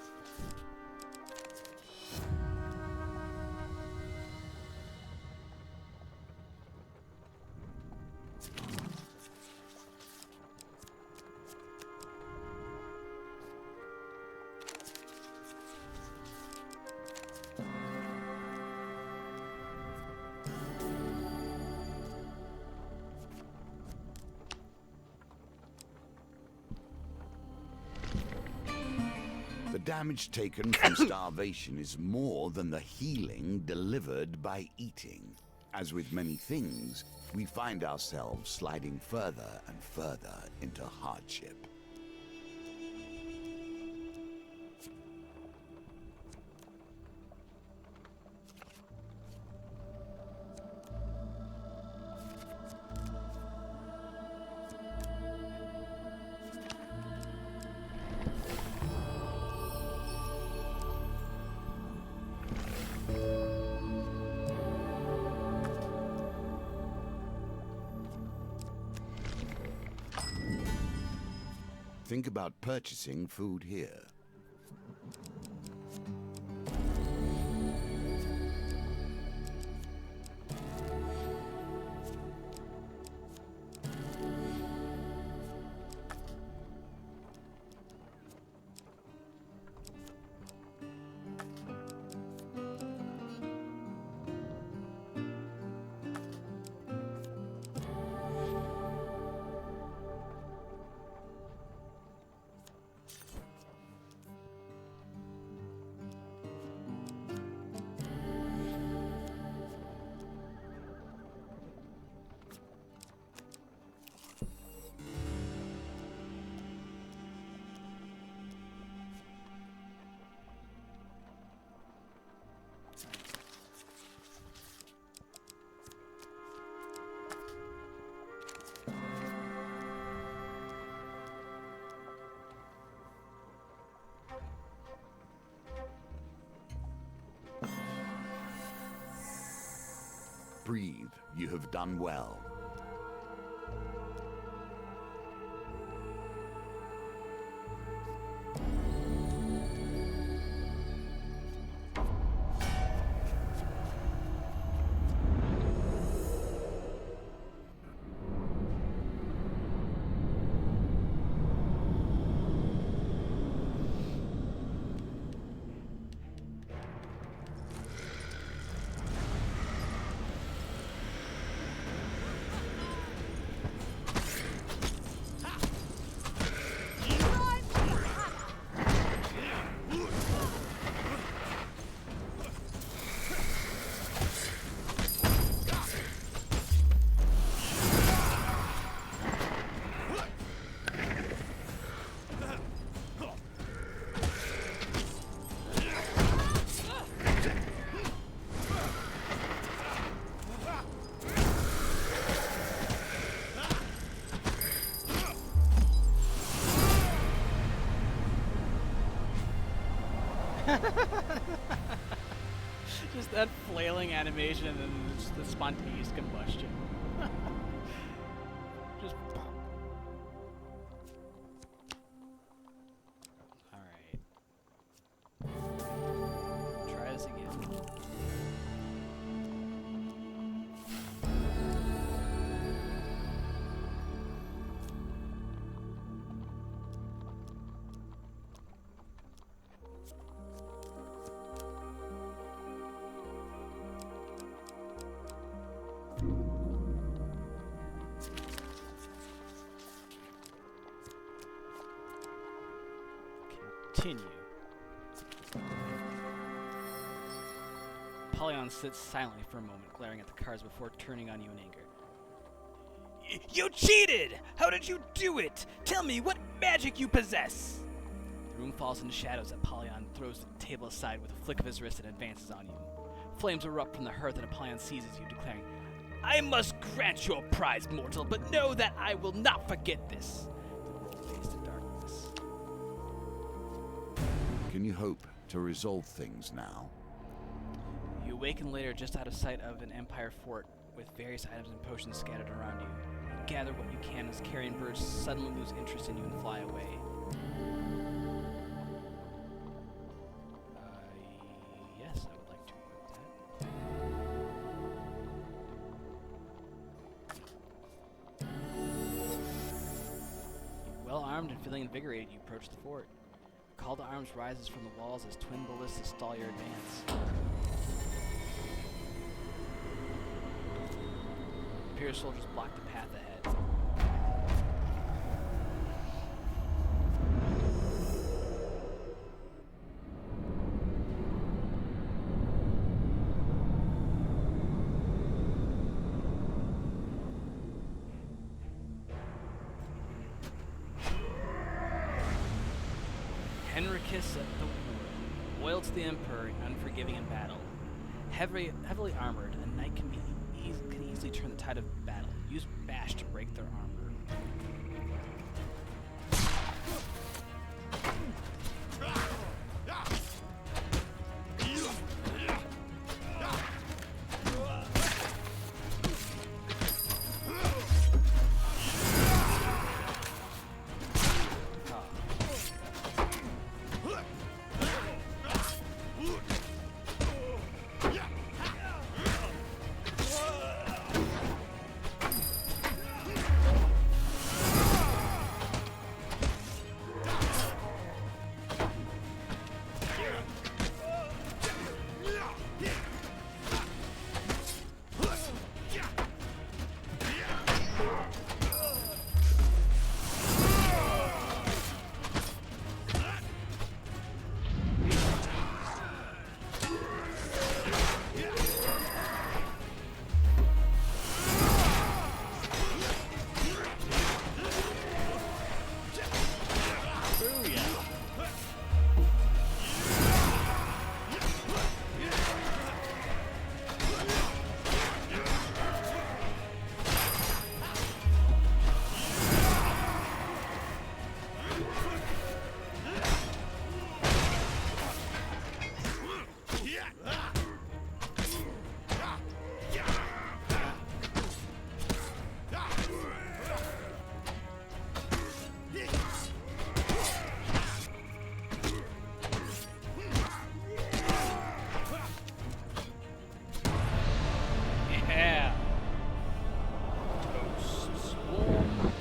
The damage taken from starvation is more than the healing delivered by eating. As with many things, we find ourselves sliding further and further into hardship. Think about purchasing food here. Breathe. You have done well. Just that flailing animation and then just the spontaneous combustion. Just. Alright. Try this again. Continue. Apollyon sits silently for a moment, glaring at the cards before turning on you in anger. You cheated! How did you do it? Tell me what magic you possess! The room falls into shadows as Apollyon throws the table aside with a flick of his wrist and advances on you. Flames erupt from the hearth and Apollyon seizes you, declaring, I must grant your prize, mortal, but know that I will not forget this. The world fades to darkness. Can you hope to resolve things now? You awaken later just out of sight of an Empire fort with various items and potions scattered around you. You gather what you can as carrion birds suddenly lose interest in you and fly away. Yes, I would like to equip that. Well armed and feeling invigorated, you approach the fort. A call to arms rises from the walls as twin ballistas stall your advance. Imperial soldiers block the path ahead. Henricus at the war, loyal to the Emperor, unforgiving in battle. Heavily armored, a knight can easily turn the tide of battle. Use bash to break their armor.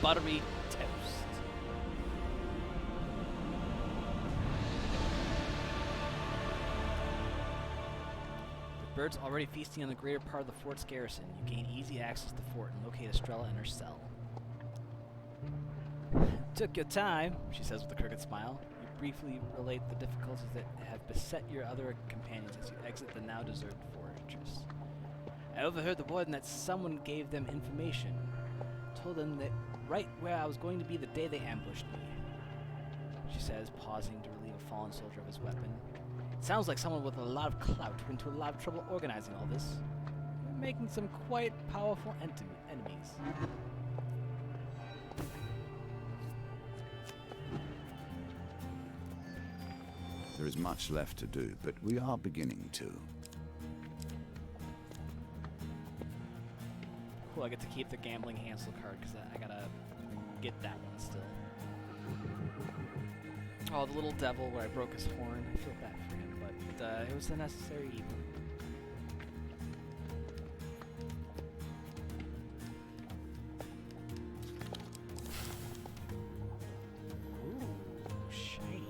Buttery toast. With birds already feasting on the greater part of the fort's garrison, you gain easy access to the fort and locate Estrella in her cell. Took your time, she says with a crooked smile. You briefly relate the difficulties that have beset your other companions as you exit the now deserted fortress. I overheard the warden that someone gave them information. Told them that right where I was going to be the day they ambushed me, she says, pausing to relieve a fallen soldier of his weapon. It sounds like someone with a lot of clout went into a lot of trouble organizing all this. You're making some quite powerful enemies. There is much left to do, but we are beginning to. cool. I get to keep the gambling Hansel card because I gotta get that one still. Oh, the little devil where I broke his horn. I feel bad for him, but it was a necessary evil. Ooh, shiny.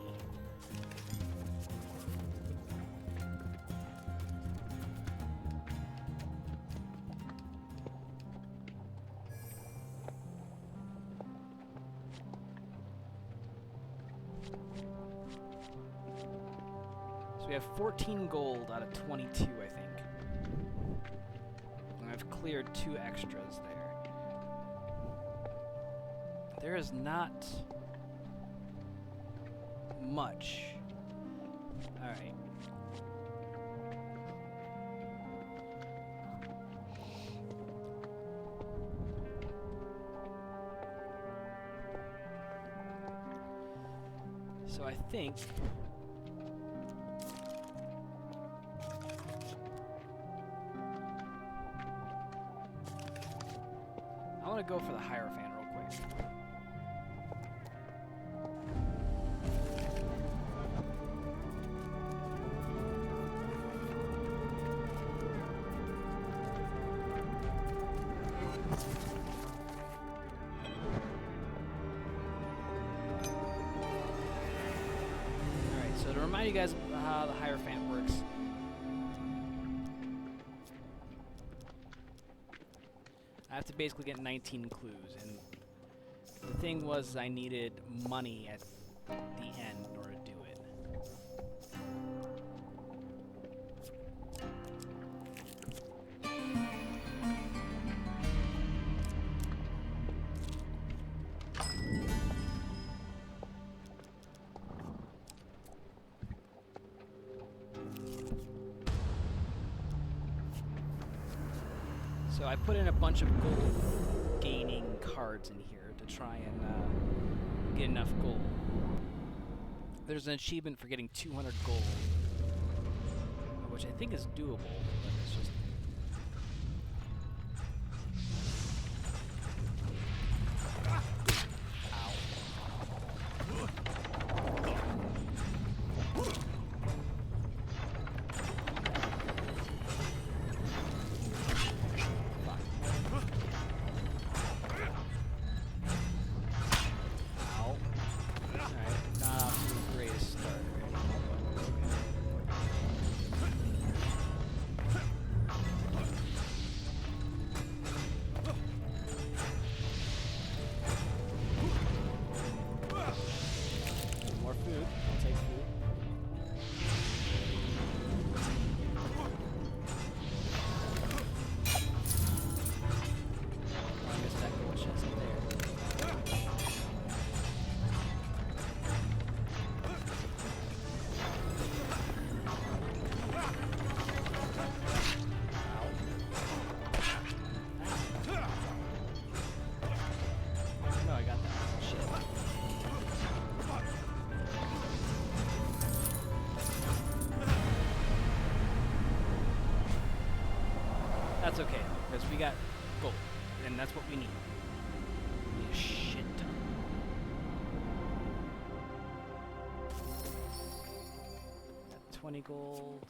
We have 14 gold out of 22, I think. And I've cleared 2 extras there. There is not much. Alright. So I think I want to go for the Hierophant real quick. Alright, so to remind you guys how the Hierophant works, I have to basically get 19 clues, and the thing was I needed money at the end in order to do it. So I put in a bunch of gold gaining cards in here to try and get enough gold. There's an achievement for getting 200 gold, which I think is doable, but it's just... That's okay, because we got gold, and that's what we need. We need a shit ton. Got 20 gold.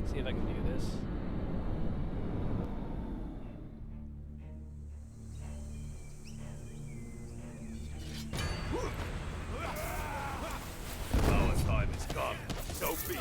See if I can do this. Our time has come. So be it.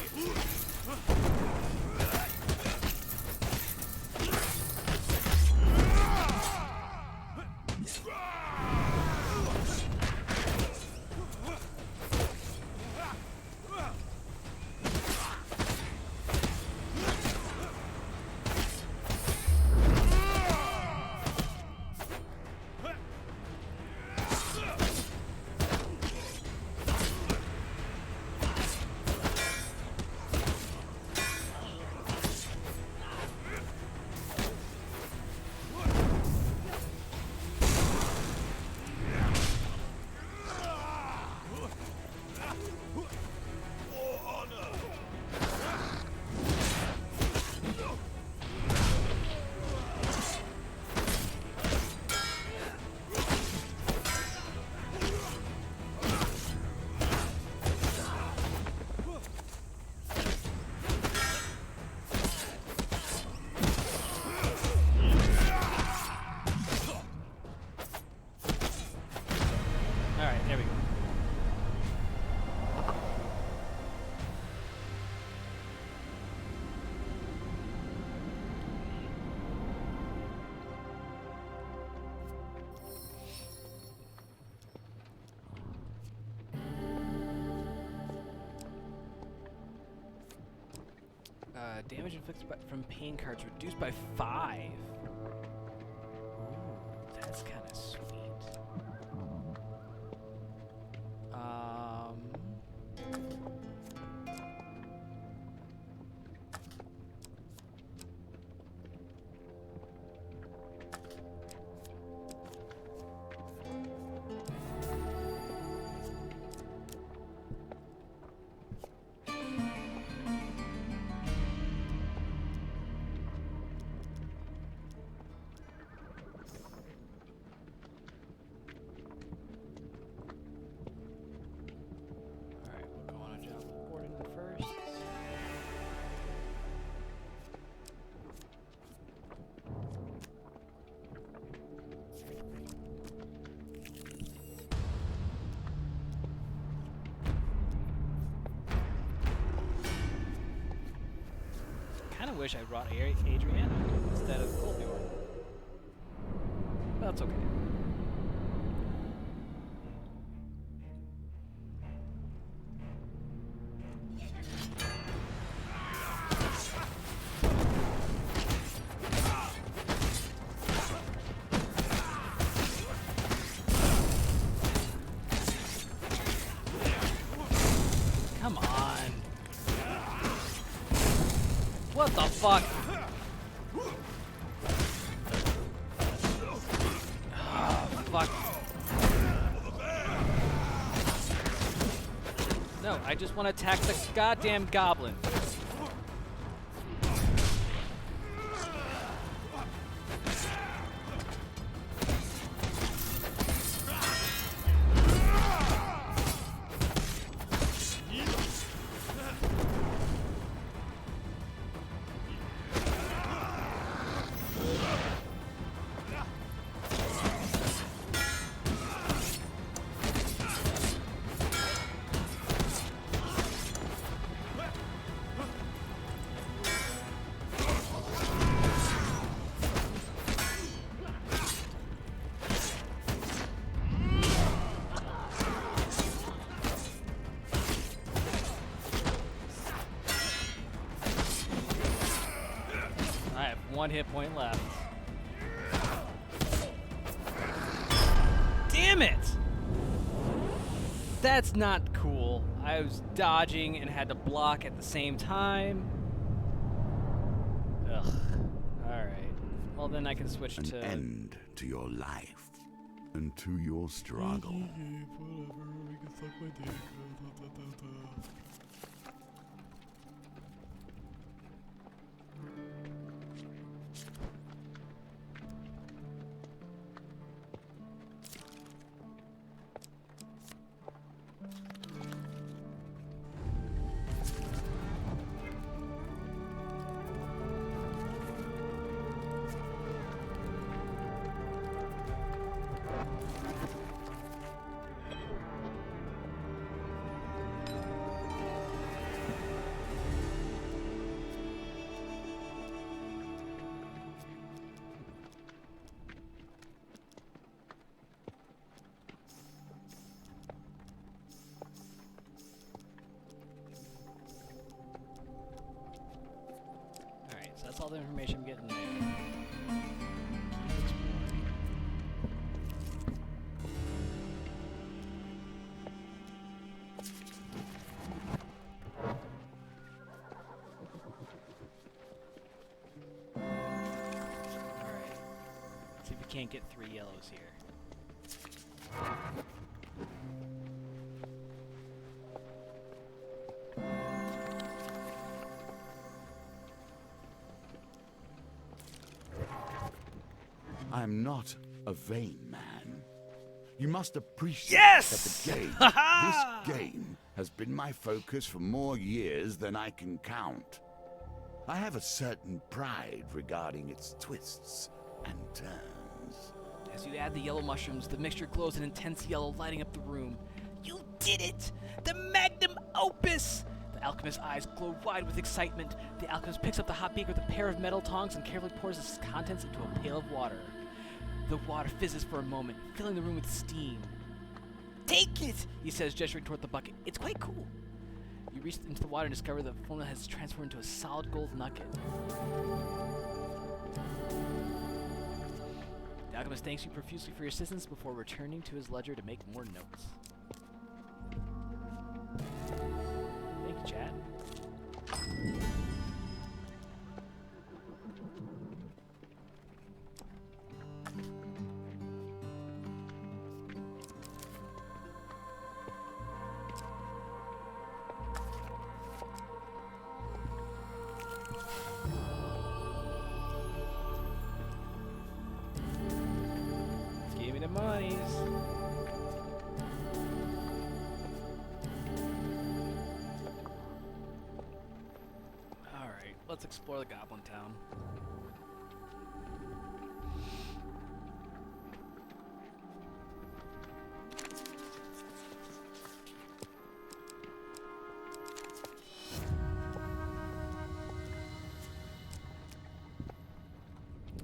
Damage inflicted from pain cards reduced by 5. Ooh, that's kind of sweet. I wish I brought Adriana instead of Colbjorn. But that's okay. Come on. What the fuck? Oh, fuck. No, I just want to attack the goddamn goblin. One hit point left. Damn it! That's not cool. I was dodging and had to block at the same time. Ugh. Alright. Well, then I can switch to... An end to your life and to your struggle. Whatever, we can suck my dick. That's all the information I'm getting there. Alright. See if we can't get 3 yellows here. I'm not a vain man. You must appreciate Yes! that the game, this game, has been my focus for more years than I can count. I have a certain pride regarding its twists and turns. As you add the yellow mushrooms, the mixture glows an intense yellow, lighting up the room. You did it! The magnum opus! The alchemist's eyes glow wide with excitement. The alchemist picks up the hot beaker with a pair of metal tongs and carefully pours its contents into a pail of water. The water fizzes for a moment, filling the room with steam. Take it, he says, gesturing toward the bucket. It's quite cool. You reach into the water and discover the formula has transformed into a solid gold nugget. The alchemist thanks you profusely for your assistance before returning to his ledger to make more notes. Thank you, chat. Give me the monies. Alright, let's explore the Goblin Town.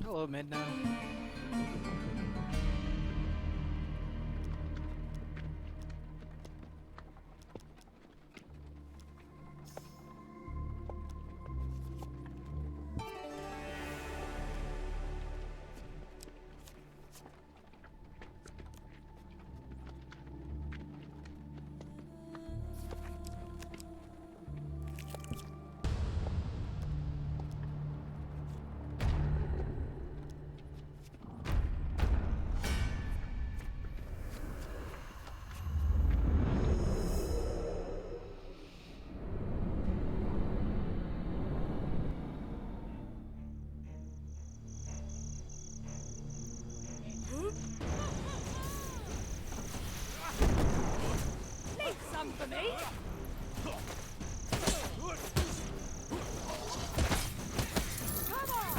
Hello, Midna. Leave some for me. Come on.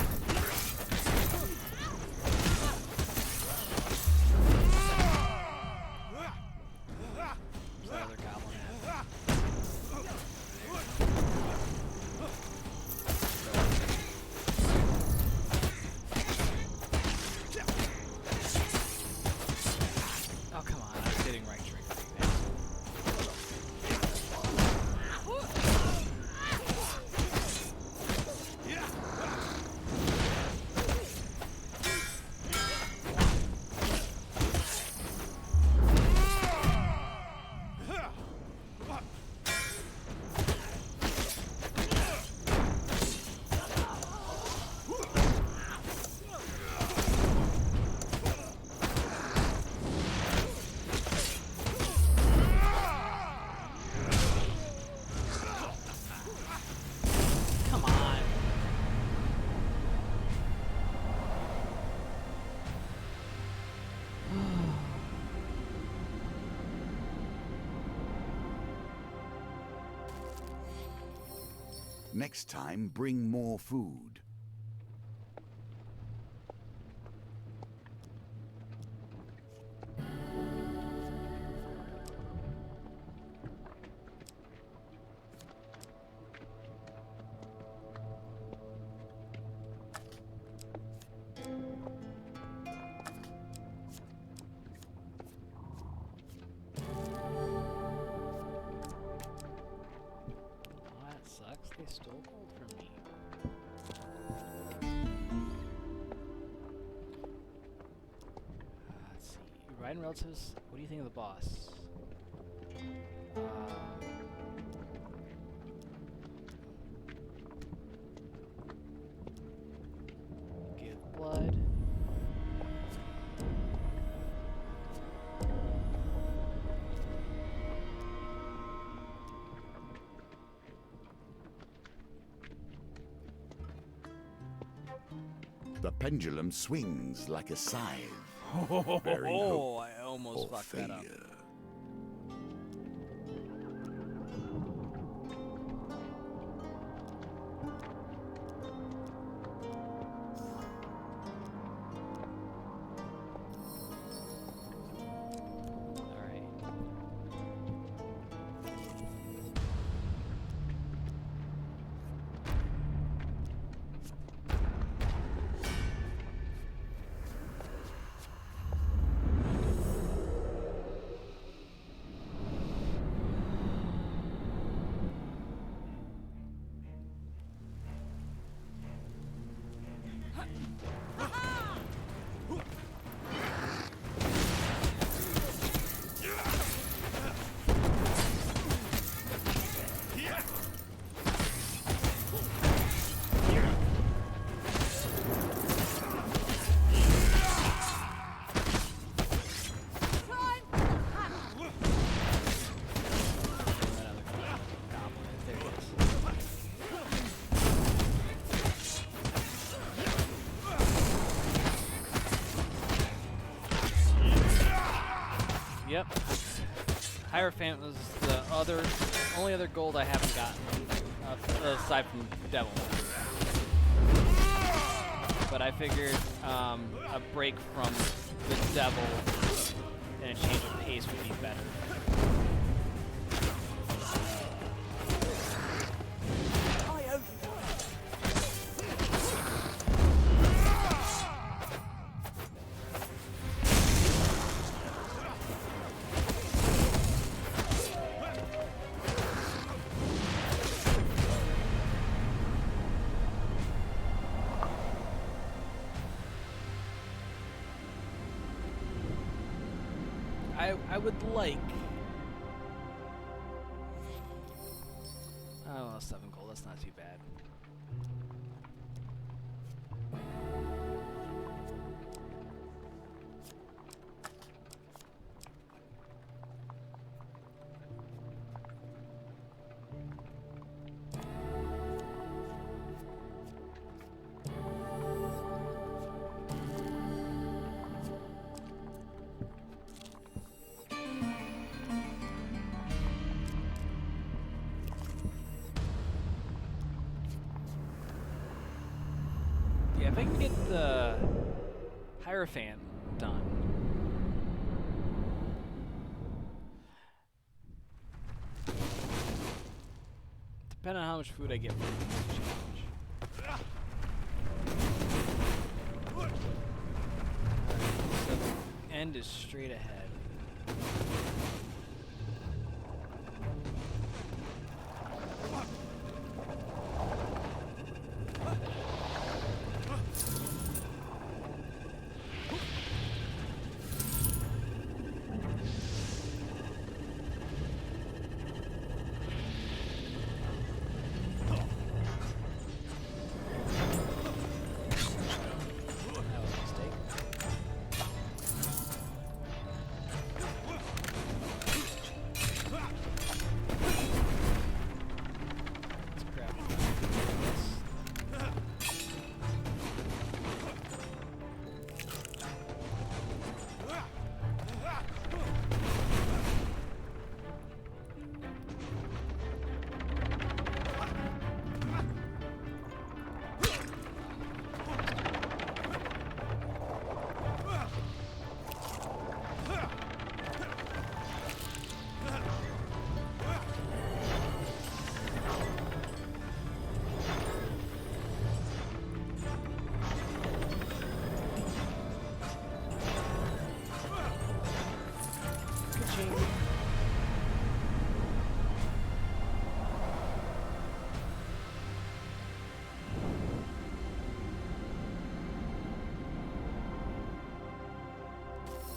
Where's that other goblin at? Oh, come on. I'm sitting right during the thing. Come on. Next time, bring more food. Oh, that sucks. They stole gold from me. Let's see. Your riding relatives, what do you think of the boss? Give blood. The pendulum swings like a scythe. Very Oh, I almost or fucked that up. failure. Alright. Hierophant was the only other gold I haven't gotten, aside from Devil. But I figured a break from the Devil and a change of pace would be better. I would like... Oh, 7 gold, that's not too bad. Yeah, if I can get the Hierophant done. Depending on how much food I get from this challenge. So the end is straight ahead.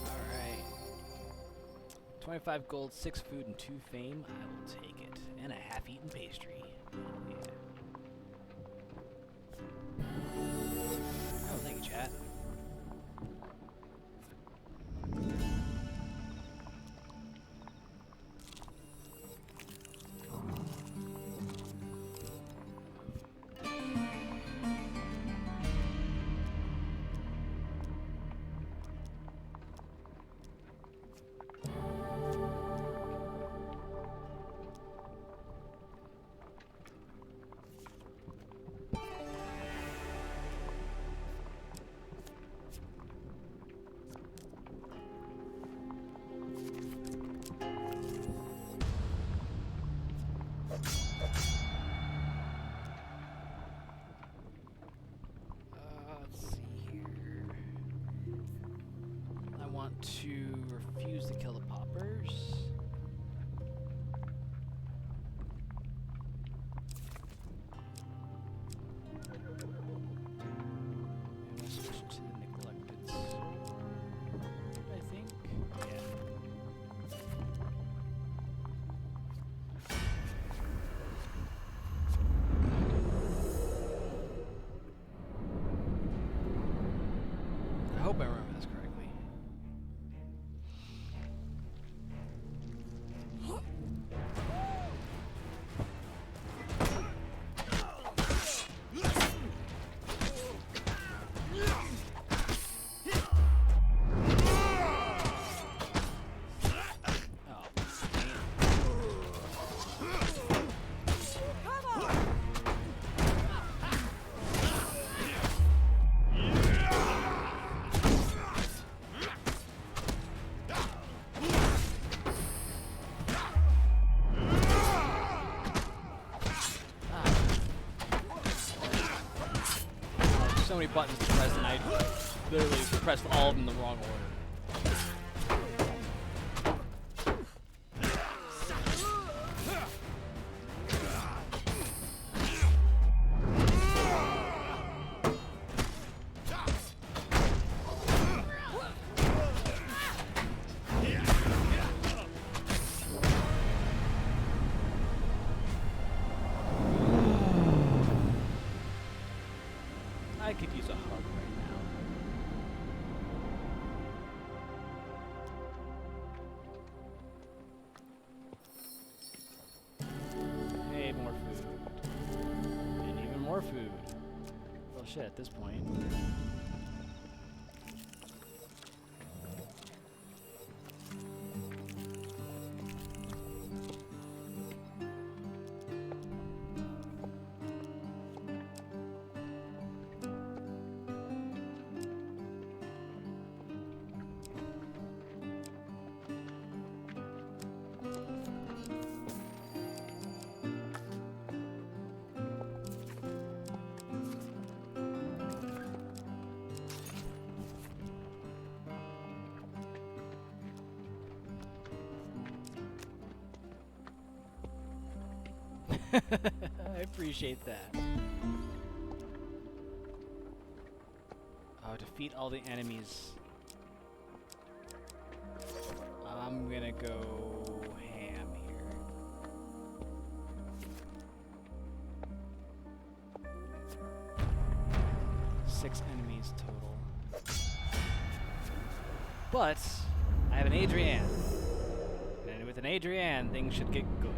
Alright. 25 gold, 6 food, and 2 fame. I will take it. And a half-eaten pastry. Oh, yeah. Oh, thank you, chat. many buttons to press, and I literally pressed all of them in the wrong order. I could use a hug right now. Hey, more food. And even more food. Well, shit, at this point. I appreciate that. Oh, defeat all the enemies. I'm gonna go ham here. Six enemies total. But I have an Adrienne. And with an Adrienne, things should get good.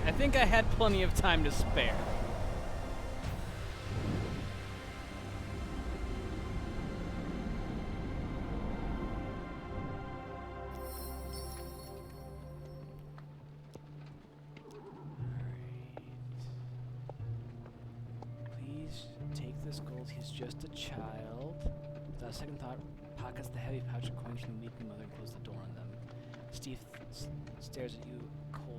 I think I had plenty of time to spare. Please take this gold. He's just a child. Without a second thought, pockets the heavy pouch of coins from the weeping mother and closes the door on them. Steve stares at you coldly.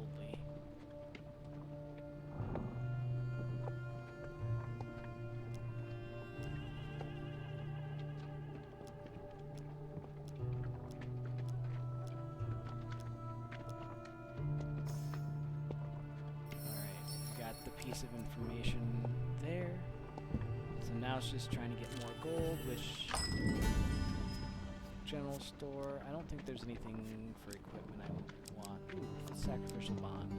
Piece of information there. So now it's just trying to get more gold, which general store. I don't think there's anything for equipment I want. Ooh, sacrificial bond.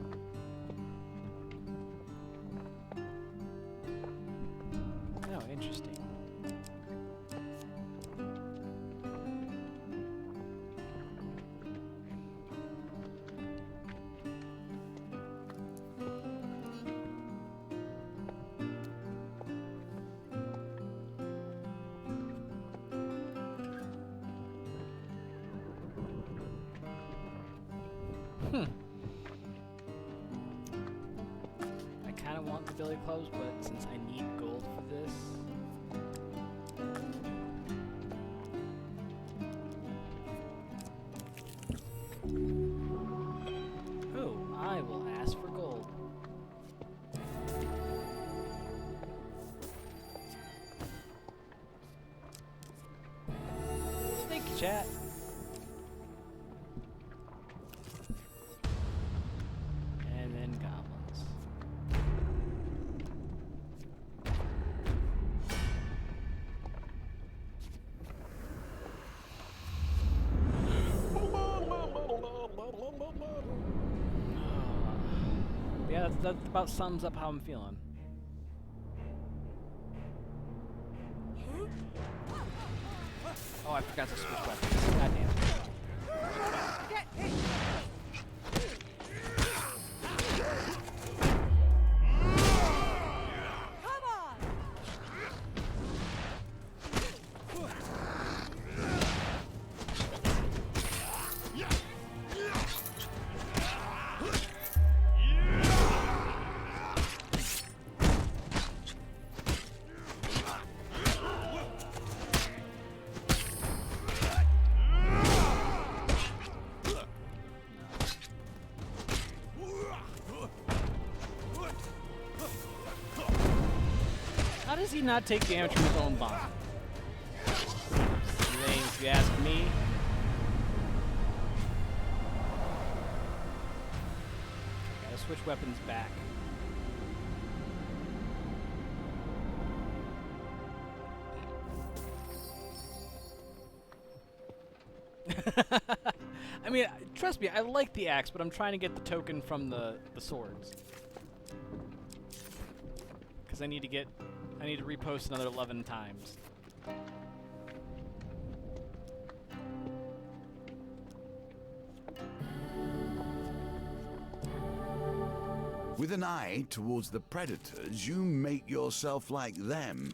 Oh, interesting. I kind of want the billy clubs, but since I need gold for this... Oh, I will ask for gold. Thank you, chat. Yeah, that about sums up how I'm feeling. Oh, I forgot to switch weapons. God damn it. Get hit! Come on! How does he not take damage from his own bomb? Lame, if you ask me. Gotta switch weapons back. I mean, trust me, I like the axe, but I'm trying to get the token from the swords. Because I need to repost another 11 times. With an eye towards the predators, you make yourself like them.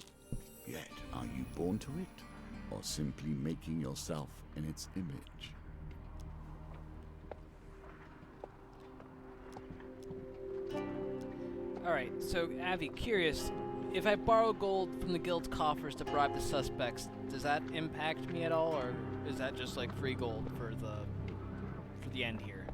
Yet, are you born to it? Or simply making yourself in its image? Alright, so Avi, curious, if I borrow gold from the guild's coffers to bribe the suspects, does that impact me at all, or is that just like free gold for the end here?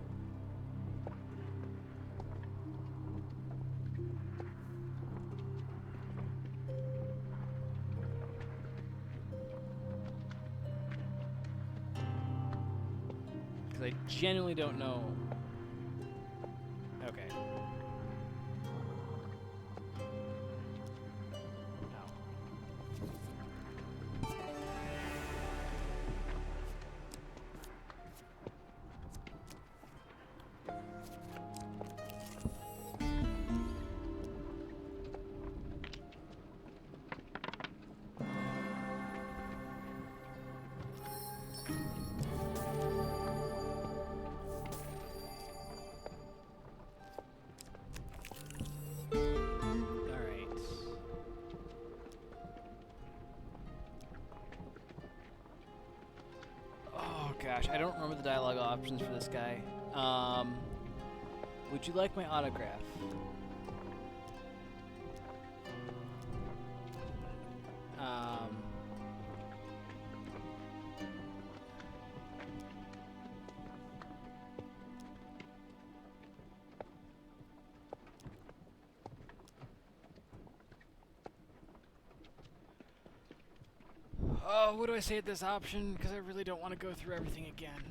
Because I genuinely don't know. Okay. Gosh, I don't remember the dialogue options for this guy. Would you like my autograph? Oh, what do I say at this option? Because I really don't want to go through everything again.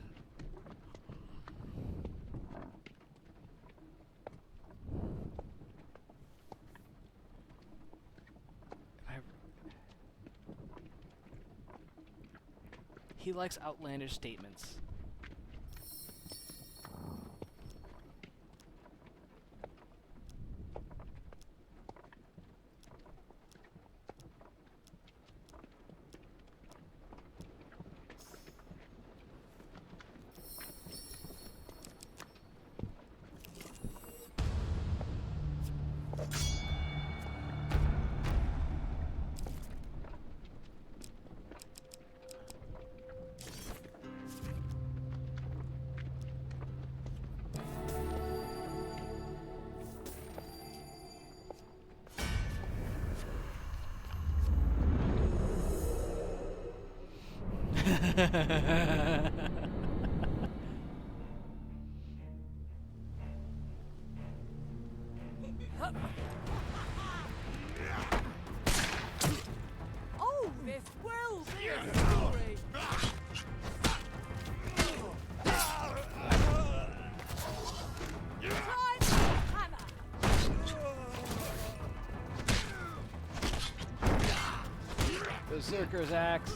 He likes outlandish statements. Oh, this will be a story! Time for the hammer! Berserker's axe.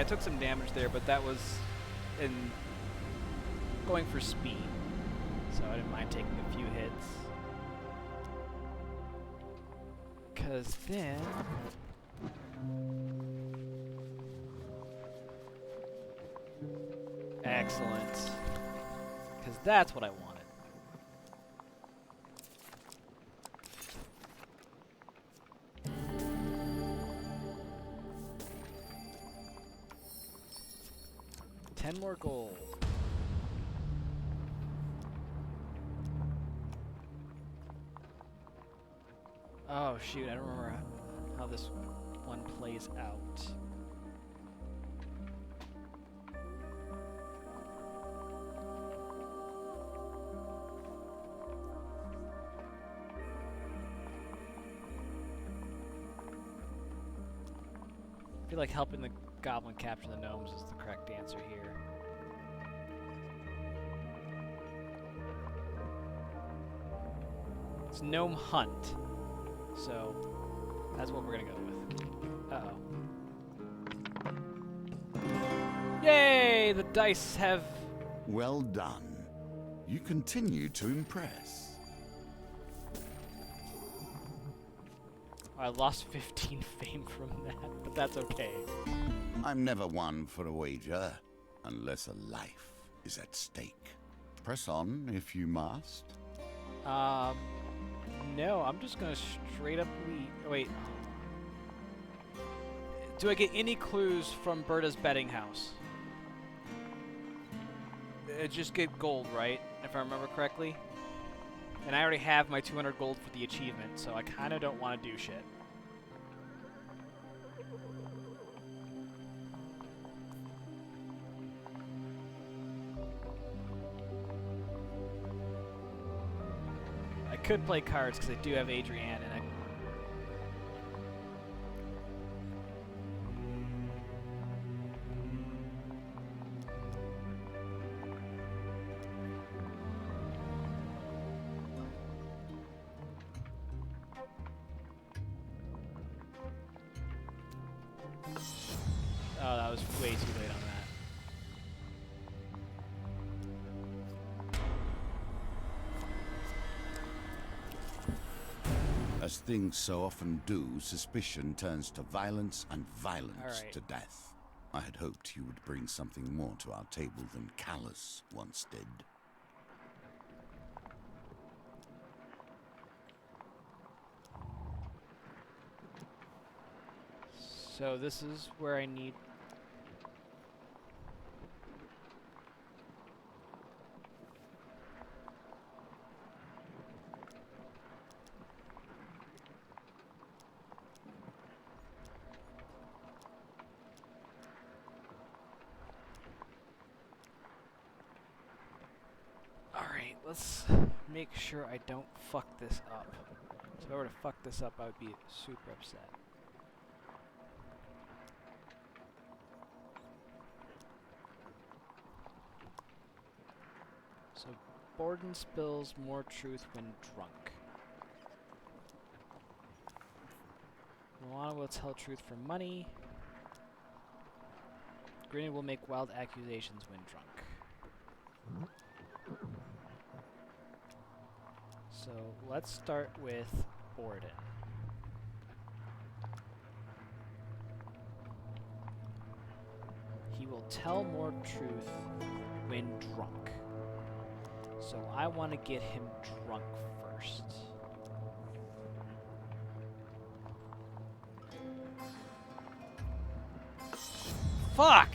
I took some damage there, but that was in going for speed, so I didn't mind taking a few hits. Cause then excellent. Cause that's what I wanted. $10 more gold. Oh shoot, I don't remember how this one plays out. I feel like helping the goblin capture the gnomes is the correct answer here. It's gnome hunt. So, that's what we're gonna go with. Uh-oh. Yay! The dice have... Well done. You continue to impress. I lost 15 fame from that, but that's okay. I'm never one for a wager, unless a life is at stake. Press on if you must. No, I'm just gonna straight up leave. Wait. Do I get any clues from Berta's betting house? Just get gold, right? If I remember correctly. And I already have my 200 gold for the achievement, so I kind of don't want to do shit. I could play cards because I do have Adrienne, and I... Oh, that was way too late on that. As things so often do, suspicion turns to violence and violence to death. I had hoped you would bring something more to our table than Callus once did. So this is where I need... Alright, let's make sure I don't fuck this up. So if I were to fuck this up, I would be super upset. So Borden spills more truth when drunk. Moana will tell truth for money. Grinny will make wild accusations when drunk. So let's start with Borden. He will tell more truth when drunk. So I want to get him drunk first. Fuck!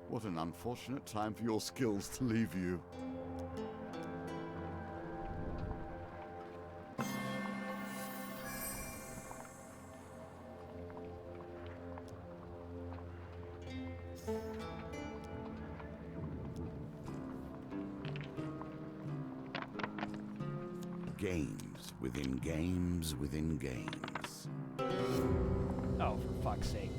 What an unfortunate time for your skills to leave you. Games within games within games. Oh, for fuck's sake.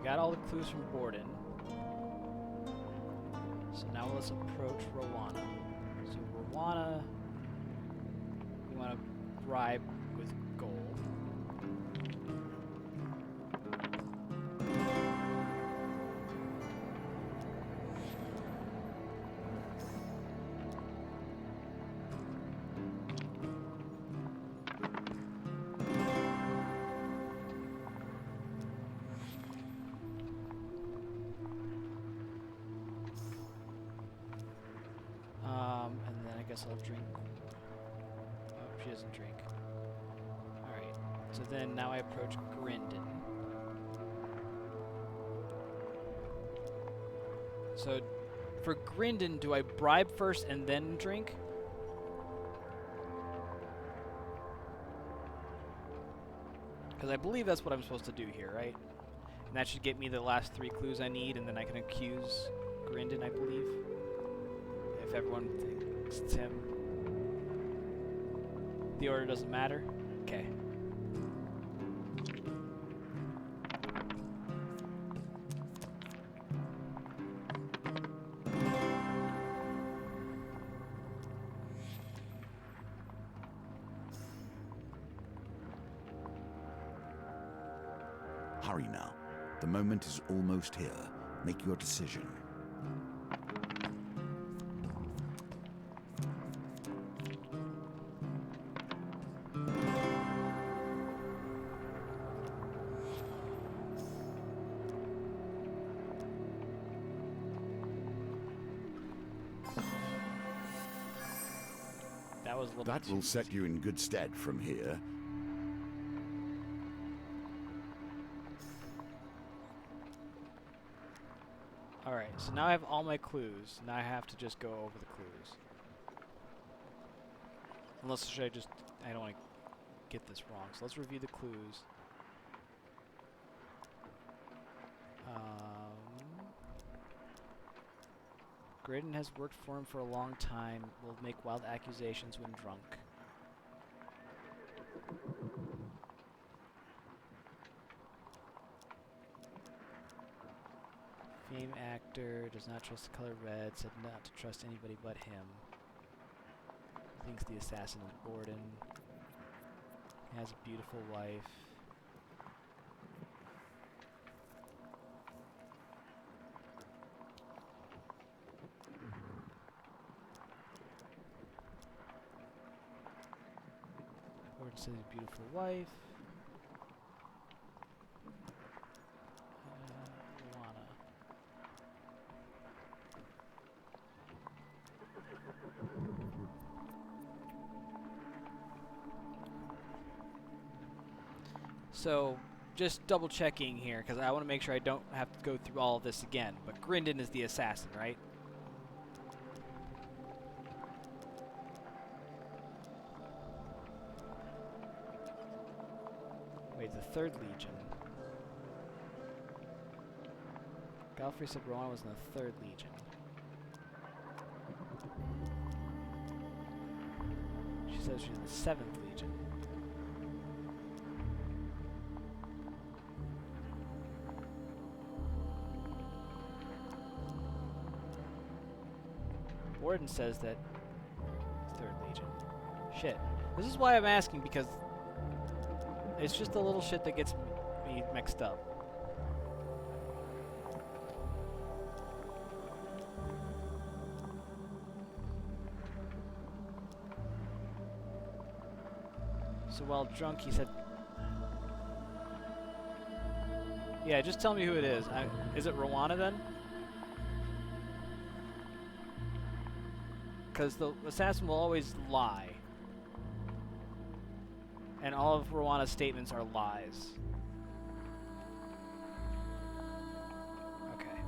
got all the clues from Borden. So now let's approach Rowana. So Rowana, we want to bribe with gold. And then I guess I'll drink. Oh, she doesn't drink. Alright. So then now I approach Grindon. So for Grindon, do I bribe first and then drink? Because I believe that's what I'm supposed to do here, right? And that should get me the last 3 clues I need, and then I can accuse Grindon, I believe. If everyone thinks it's him. The order doesn't matter? Okay. Hurry now. The moment is almost here. Make your decision. That was a little That too will set easy. you in good stead from here. Alright, so now I have all my clues. Now I have to just go over the clues. Unless should I just... I don't want to get this wrong. So let's review the clues. Graydon has worked for him for a long time. Will make wild accusations when drunk. Fame actor, does not trust the color red, said not to trust anybody but him. Thinks the assassin is Borden. He has a beautiful wife. Borden says he's a beautiful wife. Lana. So, just double checking here, because I want to make sure I don't have to go through all of this again. But Grindon is the assassin, right? Wait, the 3rd Legion. Godfrey said Rowan was in the 3rd Legion. She says she's in the 7th Legion. Borden says that 3rd Legion. Shit. This is why I'm asking, because it's just the little shit that gets me mixed up. So while drunk, he said... Yeah, just tell me who it is. Is it Rowana then? Because the assassin will always lie. And all of Rowana's statements are lies. Okay.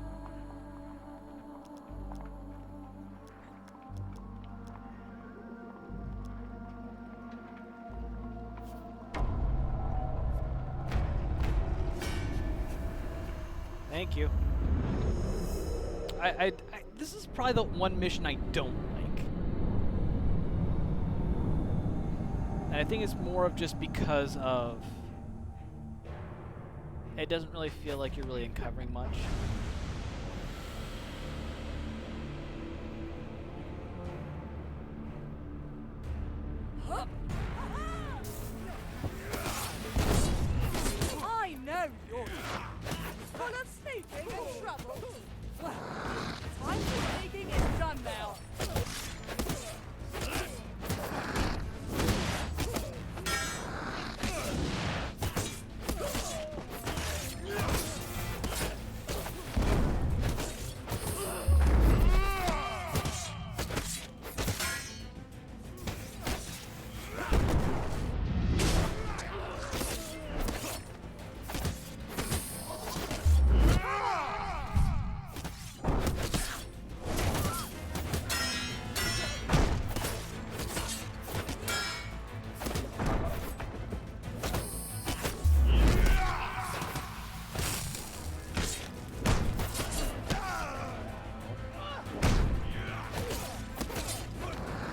Thank you. This is probably the one mission I don't like. And I think it's more of just because of... it doesn't really feel like you're really uncovering much. I know you're full of sneaking and trouble. Well, time for sneaking is done now.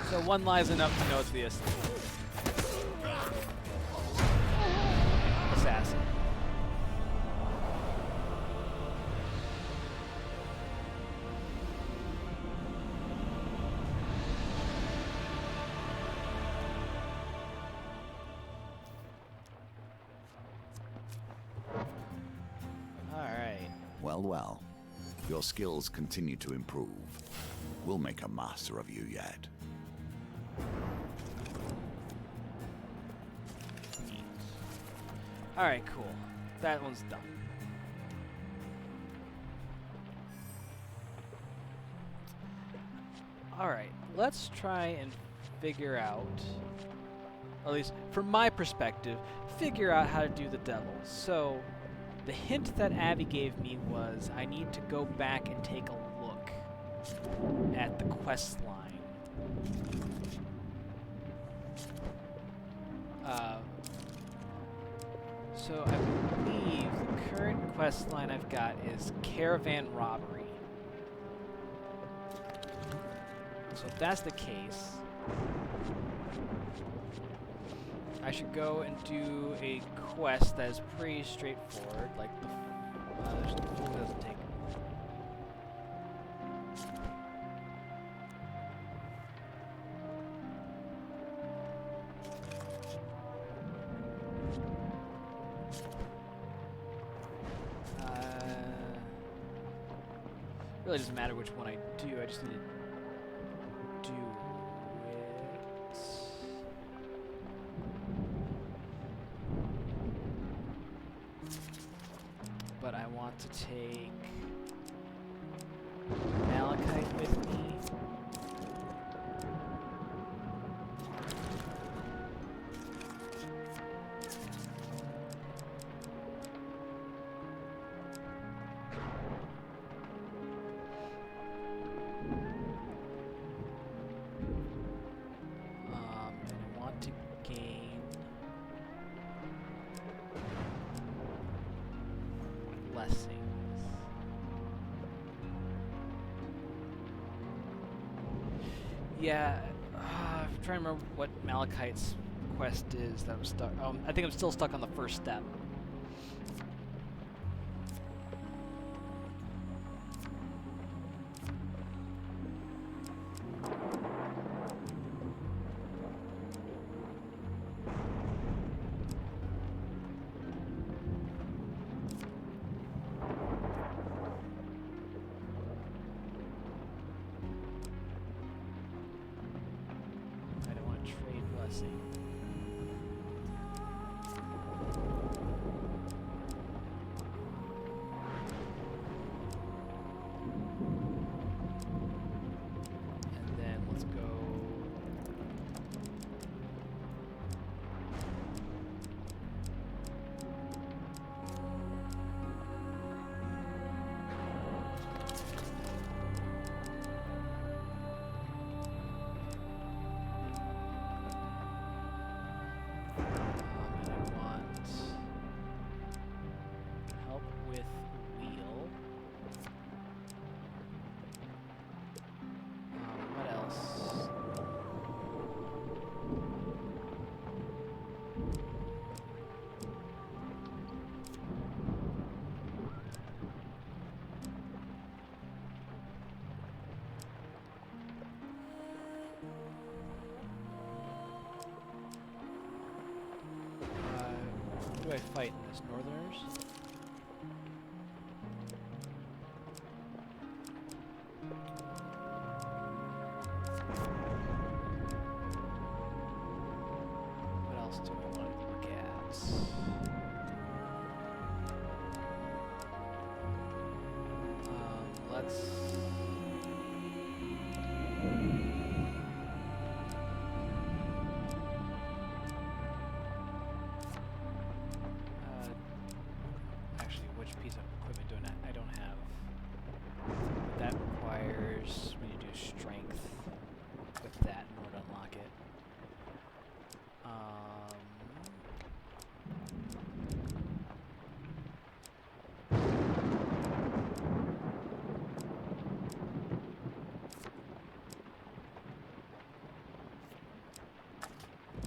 So one lie's enough to know it's the assassin. Alright. Well, well. Your skills continue to improve. We'll make a master of you yet. Alright, cool. That one's done. Alright, let's try and figure out, or at least from my perspective, figure out how to do the devils. So, the hint that Abby gave me was I need to go back and take a look at the quest line. So I believe the current quest line I've got is caravan robbery. So if that's the case, I should go and do a quest that is pretty straightforward, like the full doesn't take. Really doesn't matter which one I do, I just need to do it. But I want to take Malachite with me. Yeah, I'm trying to remember what Malachite's quest is that I'm stuck. I think I'm still stuck on the first step. do I fight in this? Northerners? What else do I want to look at? Let's... actually, which piece of equipment I don't have? But that requires me to do strength with that in order to unlock it.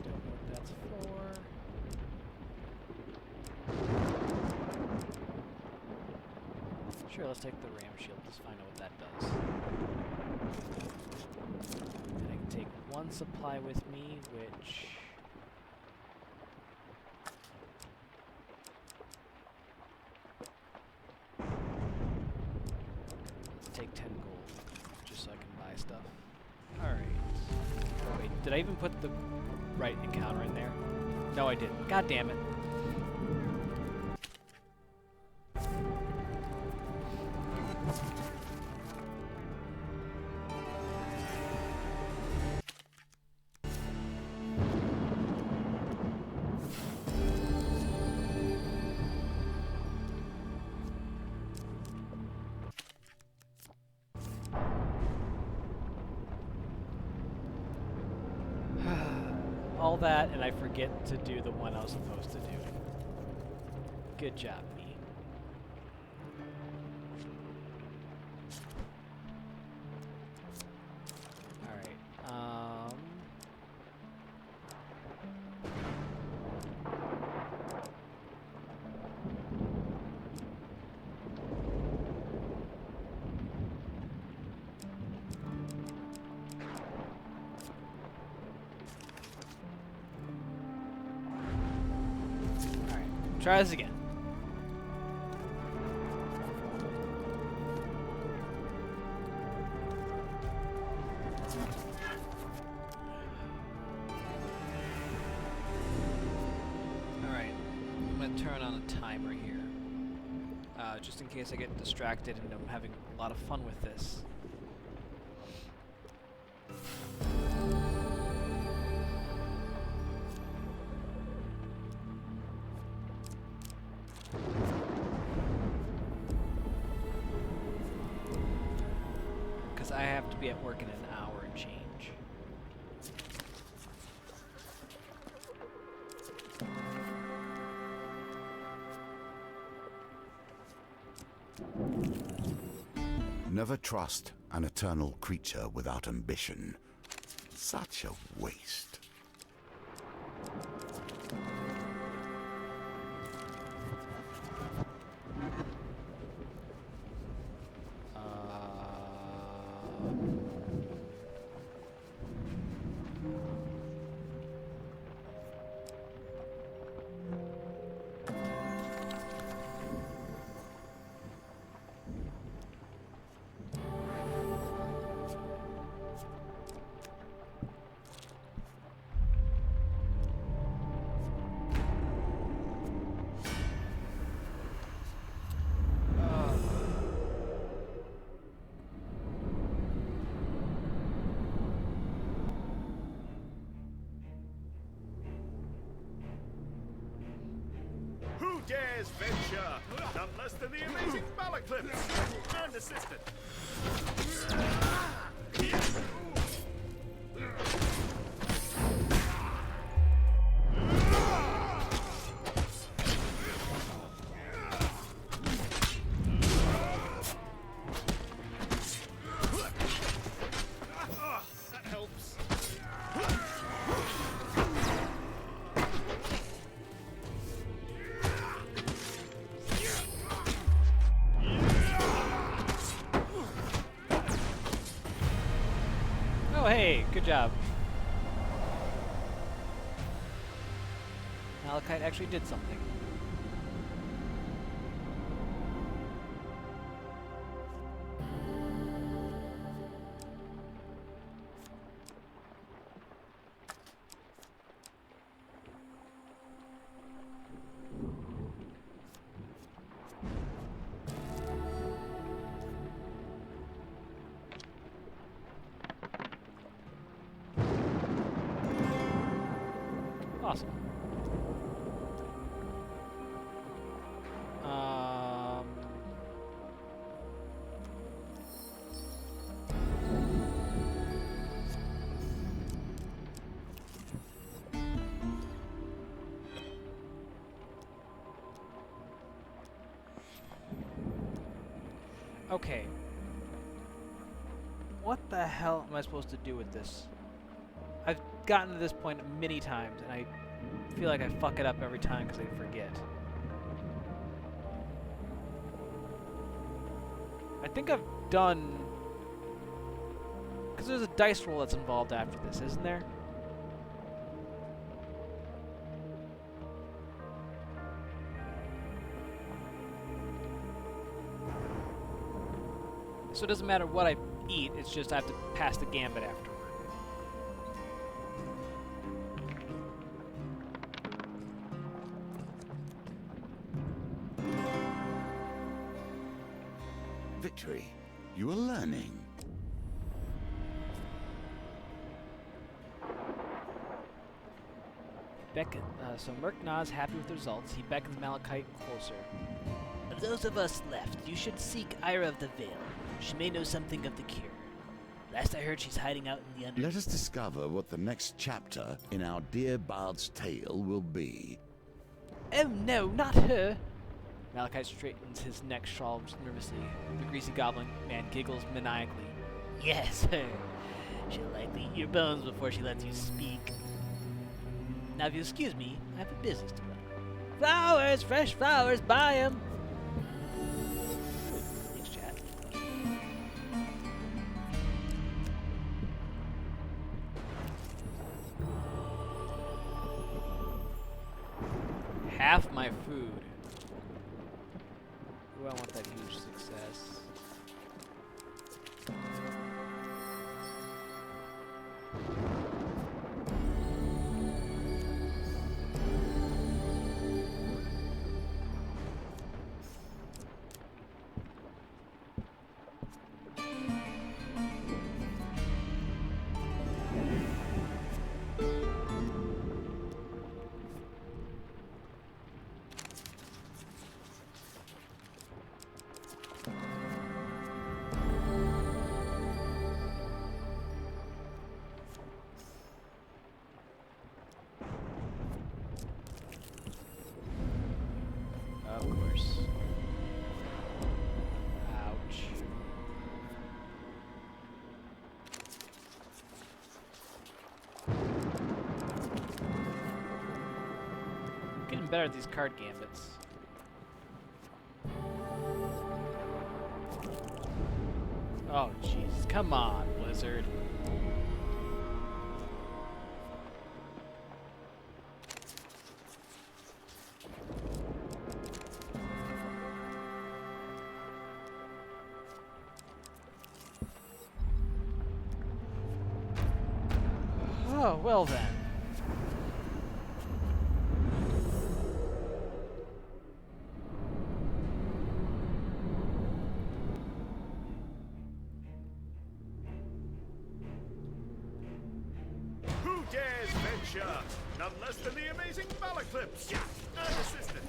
Don't know what that's for. Sure, let's take the ram shield. Let's find out what that does. And I can take one supply with me, which... let's take 10 gold, just so I can buy stuff. Alright. Oh, wait, did I even put the right encounter in there? No, I didn't. God damn it. All that, and I forget to do the one I was supposed to do. Good job, me. Alright, try this again. Alright, I'm going to turn on a timer here. Just in case I get distracted and I'm having a lot of fun with this. I have to be at work in an hour and change. Never trust an eternal creature without ambition. Such a waste. Who dares venture? None less than the amazing Malaclips and assistant. That helps. Oh, hey, good job. Malachite actually did something. Awesome. Okay. What the hell am I supposed to do with this? I've gotten to this point many times, and I feel like I fuck it up every time because I forget. I think I've done... Because there's a dice roll that's involved after this, isn't there? So it doesn't matter what I eat, it's just I have to pass the gambit afterward. Victory. You are learning. So Merc nods, happy with the results. He beckons Malachite closer. Of those of us left, you should seek Ira of the Vale. She may know something of the cure. Last I heard, she's hiding out in the under... Let us discover what the next chapter in our dear bard's tale will be. Oh no, not her! Malachite straightens his neck shawl nervously. The greasy goblin man giggles maniacally. Yes, her. She'll likely eat your bones before she lets you speak. Now, if you excuse me, I have a business to run. Flowers! Fresh flowers! Buy 'em! Thanks, chat. Half my food. Ooh, I want that huge success. Of course. Ouch. Getting better at these card gambits. Oh, jeez. Come on, Blizzard. Oh, well then. Who dares venture? None less than the amazing Malaclips and assistant.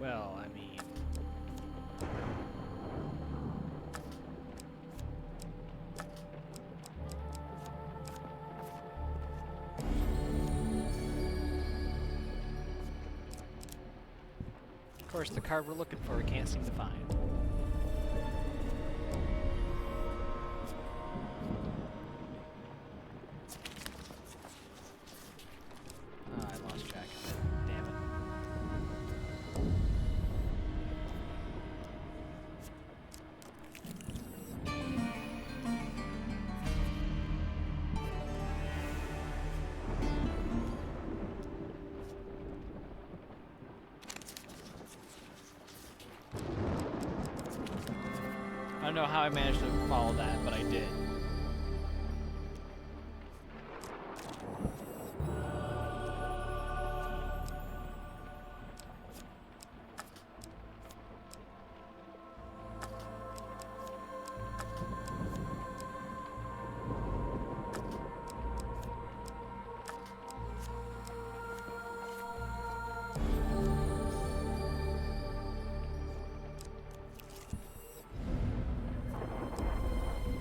Well, I mean... Of course, the card we're looking for we can't seem to find. Oh, I lost track of it. Damn it. I don't know how I managed to follow that, but I did.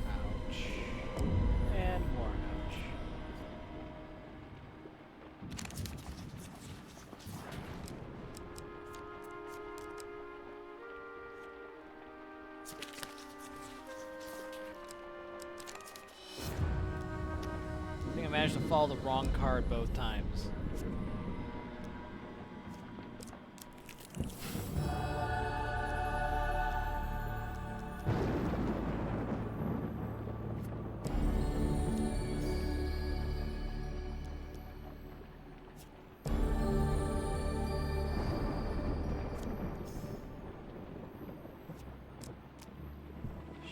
Ouch. And more ouch. I think I managed to follow the wrong card both times.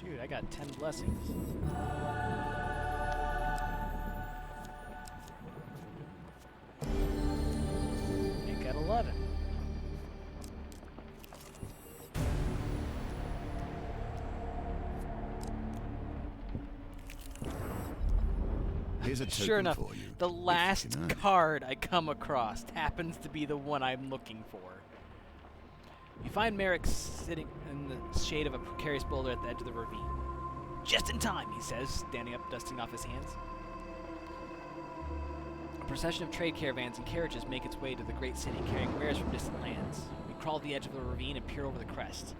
Shoot, I got 10 blessings. Ain't got 11. Here's a token Sure enough, for you. the if you last can earn it. card I come across happens to be the one I'm looking for. You find Merrick sitting in the shade of a precarious boulder at the edge of the ravine. Just in time, he says, standing up, dusting off his hands. A procession of trade caravans and carriages make its way to the great city, carrying wares from distant lands. We crawl to the edge of the ravine and peer over the crest.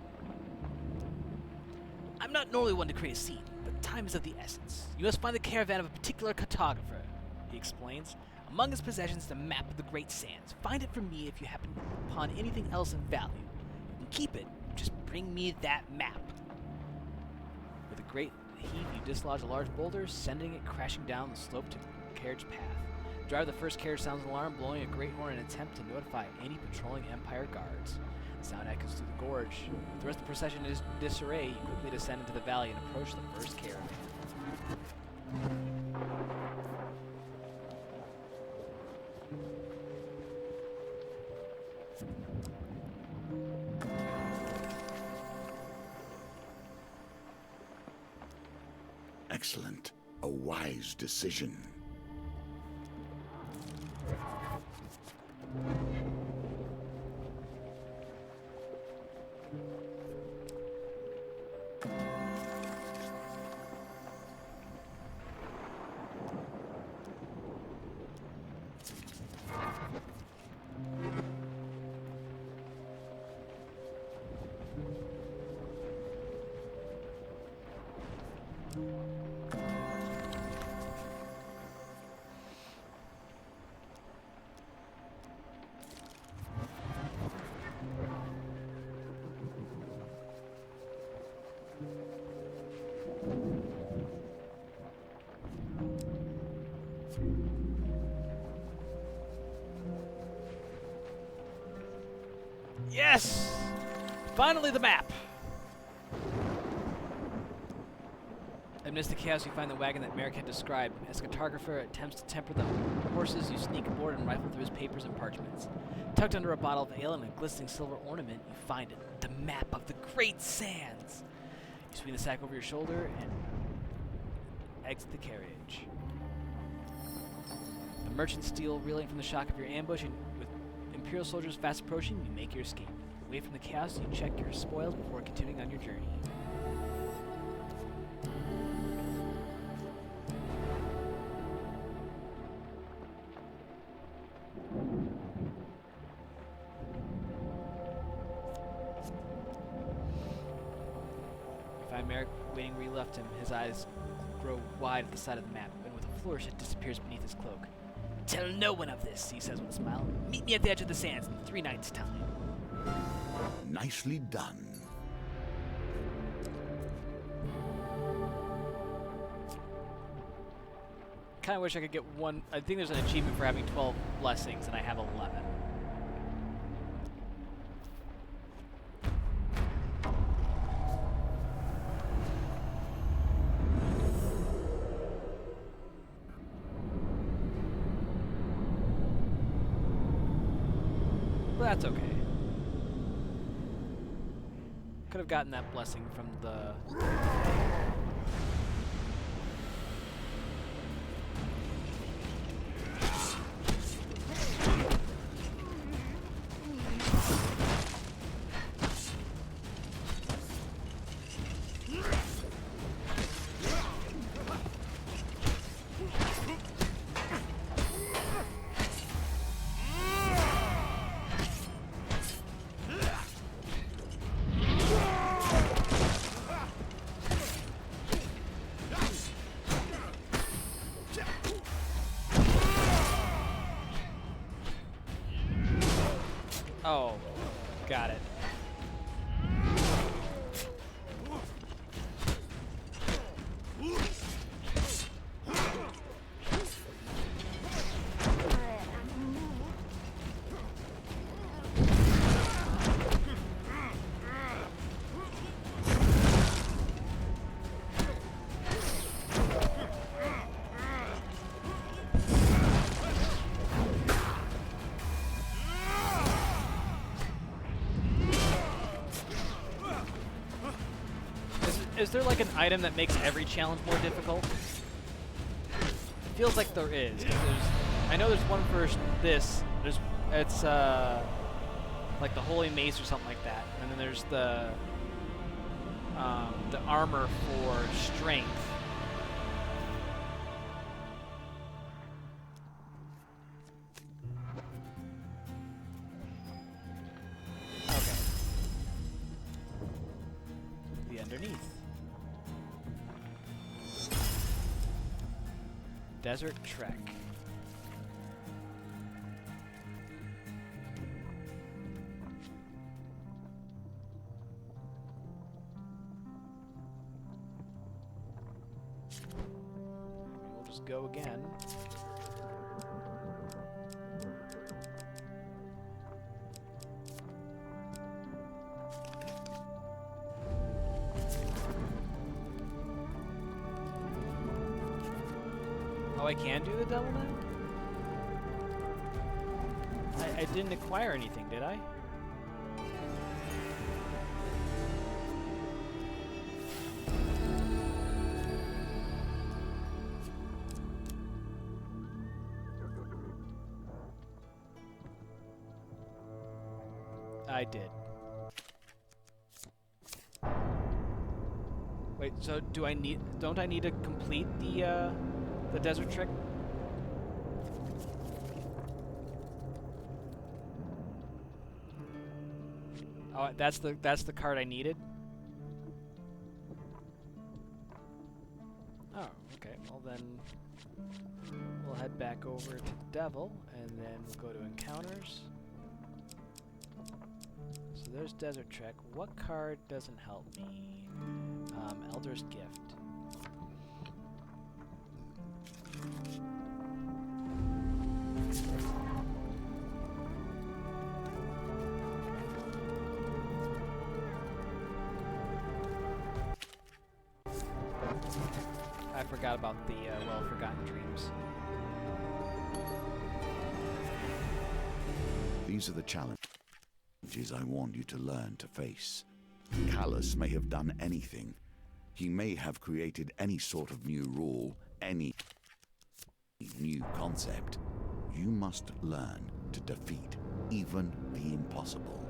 I'm not normally one to create a scene, but time is of the essence. You must find the caravan of a particular cartographer, he explains. Among his possessions is a map of the Great Sands. Find it for me if you happen upon anything else of value. You can keep it, just bring me that map. With a great heave, you dislodge a large boulder, sending it crashing down the slope to the carriage path. The driver of the first carriage sounds an alarm, blowing a great horn in an attempt to notify any patrolling Empire guards. The sound echoes through the gorge. With the rest of the procession is in disarray, you quickly descend into the valley and approach the first caravan. Excellent. A wise decision. Yes! Finally the map! Amidst the chaos, you find the wagon that Merrick had described. As cartographer attempts to temper the horses, you sneak aboard and rifle through his papers and parchments. Tucked under a bottle of ale and a glistening silver ornament, you find it. The map of the Great Sands! You swing the sack over your shoulder and exit the carriage. The merchant steal reeling from the shock of your ambush, and with Imperial soldiers fast approaching, you make your escape. Away from the chaos, you check your spoils before continuing on your journey. You find Merrick waiting where you left him. His eyes grow wide at the side of the map, and with a flourish it disappears beneath his cloak. Tell no one of this, he says with a smile. Meet me at the edge of the sands in 3 nights' time. Nicely done. Kind of wish I could get one. I think there's an achievement for having 12 blessings, and I have 11. But that's okay. Could have gotten that blessing from the... Oh, got it. Is there like an item that makes every challenge more difficult? Feels like there is. 'Cause I know there's one for this. It's like the Holy Mace or something like that, and then there's the armor for strength. Okay. The underneath. Desert Trek. We'll just go again. Oh, I can do the double now? I didn't acquire anything, did I? I did. Wait, so don't I need to complete the desert trick? Oh, that's the card I needed? Oh, okay. Well then we'll head back over to the devil and then we'll go to encounters. So there's desert trek. What card doesn't help me? Elder's Gift. I forgot about the well-forgotten dreams. These are the challenges I want you to learn to face. Callus may have done anything. He may have created any sort of new rule, any new concept. You must learn to defeat even the impossible.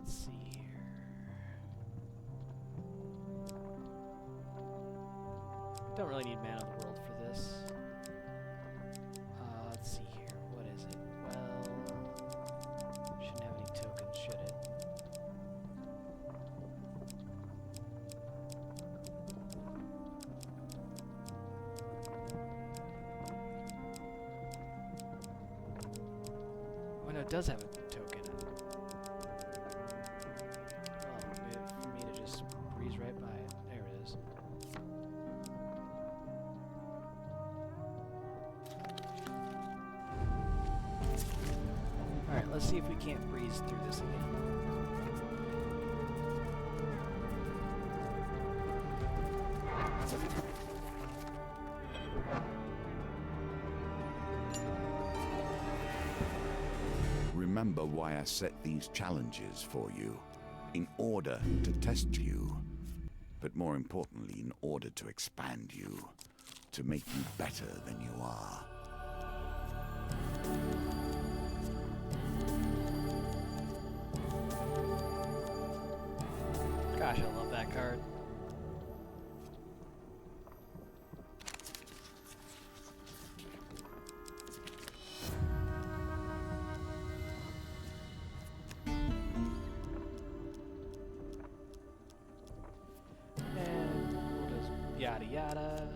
Let's see here. Don't really need Man of the World for this. Let's see here. What is it? Well, shouldn't have any tokens, should it? Oh no, it does have a token. Well, maybe for me to just breeze right by it. There it is. Alright, let's see if we can't breeze through this again. Remember why I set these challenges for you. In order to test you. But more importantly, in order to expand you. To make you better than you are. Gosh, I love that card. And we'll just yada yada.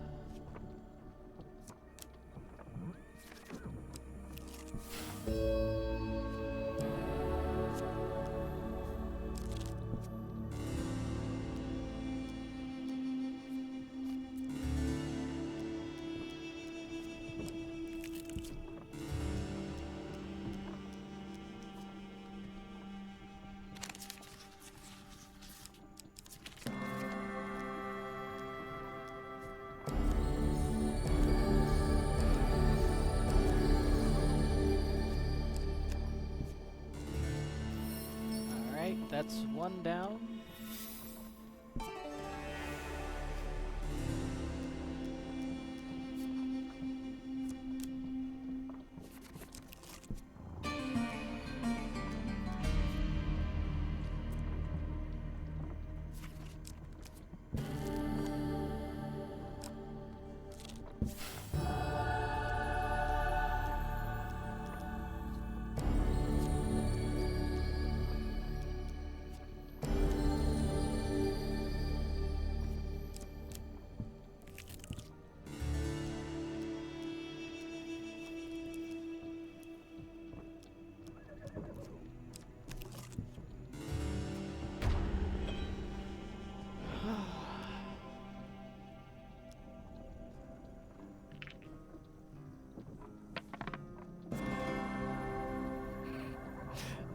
Alright, that's one down.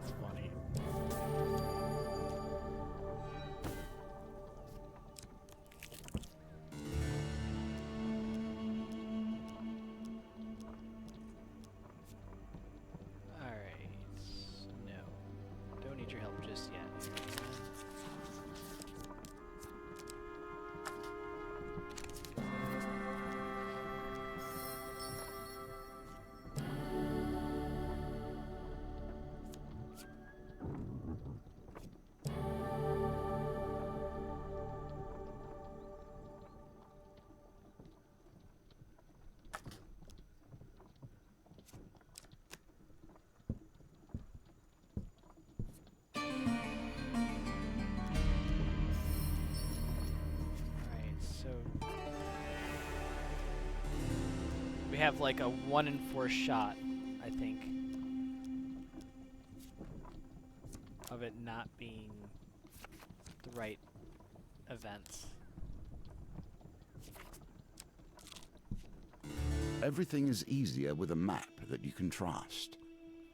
It's funny. Alright. No. Don't need your help just yet. Alright, so we have like a 1 in 4 shot, I think, of it not being the right events. Everything is easier with a map that you can trust.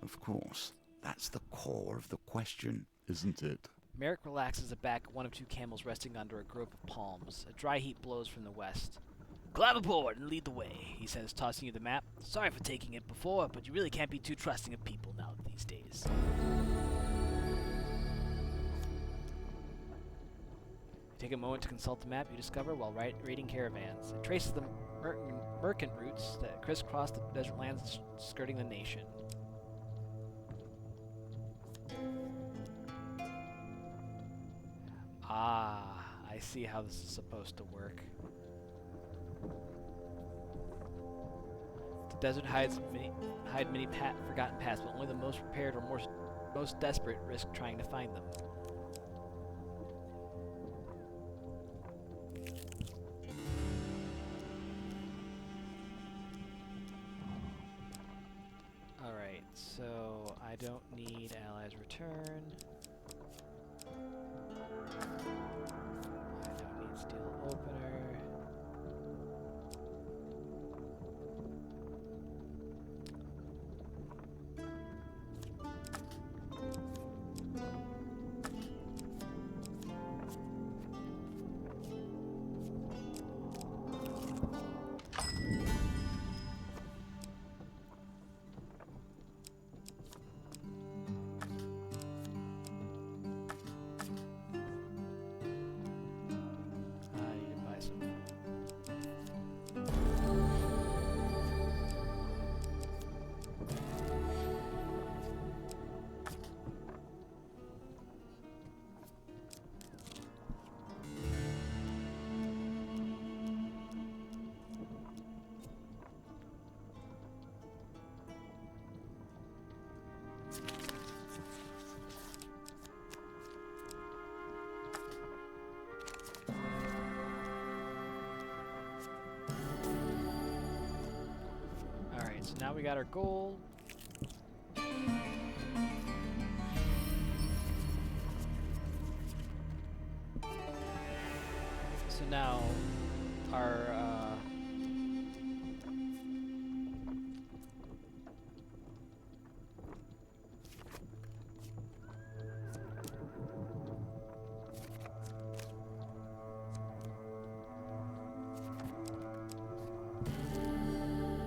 Of course, that's the core of the question, isn't it? Merrick relaxes the back of one of two camels resting under a grove of palms. A dry heat blows from the west. "Climb aboard and lead the way," he says, tossing you the map. "Sorry for taking it before, but you really can't be too trusting of people now these days." You take a moment to consult the map you discover while raiding caravans. It traces the merchant routes that crisscross the desert lands skirting the nation. Ah, I see how this is supposed to work. The desert hide many forgotten paths, but only the most prepared or most desperate risk trying to find them. Alright, so I don't need allies return. I don't need steel opener. I need to buy some. Alright, so now we got our gold. So now our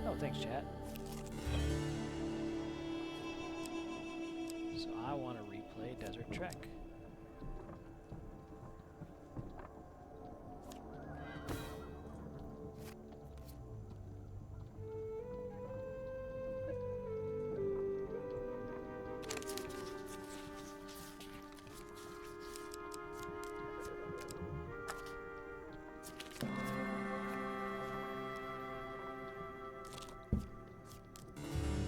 oh, thanks, chat. So I want to replay Desert Trek.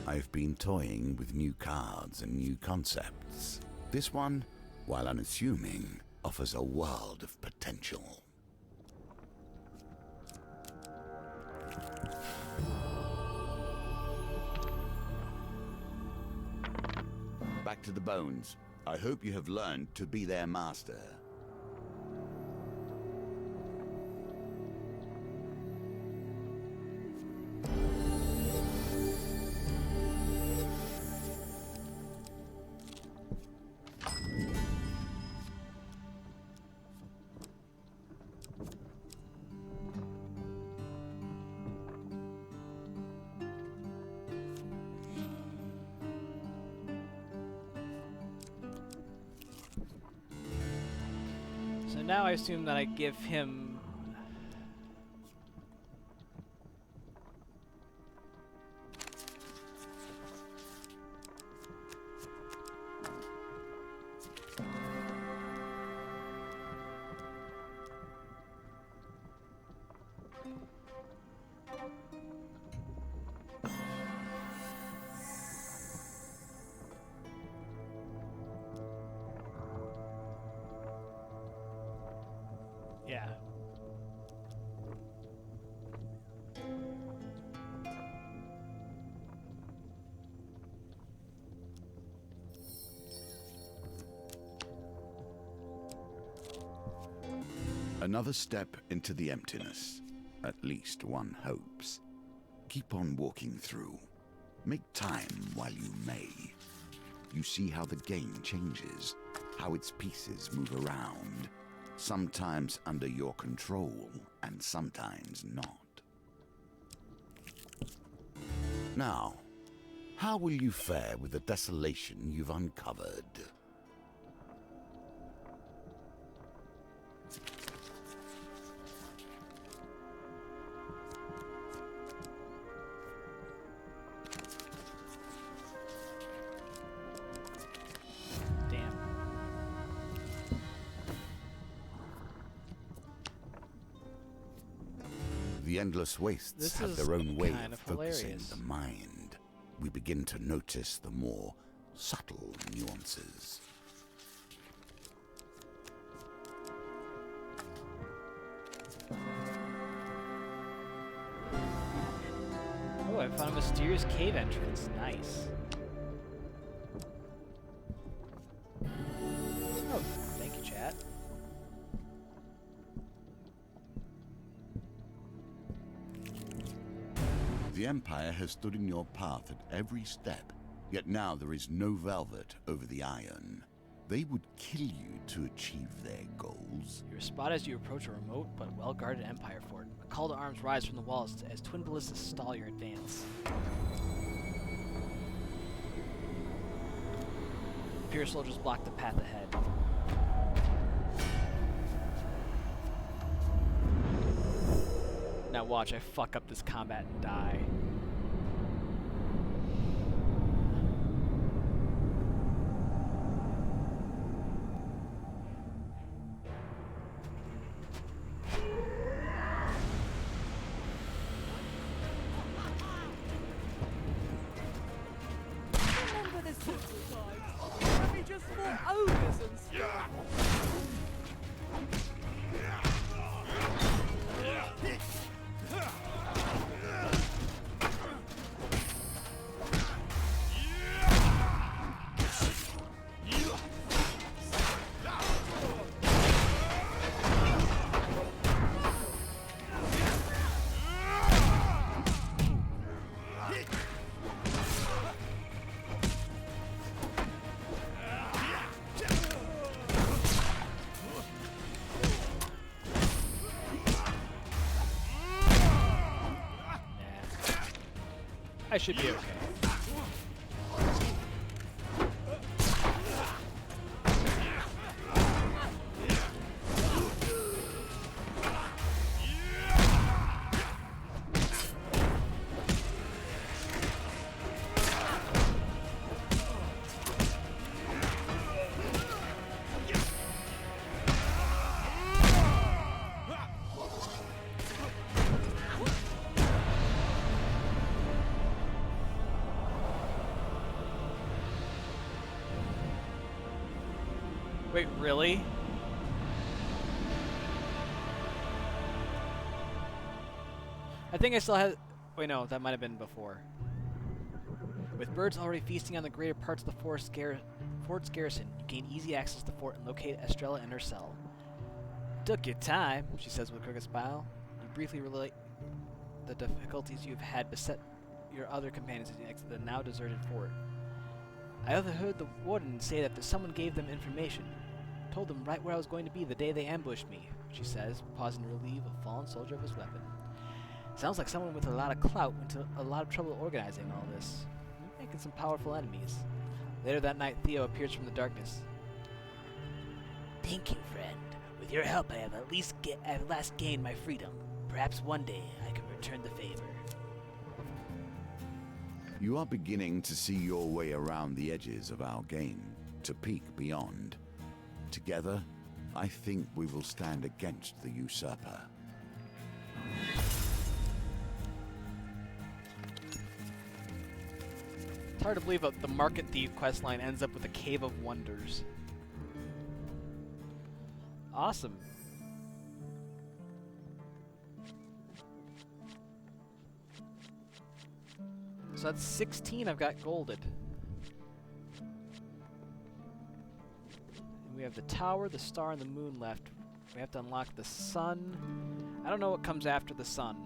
I've been toying with new cards and new concepts. This one, while unassuming, offers a world of potential. Back to the bones. I hope you have learned to be their master. So now I assume that I give him... Yeah. Another step into the emptiness. At least one hopes. Keep on walking through. Make time while you may. You see how the game changes, how its pieces move around. Sometimes under your control, and sometimes not. Now, how will you fare with the desolation you've uncovered? Damn. The endless wastes This have is their own way kind of of focusing hilarious. the mind. We begin to notice the more subtle nuances. Oh, I found a mysterious cave entrance. Nice. Oh, thank you, chat. The Empire has stood in your path at every step, yet now there is no velvet over the iron. They would kill you to achieve their goals. You're spotted as you approach a remote but well-guarded Empire fort. A call to arms rise from the walls as twin ballistas stall your advance. Imperial soldiers block the path ahead. Now watch, I fuck up this combat and die. Remember this simple time when we just fought ogres and stuff. I should be okay. Wait, really? I think I still had... Wait, no, that might have been before. With birds already feasting on the greater parts of the fort's garrison, you gain easy access to the fort and locate Estrella in her cell. Took your time, she says with a crooked smile. You briefly relate the difficulties you've had beset your other companions as you exit the now deserted fort. I overheard the warden say that someone gave them information. Told them right where I was going to be the day they ambushed me, she says, pausing to relieve a fallen soldier of his weapon. Sounds like someone with a lot of clout went to a lot of trouble organizing all this. You're making some powerful enemies. Later that night, Theo appears from the darkness. Thank you, friend. With your help, I have at last gained my freedom. Perhaps one day I can return the favor. You are beginning to see your way around the edges of our game, to peek beyond. Together, I think we will stand against the usurper. It's hard to believe that the Market Thief questline ends up with a Cave of Wonders. Awesome. So that's 16 I've got golded. And we have the tower, the star, and the moon left. We have to unlock the sun. I don't know what comes after the sun.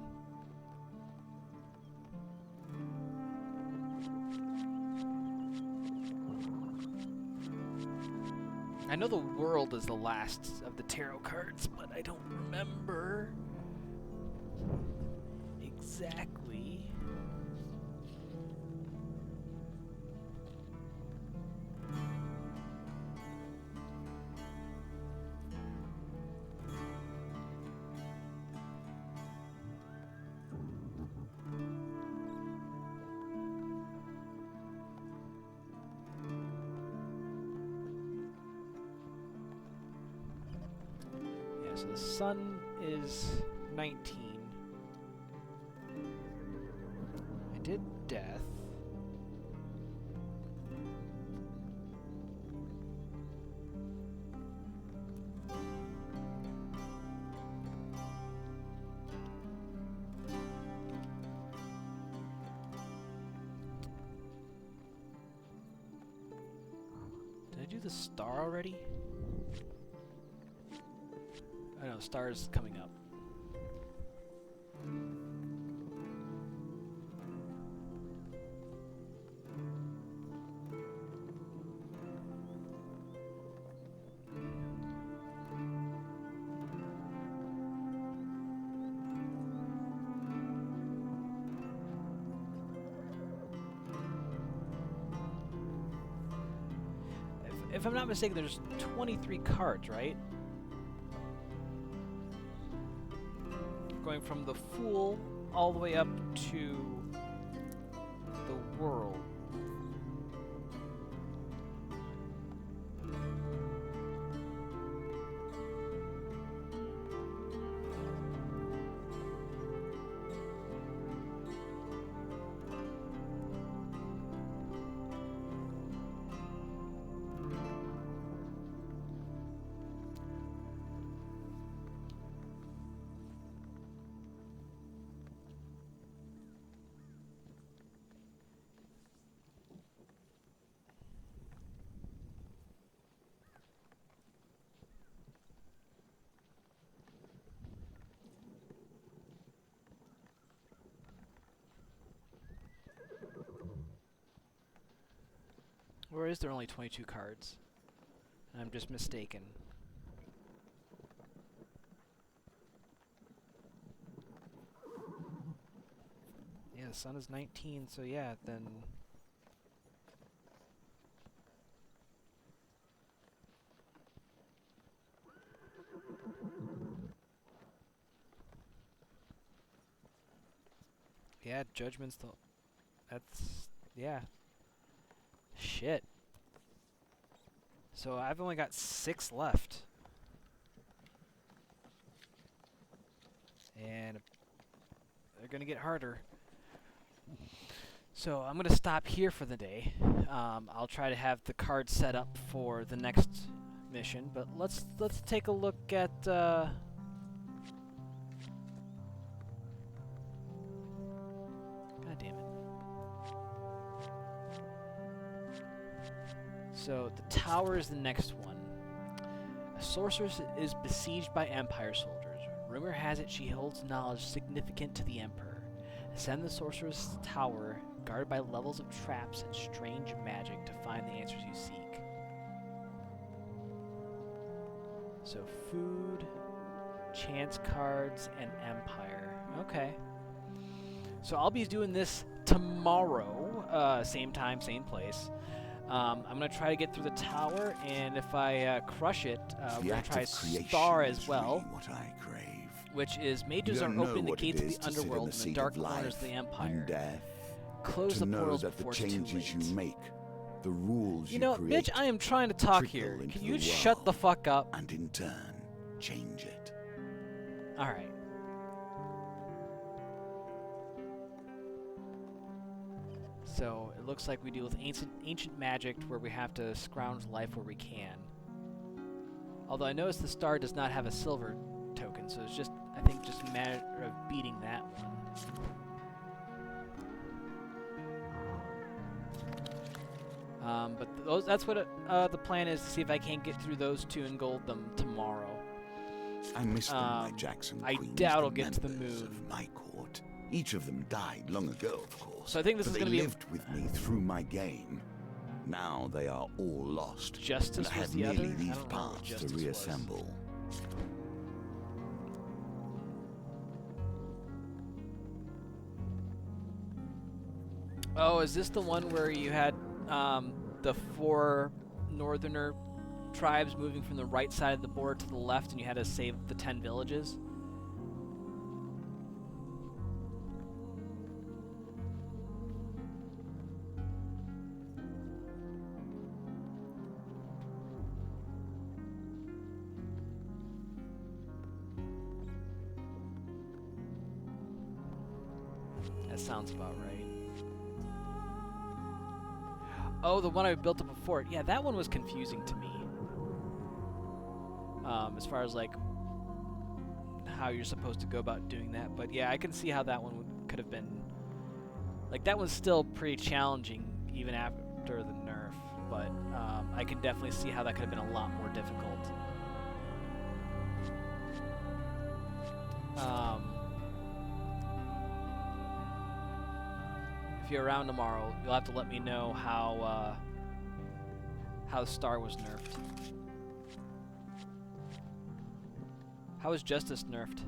I know the world is the last of the tarot cards, but I don't remember exactly. So the sun is 19. did death. Did I do the star already? Oh no, star's coming up. If I'm not mistaken, there's 23 cards, right? Going from the Fool all the way up to the World. Or is there only 22 cards? I'm just mistaken. Yeah, the sun is 19, so yeah, then... Yeah, Judgment's the... That's... yeah. Shit. So I've only got 6 left. And they're gonna get harder. So I'm gonna stop here for the day. I'll try to have the card set up for the next mission, but let's take a look at God damn it. So the tower is the next one. A sorceress is besieged by Empire soldiers. Rumor has it she holds knowledge significant to the Emperor. Ascend the sorceress' tower, guarded by levels of traps and strange magic to find the answers you seek. So food, chance cards, and Empire. Okay. So I'll be doing this tomorrow, same time, same place. I'm going to try to get through the tower, and if I crush it, we're going to try Star as well, really what I crave. which is mages are opening the gates of the underworld and the dark corners of the Empire. Close the portals before it's too late. The changes you make, the rules you know, create, bitch, I am trying to talk here. Can you shut the fuck up? and in turn, change it. Alright. So, it looks like we deal with ancient magic where we have to scrounge life where we can. Although I noticed the star does not have a silver token, so it's just, I think, just a matter of beating that one. But that's what the plan is, to see if I can't get through those 2 and gold them tomorrow. I miss them, my Jackson I Queens, doubt I'll the get to the members moon. of my court. Each of them died long ago, of course. So I think this but is going to they be lived with me through my game. Now they are all lost. Justice and I was have the other? merely I these don't know what paths to Justice was. reassemble. Oh, is this the one where you had the 4 northerner tribes moving from the right side of the border to the left, and you had to save the 10 villages? That sounds about right. Oh, the one I built up a fort. Yeah, that one was confusing to me. As far as like how you're supposed to go about doing that, but yeah, I can see how that one could have been. Like that one's still pretty challenging even after the nerf, but I can definitely see how that could have been a lot more difficult. If you're around tomorrow, you'll have to let me know how the star was nerfed. How was Justice nerfed?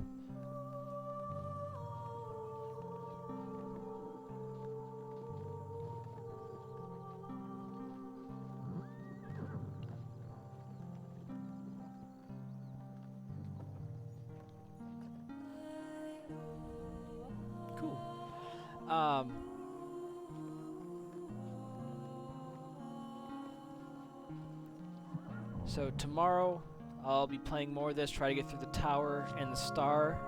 Cool. So tomorrow I'll be playing more of this, try to get through the tower and the star.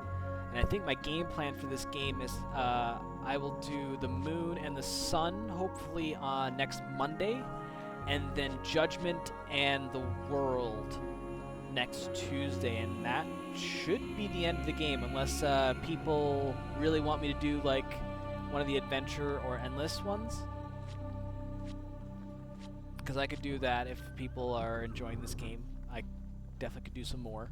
And I think my game plan for this game is I will do the moon and the sun hopefully on next Monday, and then Judgment and the world next Tuesday, and that should be the end of the game unless people really want me to do like one of the adventure or endless ones. Because I could do that if people are enjoying this game. I definitely could do some more.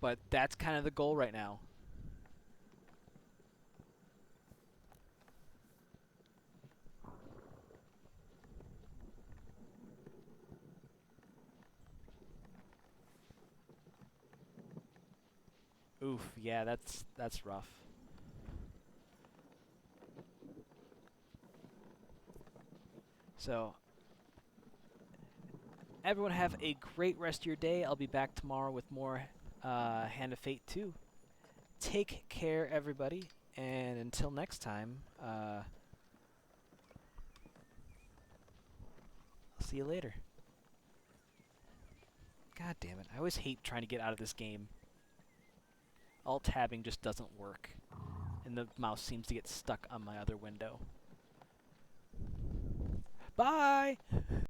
But that's kind of the goal right now. Oof, yeah, that's rough. So, everyone have a great rest of your day. I'll be back tomorrow with more Hand of Fate 2. Take care, everybody, and until next time, I'll see you later. God damn it, I always hate trying to get out of this game. Alt-tabbing just doesn't work, and the mouse seems to get stuck on my other window. Bye!